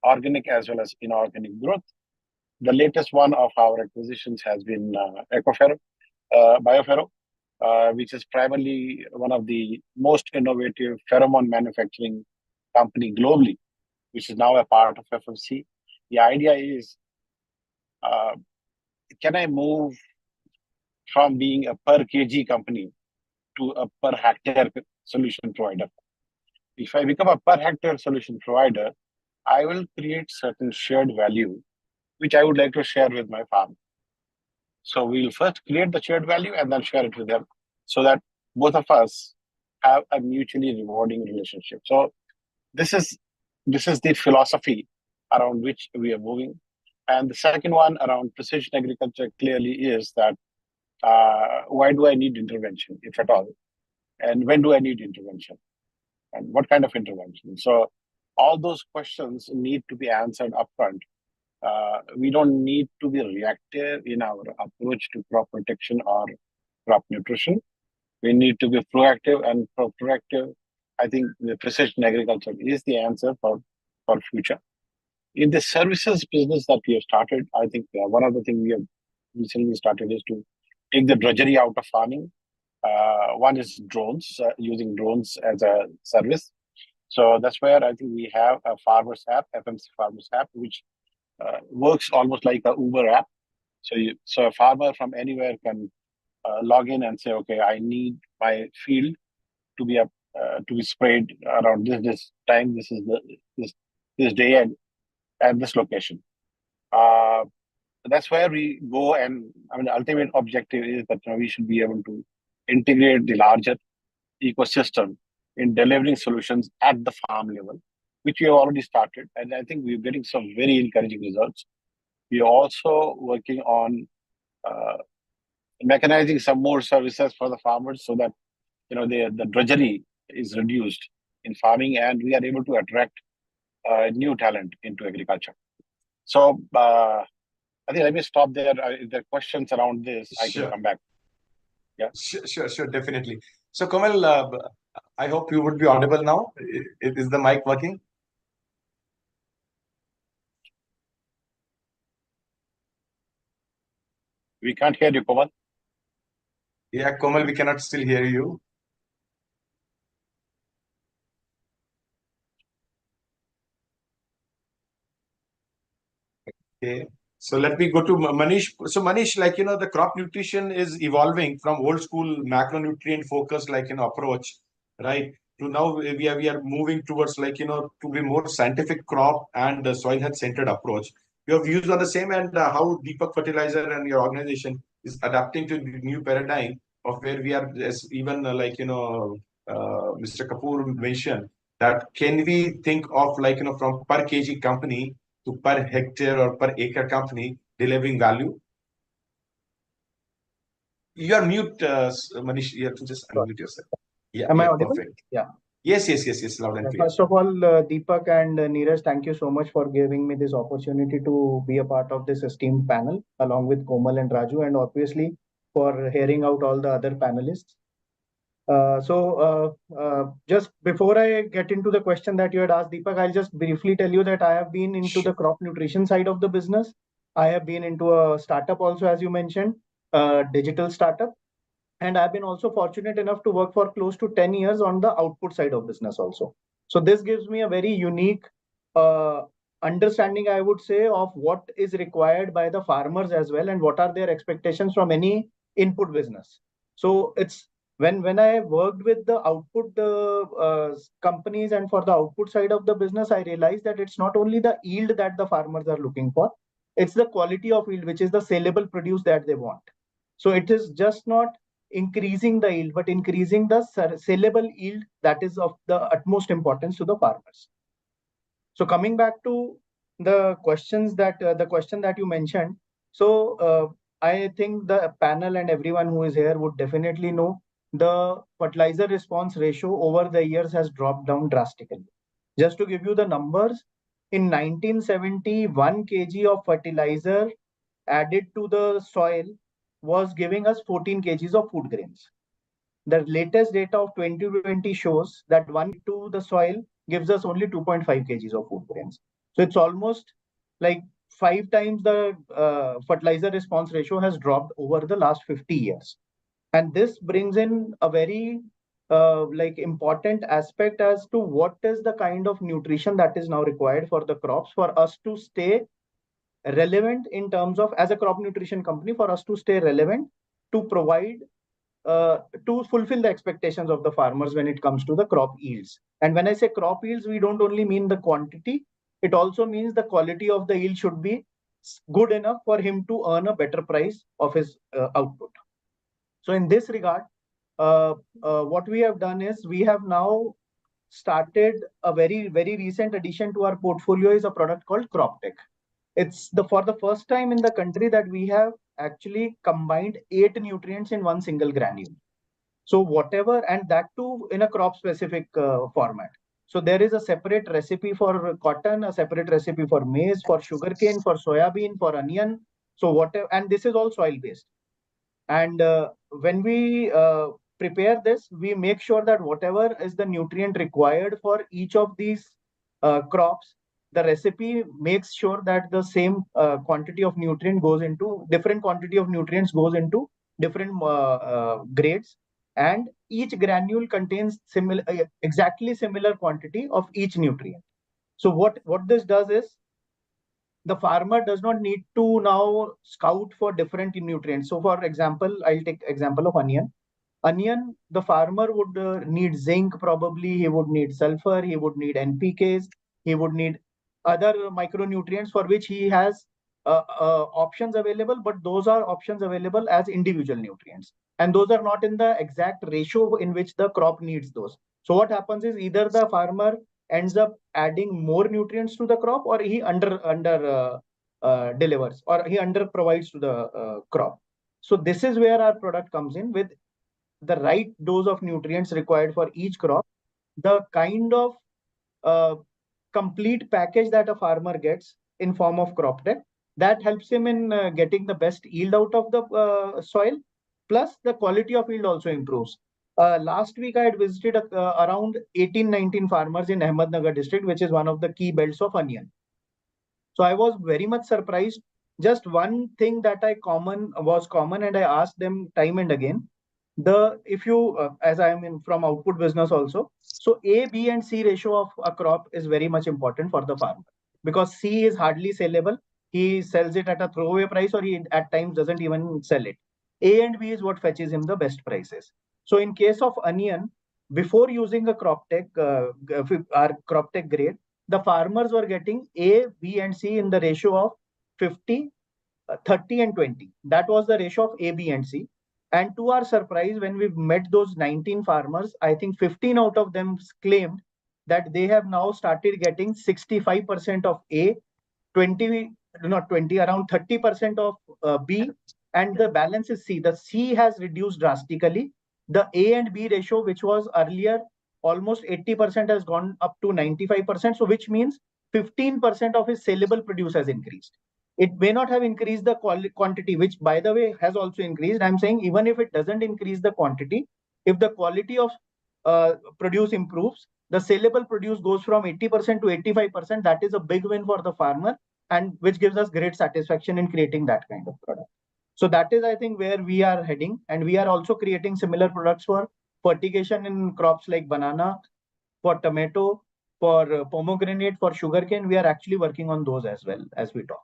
organic as well as inorganic growth. The latest one of our acquisitions has been BioFerro, which is primarily one of the most innovative pheromone manufacturing company globally, which is now a part of FMC. The idea is, can I move from being a per kg company to a per hectare solution provider? If I become a per hectare solution provider, I will create certain shared value, which I would like to share with my farm. So we'll first create the shared value and then share it with them, so that both of us have a mutually rewarding relationship. So this is the philosophy around which we are moving. And the second one around precision agriculture clearly is that why do I need intervention, if at all? And when do I need intervention? And what kind of intervention? So all those questions need to be answered upfront. We don't need to be reactive in our approach to crop protection or crop nutrition. We need to be proactive, and proactive, I think the precision agriculture is the answer for future. In the services business that we have started, I think one of the things we have recently started is to take the drudgery out of farming. One is drones, using drones as a service. So that's where I think we have a farmers app, FMC farmers app, which works almost like a Uber app. So a farmer from anywhere can log in and say, okay, I need my field to be sprayed around this time. This is this day and this location. That's where we go, and I mean, the ultimate objective is that we should be able to integrate the larger ecosystem in delivering solutions at the farm level, which we have already started, and I think we're getting some very encouraging results. We are also working on mechanizing some more services for the farmers so that the drudgery is reduced in farming, and we are able to attract new talent into agriculture. So I think let me stop there. If there are questions around this, I can come back. Yeah. Sure, definitely. So Kamal, I hope you would be audible now. Is the mic working? We can't hear you, Kamal. Yeah, Kamal, we cannot still hear you. Okay. So let me go to Manish. So Manish, the crop nutrition is evolving from old school macronutrient focused, approach, right? To now we are moving towards to be more scientific crop and soil health centered approach. Your views on the same, and how Deepak Fertilizer and your organization is adapting to the new paradigm of where we are, as even Mr. Kapoor mentioned, that can we think of from per kg company to per hectare or per acre company delivering value? You are mute, Manish. You have to just unmute yourself. Yeah, Am I audible? perfect. Yeah. Yes, loud and clear. First of all, Deepak and Neeraj, thank you so much for giving me this opportunity to be a part of this esteemed panel, along with Komal and Raju, and obviously for hearing out all the other panelists. Just before I get into the question that you had asked, Deepak, I'll just briefly tell you that I have been into the crop nutrition side of the business. I have been into a startup also, as you mentioned, a digital startup. And I've been also fortunate enough to work for close to 10 years on the output side of business also. So this gives me a very unique understanding, I would say, of what is required by the farmers as well, and what are their expectations from any input business. So it's when I worked with the output companies and for the output side of the business, I realized that it's not only the yield that the farmers are looking for, it's the quality of yield, which is the saleable produce that they want. So it is just not increasing the yield, but increasing the saleable yield that is of the utmost importance to the farmers. So coming back to the questions that the question that you mentioned, so I think the panel and everyone who is here would definitely know the fertilizer response ratio over the years has dropped down drastically. Just to give you the numbers, in 1970, 1 kg of fertilizer added to the soil was giving us 14 kgs of food grains. The latest data of 2020 shows that 1 to the soil gives us only 2.5 kgs of food grains. So it's almost like 5 times the fertilizer response ratio has dropped over the last 50 years. And this brings in a very important aspect as to what is the kind of nutrition that is now required for the crops for us to stay relevant in terms of, as a crop nutrition company, for us to stay relevant, to provide, to fulfill the expectations of the farmers when it comes to the crop yields. And when I say crop yields, we don't only mean the quantity, it also means the quality of the yield should be good enough for him to earn a better price of his output. So in this regard, what we have done is we have now started a very, very recent addition to our portfolio is a product called CropTech. it's for the first time in the country that we have actually combined 8 nutrients in one single granule. So whatever, and that too in a crop specific format. So there is a separate recipe for cotton, a separate recipe for maize, for sugarcane, for soybean, for onion. So whatever, and this is all soil based. And when we prepare this, we make sure that whatever is the nutrient required for each of these crops, the recipe makes sure that the same quantity of nutrient goes into different quantity of nutrients goes into different grades, and each granule contains similar exactly similar quantity of each nutrient. So what this does is the farmer does not need to now scout for different nutrients. So for example, I'll take example of onion. Onion, the farmer would need zinc, probably he would need sulfur, he would need NPKs, he would need other micronutrients for which he has options available, but those are options available as individual nutrients. And those are not in the exact ratio in which the crop needs those. So what happens is either the farmer ends up adding more nutrients to the crop, or he under delivers, or he under provides to the crop. So this is where our product comes in with the right dose of nutrients required for each crop, the kind of complete package that a farmer gets in form of crop tech that helps him in getting the best yield out of the soil, plus the quality of yield also improves. Last week I had visited around 18-19 farmers in Ahmednagar district, which is one of the key belts of onion. So I was very much surprised. Just one thing that was common, and I asked them time and again. If you as I am in from output business also, so A, B, and C ratio of a crop is very much important for the farmer, because C is hardly sellable. He sells it at a throwaway price, or he at times doesn't even sell it. A and B is what fetches him the best prices. So in case of onion, before using a crop tech, our crop tech grade, the farmers were getting A, B, and C in the ratio of 50, 30, and 20. That was the ratio of A, B, and C. And to our surprise, when we met those 19 farmers, I think 15 out of them claimed that they have now started getting 65% of A, 20, not 20, around 30% of B, and the balance is C. The C has reduced drastically. The A and B ratio, which was earlier almost 80%, has gone up to 95%. So which means 15% of his saleable produce has increased. It may not have increased the quantity, which by the way has also increased. I'm saying even if it doesn't increase the quantity, if the quality of produce improves, the saleable produce goes from 80% to 85%. That is a big win for the farmer, and which gives us great satisfaction in creating that kind of product. So that is, I think, where we are heading. And we are also creating similar products for fertigation in crops like banana, for tomato, for pomegranate, for sugarcane. We are actually working on those as well as we talk.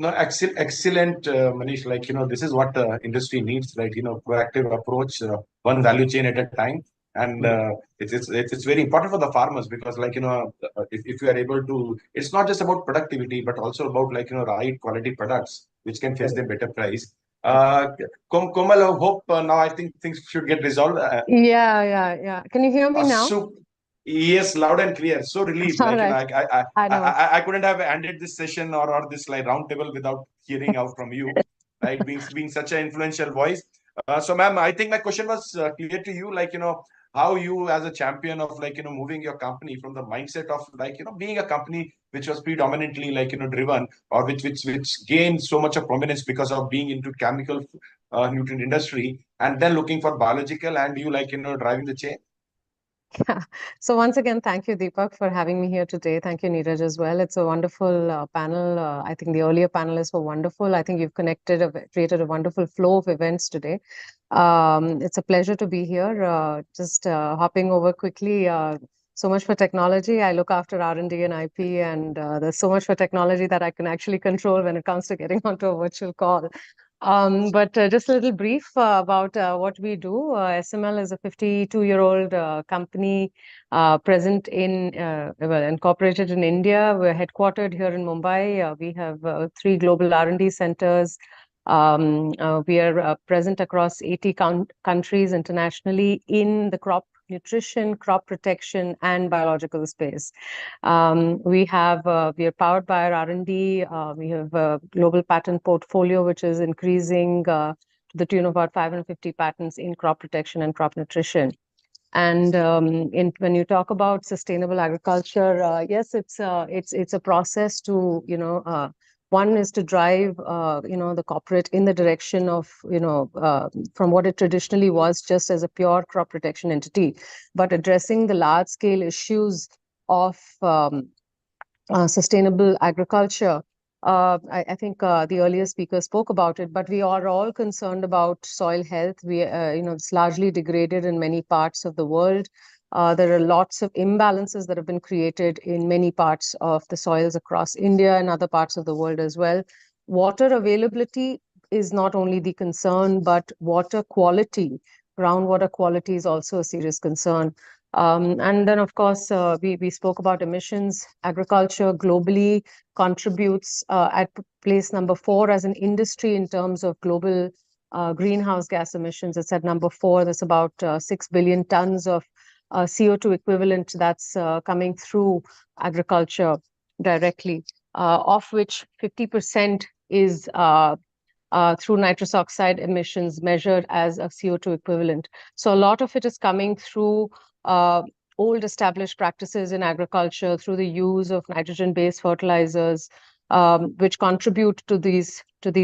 No, excellent, Manish. Like, this is what the industry needs, right? Proactive approach, one value chain at a time. And it's very important for the farmers, because, like, if you are able to, it's not just about productivity, but also about, like, right quality products, which can fetch them better price. Komal, I hope now I think things should get resolved. Yeah. Can you hear me now? Yes, loud and clear. So relieved. All Like, right. I couldn't have ended this session or this like roundtable without hearing out from you, right? Being such an influential voice. So, ma'am, I think my question was clear to you. Like, how you as a champion of, like, moving your company from the mindset of, like, being a company which was predominantly, like, driven, or which gained so much of prominence because of being into chemical nutrient industry, and then looking for biological, and you, like, driving the chain. Yeah. So once again, thank you, Deepak, for having me here today. Thank you, Neeraj, as well. It's a wonderful panel. I think the earlier panelists were wonderful. I think you've created a wonderful flow of events today. It's a pleasure to be here. Just hopping over quickly. So much for technology. I look after R&D and IP, and there's so much for technology that I can actually control when it comes to getting onto a virtual call. But just a little brief about what we do. SML is a 52-year-old company present incorporated in India. We're headquartered here in Mumbai. We have 3 global R&D centers. We are present across 80 countries internationally in the crop nutrition, crop protection, and biological space. We are powered by our R&D. We have a global patent portfolio, which is increasing to the tune of about 550 patents in crop protection and crop nutrition. And when you talk about sustainable agriculture, yes, it's a process to, one is to drive, the corporate in the direction of, from what it traditionally was just as a pure crop protection entity, but addressing the large scale issues of sustainable agriculture. I think the earlier speaker spoke about it, but we are all concerned about soil health. It's largely degraded in many parts of the world. There are lots of imbalances that have been created in many parts of the soils across India and other parts of the world as well. Water availability is not only the concern, but water quality, groundwater quality is also a serious concern. And then, of course, we spoke about emissions. Agriculture globally contributes at place number 4 as an industry in terms of global greenhouse gas emissions. It's at number 4. There's about 6 billion tons of CO2 equivalent that's coming through agriculture directly, of which 50% is through nitrous oxide emissions measured as a CO2 equivalent. So a lot of it is coming through old established practices in agriculture, through the use of nitrogen-based fertilizers, which contribute to these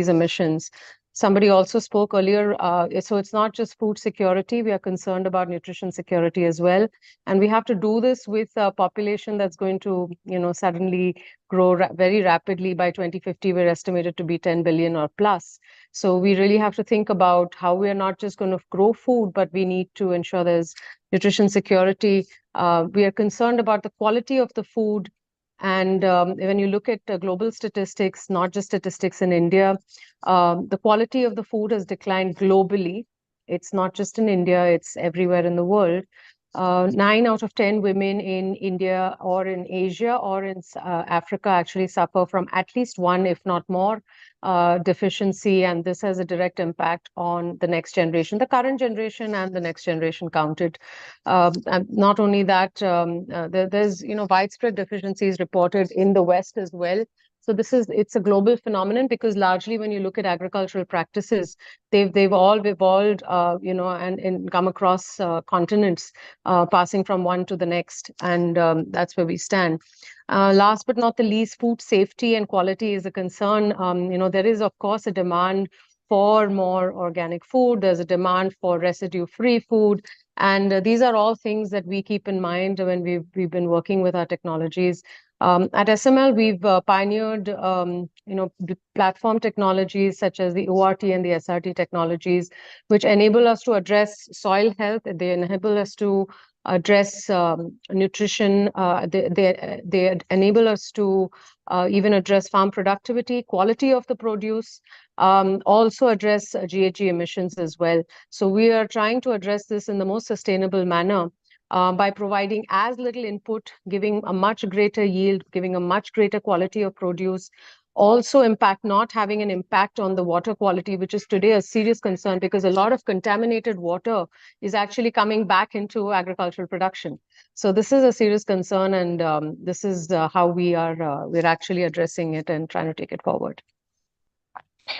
emissions. Somebody also spoke earlier, so it's not just food security, we are concerned about nutrition security as well. And we have to do this with a population that's going to, suddenly grow very rapidly. By 2050, we're estimated to be 10 billion or plus. So we really have to think about how we are not just going to grow food, but we need to ensure there's nutrition security. We are concerned about the quality of the food. And when you look at global statistics, not just statistics in India, the quality of the food has declined globally. It's not just in India, it's everywhere in the world. 9 out of 10 women in India or in Asia or in Africa actually suffer from at least one, if not more, deficiency. And this has a direct impact on the next generation, the current generation and the next generation counted. And not only that, there's widespread deficiencies reported in the West as well. So it's a global phenomenon, because largely when you look at agricultural practices, they've all evolved, and come across continents, passing from one to the next, and that's where we stand. Last but not the least, food safety and quality is a concern. There is, of course, a demand for more organic food. There's a demand for residue-free food. And these are all things that we keep in mind when we've been working with our technologies. At SML, we've pioneered, platform technologies such as the ORT and the SRT technologies, which enable us to address soil health. They enable us to address nutrition. They enable us to even address farm productivity, quality of the produce, also address GHG emissions as well. So we are trying to address this in the most sustainable manner, by providing as little input, giving a much greater yield, giving a much greater quality of produce, also not having an impact on the water quality, which is today a serious concern, because a lot of contaminated water is actually coming back into agricultural production. So this is a serious concern, and this is how we're actually addressing it and trying to take it forward.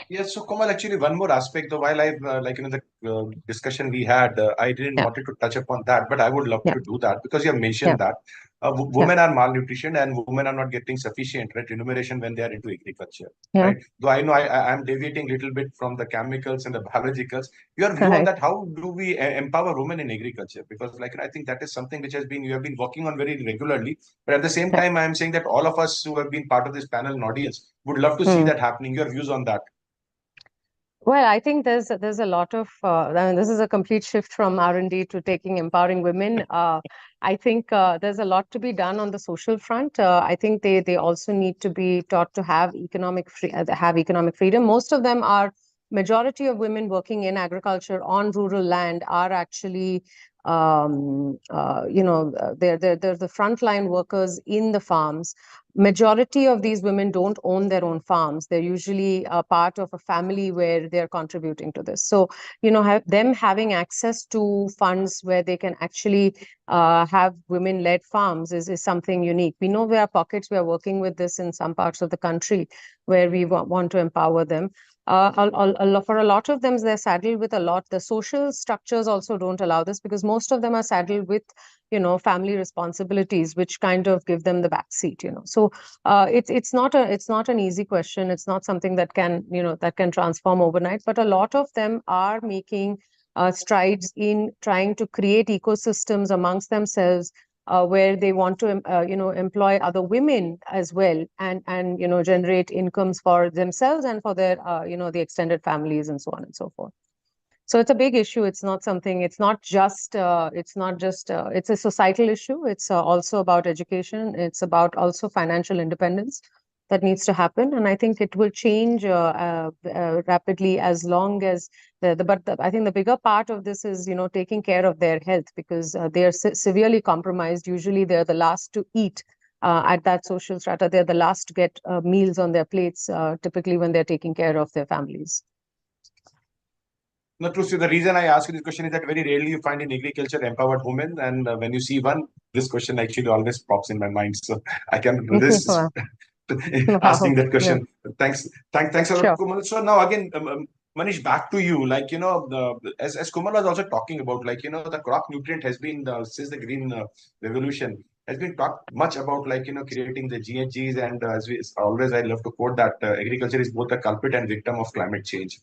Yes, so Komal, actually, one more aspect, though, while I've the discussion we had, I didn't wanted to touch upon that, but I would love to do that, because you have mentioned that women are malnutrition and women are not getting sufficient remuneration when they are into agriculture, right? Though I know I'm deviating a little bit from the chemicals and the biologicals. Your view on that, how do we empower women in agriculture? Because I think that is something which you have been working on very regularly, but at the same time, I'm saying that all of us who have been part of this panel and audience would love to see that happening. Your views on that? Well, I think there's a lot of, this is a complete shift from R&D to empowering women. I think there's a lot to be done on the social front. I think they also need to be taught to have economic freedom. Most of them majority of women working in agriculture on rural land are actually they're the frontline workers in the farms. Majority of these women don't own their own farms. They're usually a part of a family where they're contributing to this. So, them having access to funds where they can actually have women-led farms is something unique. We know there are pockets, we are working with this in some parts of the country where we want to empower them. For a lot of them, they're saddled with a lot. The social structures also don't allow this because most of them are saddled with, family responsibilities, which kind of give them the backseat. So it's not an easy question. It's not something that can transform overnight. But a lot of them are making strides in trying to create ecosystems amongst themselves, where they want to employ other women as well, and generate incomes for themselves and for their the extended families and so on and so forth. So it's a big issue. It's not just it's a societal issue. It's also about education. It's about also financial independence that needs to happen, and I think it will change rapidly as long as I think the bigger part of this is taking care of their health, because they are severely compromised. Usually they're the last to eat at that social strata. They're the last to get meals on their plates, typically when they're taking care of their families. No, true. So the reason I ask you this question is that very rarely you find in agriculture empowered women, and when you see one, this question actually always pops in my mind. So I can resist asking that question. Yeah. Thanks a lot, Komal. So now again, Manish, back to you. As Komal was also talking about, the crop nutrient has been since the green revolution has been talked much about, creating the GHGs, and as we always, I love to quote that agriculture is both a culprit and victim of climate change.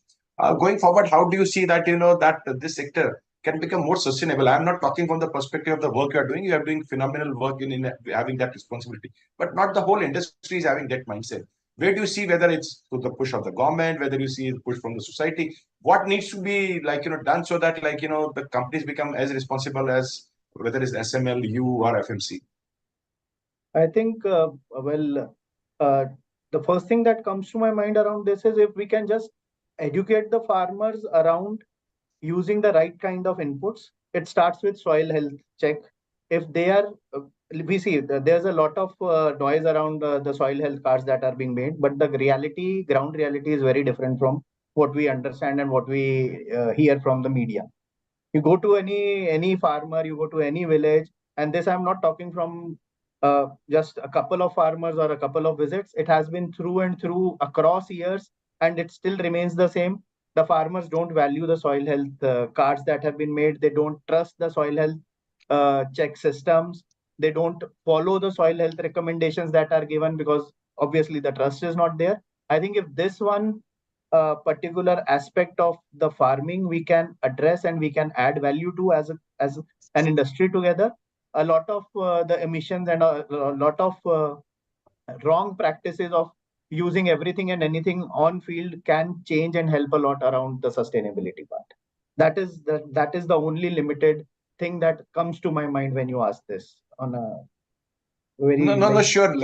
Going forward, how do you see that that this sector can become more sustainable? I'm not talking from the perspective of the work you are doing. You are doing phenomenal work in having that responsibility, but not the whole industry is having that mindset. Where do you see, whether it's to the push of the government, whether you see the push from the society, what needs to be done so that the companies become as responsible as whether it's SML, you or FMC? I think the first thing that comes to my mind around this is if we can just educate the farmers around using the right kind of inputs. It starts with soil health check. If they are, we see there's a lot of noise around the soil health cards that are being made, but the ground reality is very different from what we understand and what we hear from the media. You go to any farmer, you go to any village, and this I'm not talking from just a couple of farmers or a couple of visits. It has been through and through across years, and it still remains the same. The farmers don't value the soil health cards that have been made. They don't trust the soil health check systems. They don't follow the soil health recommendations that are given because obviously the trust is not there. I think if this one particular aspect of the farming we can address and we can add value to as an industry together, a lot of the emissions and a lot of wrong practices of using everything and anything on field can change and help a lot around the sustainability part. That is the only limited thing that comes to my mind when you ask this on a very sure,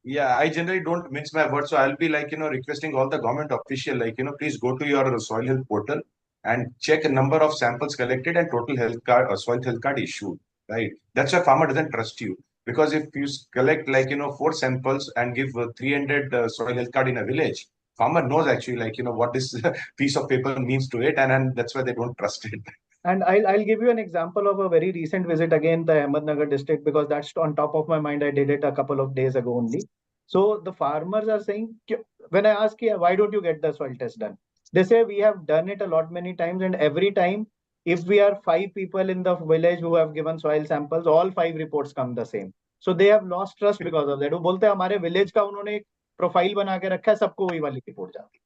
yeah, I generally don't mince my words, so I'll be requesting all the government official, please go to your soil health portal and check a number of samples collected and total health card or soil health card issued. Right, that's why farmer doesn't trust you, because if you collect 4 samples and give 300 soil health card in a village, farmer knows actually what this piece of paper means to it, and that's why they don't trust it. And I'll give you an example of a very recent visit again, the Ahmednagar district, because that's on top of my mind. I did it a couple of days ago only. So the farmers are saying, when I ask, why don't you get the soil test done? They say we have done it a lot many times, and every time, if we are 5 people in the village who have given soil samples, all 5 reports come the same. So they have lost trust because of that. वो बोलते हैं हमारे village का उन्होंने profile बना के रखा है, सबको वही वाली रिपोर्ट जाती है.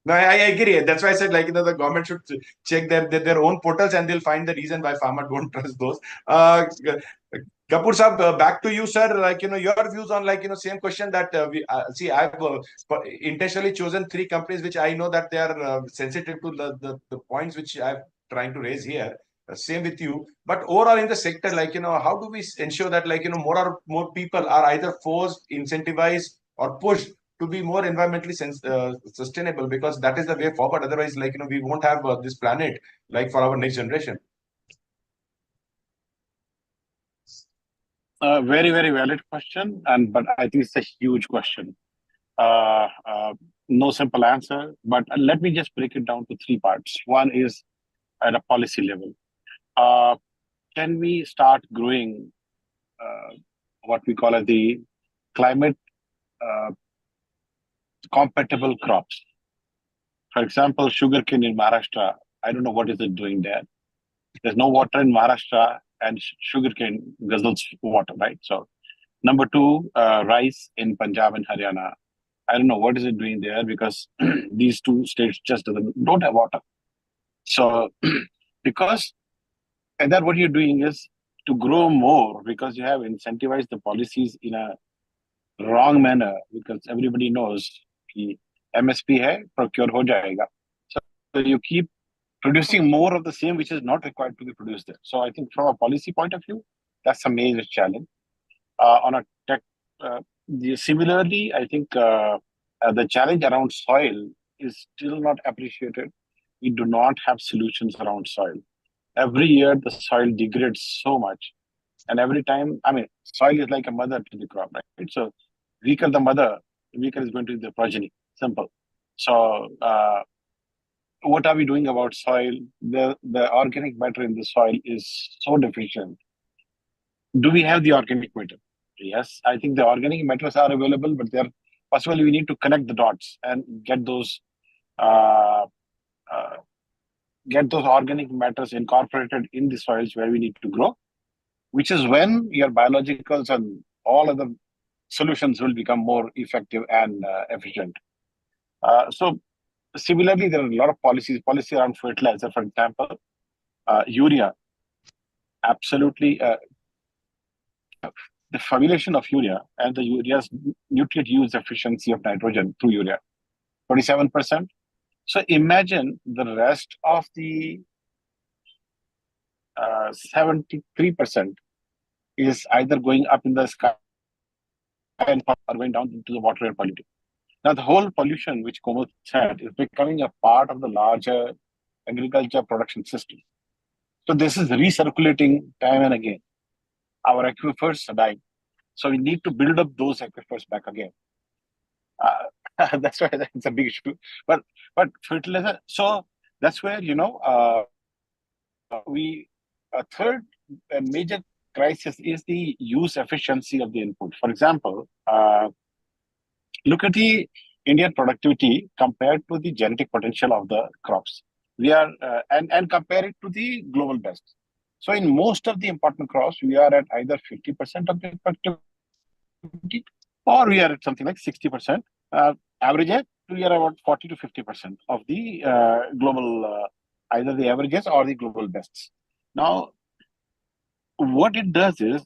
No, I agree. That's why I said the government should check their own portals, and they'll find the reason why farmers don't trust those. Kapoor Saab, back to you, sir. Your views on same question that see. I've intentionally chosen 3 companies which I know that they are sensitive to the points which I'm trying to raise here. Same with you. But overall in the sector, how do we ensure that more people are either forced, incentivized, or pushed to be more environmentally sustainable, because that is the way forward. Otherwise, we won't have this planet for our next generation. Very, very valid question, but I think it's a huge question. No simple answer, but let me just break it down to three parts. One is at a policy level. Can we start growing what we call as the climate compatible crops? For example, sugarcane in Maharashtra, I don't know what is it doing there. There's no water in Maharashtra, and sugarcane guzzles water, right? So, number two, rice in Punjab and Haryana. I don't know what is it doing there, because these two states just don't have water. So, and then what you're doing is to grow more, because you have incentivized the policies in a wrong manner, because everybody knows कि MSP hai, procure ho jayega. So you keep producing more of the same, which is not required to be produced there. So I think from a policy point of view, that's a major challenge. On a tech, similarly, I think the challenge around soil is still not appreciated. We do not have solutions around soil. Every year, the soil degrades so much. And every time, soil is like a mother to the crop, right? So weaker the mother, weaker is going to be the progeny. Simple. So what are we doing about soil? The organic matter in the soil is so deficient. Do we have the organic matter? Yes, I think the organic matters are available, but they're possibly we need to connect the dots and get those organic matters incorporated in the soils where we need to grow, which is when your biologicals and all other solutions will become more effective and efficient. So similarly, there are a lot of policy around fertilizer, for example, urea. Absolutely, the formulation of urea and the urea's nutrient use efficiency of nitrogen through urea, 27%. So imagine the rest of the 73% is either going up in the sky and or going down into the water air quality. Now, the whole pollution, which Komal said, is becoming a part of the larger agriculture production system. So this is recirculating time and again. Our aquifers are dying. So we need to build up those aquifers back again. That's why it's a big issue. But fertilizer, so that's where, a third major crisis is the use efficiency of the input. For example, look at the Indian productivity compared to the genetic potential of the crops. We are and compare it to the global best. So in most of the important crops, we are at either 50% of the productivity, or we are at something like 60%. Average, we are about 40 to 50% of the global, either the averages or the global bests. Now, what it does is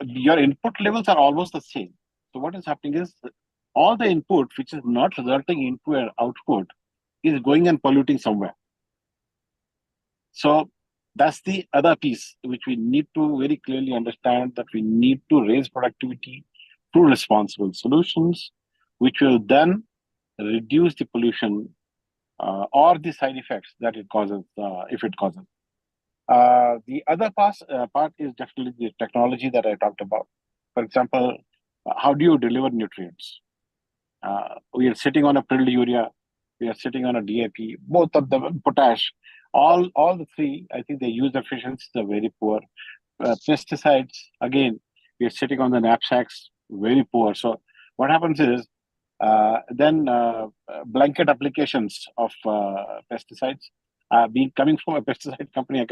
your input levels are almost the same. So what is happening is all the input which is not resulting into an output is going and polluting somewhere. So that's the other piece which we need to very clearly understand, that we need to raise productivity through responsible solutions, which will then reduce the pollution or the side effects that it causes, if it causes. The other part is definitely the technology that I talked about. For example, how do you deliver nutrients? We are sitting on a prilled urea, we are sitting on a DAP, both of them, potash, all the three, I think the use efficiencies are very poor. Pesticides, again, we are sitting on the knapsacks, very poor. So what happens is, then blanket applications of pesticides. Coming from a pesticide company,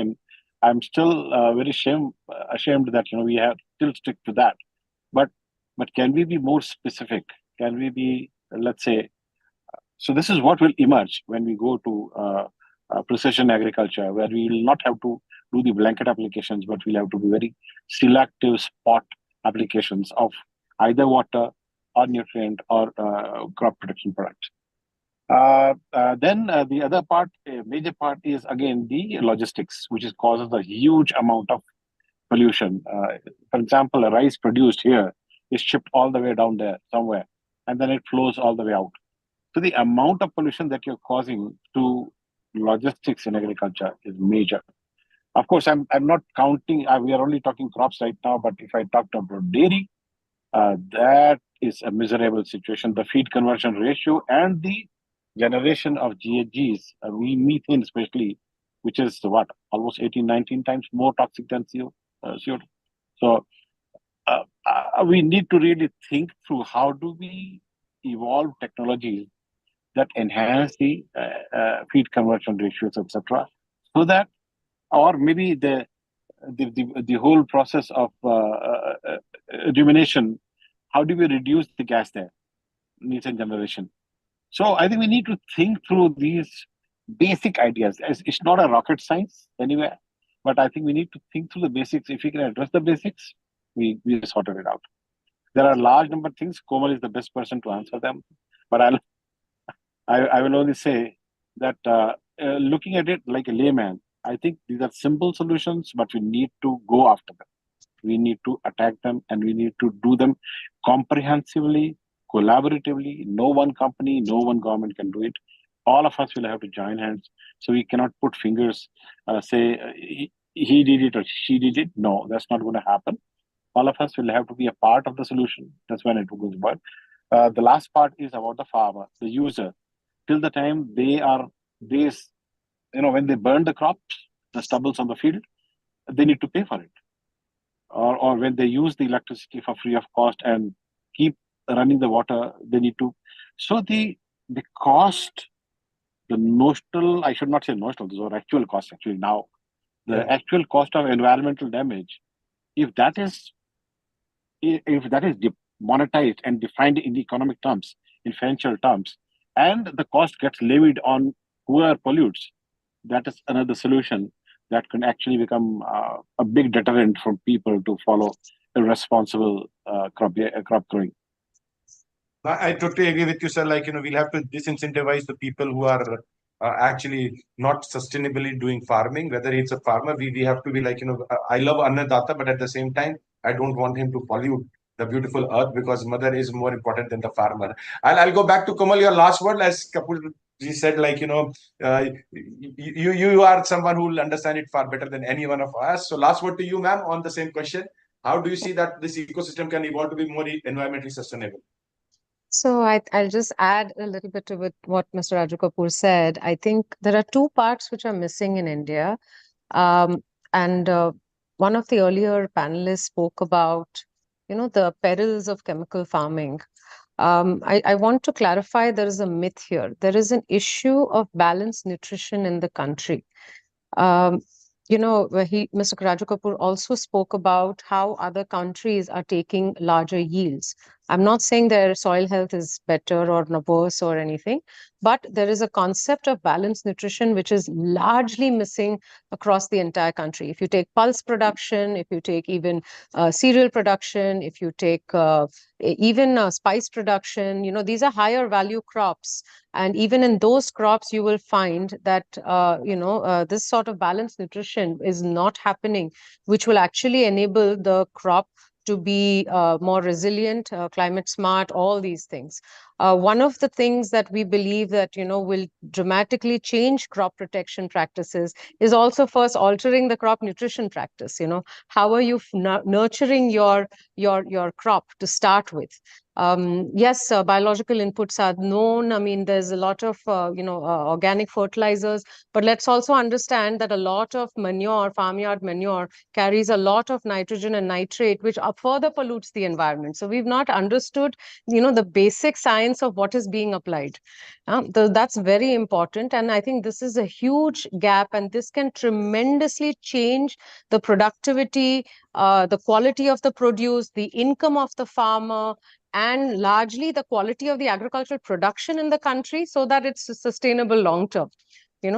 I'm still very ashamed that we have still stick to that. But can we be more specific? Can we be, let's say, so this is what will emerge when we go to precision agriculture, where we will not have to do the blanket applications, but we'll have to be very selective spot applications of either water or nutrient or crop protection products. Then the other part, a major part, is again the logistics, which causes a huge amount of pollution. For example, a rice produced here is shipped all the way down there somewhere, and then it flows all the way out. So the amount of pollution that you're causing to logistics in agriculture is major. Of course, I'm not counting, we are only talking crops right now, but if I talked about dairy, that is a miserable situation. The feed conversion ratio and the generation of GHGs, methane especially, which is what, almost 18, 19 times more toxic than CO2. So we need to really think through how do we evolve technologies that enhance the feed conversion ratios, etc., so that, or maybe the whole process of rumination, how do we reduce the gas there, methane generation? So I think we need to think through these basic ideas. It's not a rocket science anywhere, but I think we need to think through the basics. If we can address the basics, we sorted it out. There are a large number of things. Komal is the best person to answer them, but I will only say that looking at it like a layman, I think these are simple solutions, but we need to go after them. We need to attack them, and we need to do them comprehensively, collaboratively. No one company, no one government can do it. All of us will have to join hands. So we cannot put fingers, say he did it or she did it. No, that's not going to happen. All of us will have to be a part of the solution. That's when it will work. The last part is about the farmer, the user. Till the time when they burn the crops, the stubbles on the field, they need to pay for it. Or when they use the electricity for free of cost and keep running the water, they need to. So the cost, the notional, I should not say notional, those are actual costs actually now. The actual cost of environmental damage, if that is monetized and defined in economic terms, in financial terms, and the cost gets levied on whoever pollutes, that is another solution that can actually become a big deterrent for people to follow irresponsible crop growing. I totally agree with you, sir. We'll have to disincentivize the people who are actually not sustainably doing farming. Whether it's a farmer, we have to be I love Annadatta, but at the same time, I don't want him to pollute the beautiful earth, because mother is more important than the farmer. I'll go back to Komal, your last word. As Kapil ji said, you are someone who will understand it far better than any one of us. So last word to you, ma'am, on the same question. How do you see that this ecosystem can evolve to be more environmentally sustainable? So I'll just add a little bit to what Mr. Raju Kapoor said. I think there are two parts which are missing in India. And one of the earlier panelists spoke about, the perils of chemical farming. I want to clarify there is a myth here. There is an issue of balanced nutrition in the country. Mr. Raju Kapoor also spoke about how other countries are taking larger yields. I'm not saying their soil health is better or worse or anything, but there is a concept of balanced nutrition which is largely missing across the entire country. If you take pulse production, if you take even cereal production, if you take even spice production, these are higher value crops. And even in those crops, you will find that, this sort of balanced nutrition is not happening, which will actually enable the crop to be more resilient, climate smart, all these things. One of the things that we believe that, will dramatically change crop protection practices is also first altering the crop nutrition practice. How are you nurturing your crop to start with? Yes, biological inputs are known. I mean, there's a lot of, organic fertilizers, but let's also understand that a lot of manure, farmyard manure, carries a lot of nitrogen and nitrate, which further pollutes the environment. So we've not understood, the basic science of what is being applied. That's very important. And I think this is a huge gap, and this can tremendously change the productivity, the quality of the produce, the income of the farmer, and largely the quality of the agricultural production in the country, so that it's sustainable long term.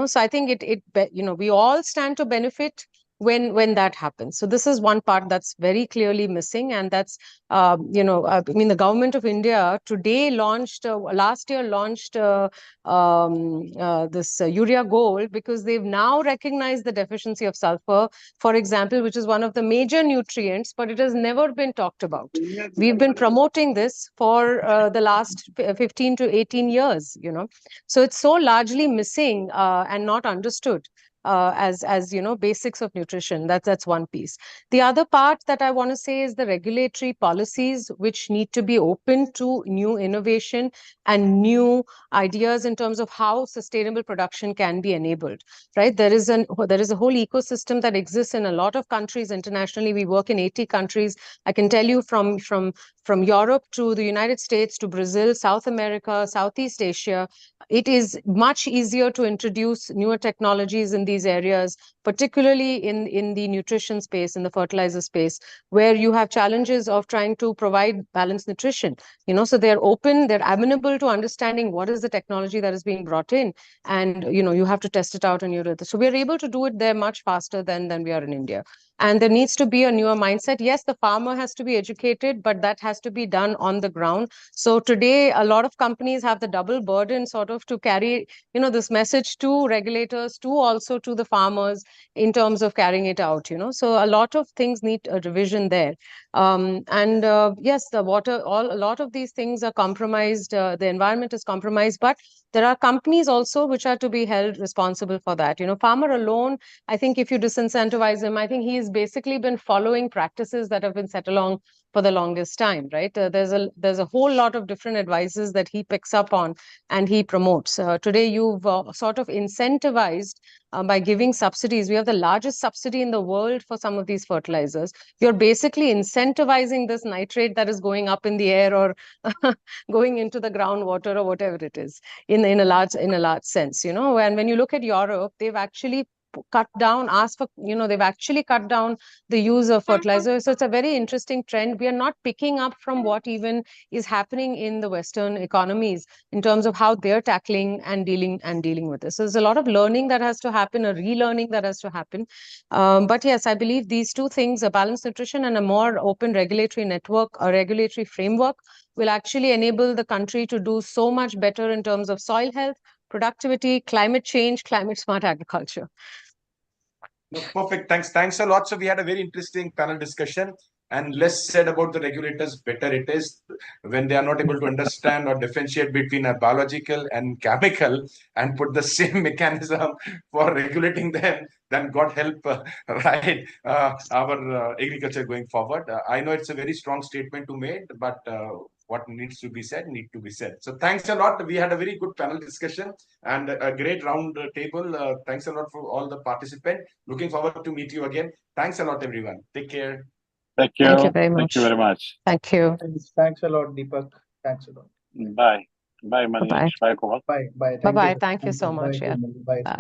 So I think we all stand to benefit when that happens. So this is one part that's very clearly missing, and that's I mean, the government of India today launched last year launched this urea gold, because they've now recognized the deficiency of sulfur, for example, which is one of the major nutrients, but it has never been talked about. We've been promoting this for the last 15 to 18 years, so it's so largely missing and not understood as basics of nutrition. That's one piece. The other part that I want to say is the regulatory policies, which need to be open to new innovation and new ideas in terms of how sustainable production can be enabled. Right? There is a whole ecosystem that exists in a lot of countries internationally. We work in 80 countries. I can tell you from Europe to the United States to Brazil, South America, Southeast Asia, it is much easier to introduce newer technologies in these areas, particularly in the nutrition space, in the fertilizer space, where you have challenges of trying to provide balanced nutrition. So they're open, they're amenable to understanding what is the technology that is being brought in, and you have to test it out on your. So we're able to do it there much faster than we are in India. And there needs to be a newer mindset. Yes, the farmer has to be educated, but that has to be done on the ground. So today, a lot of companies have the double burden sort of to carry, this message to regulators, to also to the farmers in terms of carrying it out, So a lot of things need a revision there. Yes, the water, a lot of these things are compromised. The environment is compromised, but there are companies also which are to be held responsible for that. Farmer alone, I think if you disincentivize him, I think he's basically been following practices that have been set along for the longest time, right? There's a whole lot of different advices that he picks up on and he promotes. Today, you've sort of incentivized by giving subsidies. We have the largest subsidy in the world for some of these fertilizers. You're basically incentivizing this nitrate that is going up in the air or going into the groundwater or whatever it is in a large sense, And when you look at Europe, they've actually cut down, they've actually cut down the use of fertilizer. So it's a very interesting trend. We are not picking up from what even is happening in the Western economies in terms of how they're tackling and dealing with this. So there's a lot of learning that has to happen, a relearning that has to happen. But yes, I believe these two things, a balanced nutrition and a more open regulatory network, a regulatory framework, will actually enable the country to do so much better in terms of soil health, productivity, climate change, climate smart agriculture. No, perfect. Thanks a lot. So we had a very interesting panel discussion, and less said about the regulators, better it is. When they are not able to understand or differentiate between a biological and chemical and put the same mechanism for regulating them, then God help, our agriculture going forward. I know it's a very strong statement to make, but what needs to be said need to be said. So thanks a lot. We had a very good panel discussion and a great round table. Thanks a lot for all the participants. Looking forward to meet you again. Thanks a lot, everyone. Take care. Thank you. Thank you very much. Thank you very much. Thank you. Thanks a lot, Deepak. Thanks a lot. Bye. Bye, Manish. Bye, Komal. Bye. Bye-bye. Thank you so much. Yeah. Bye. Bye.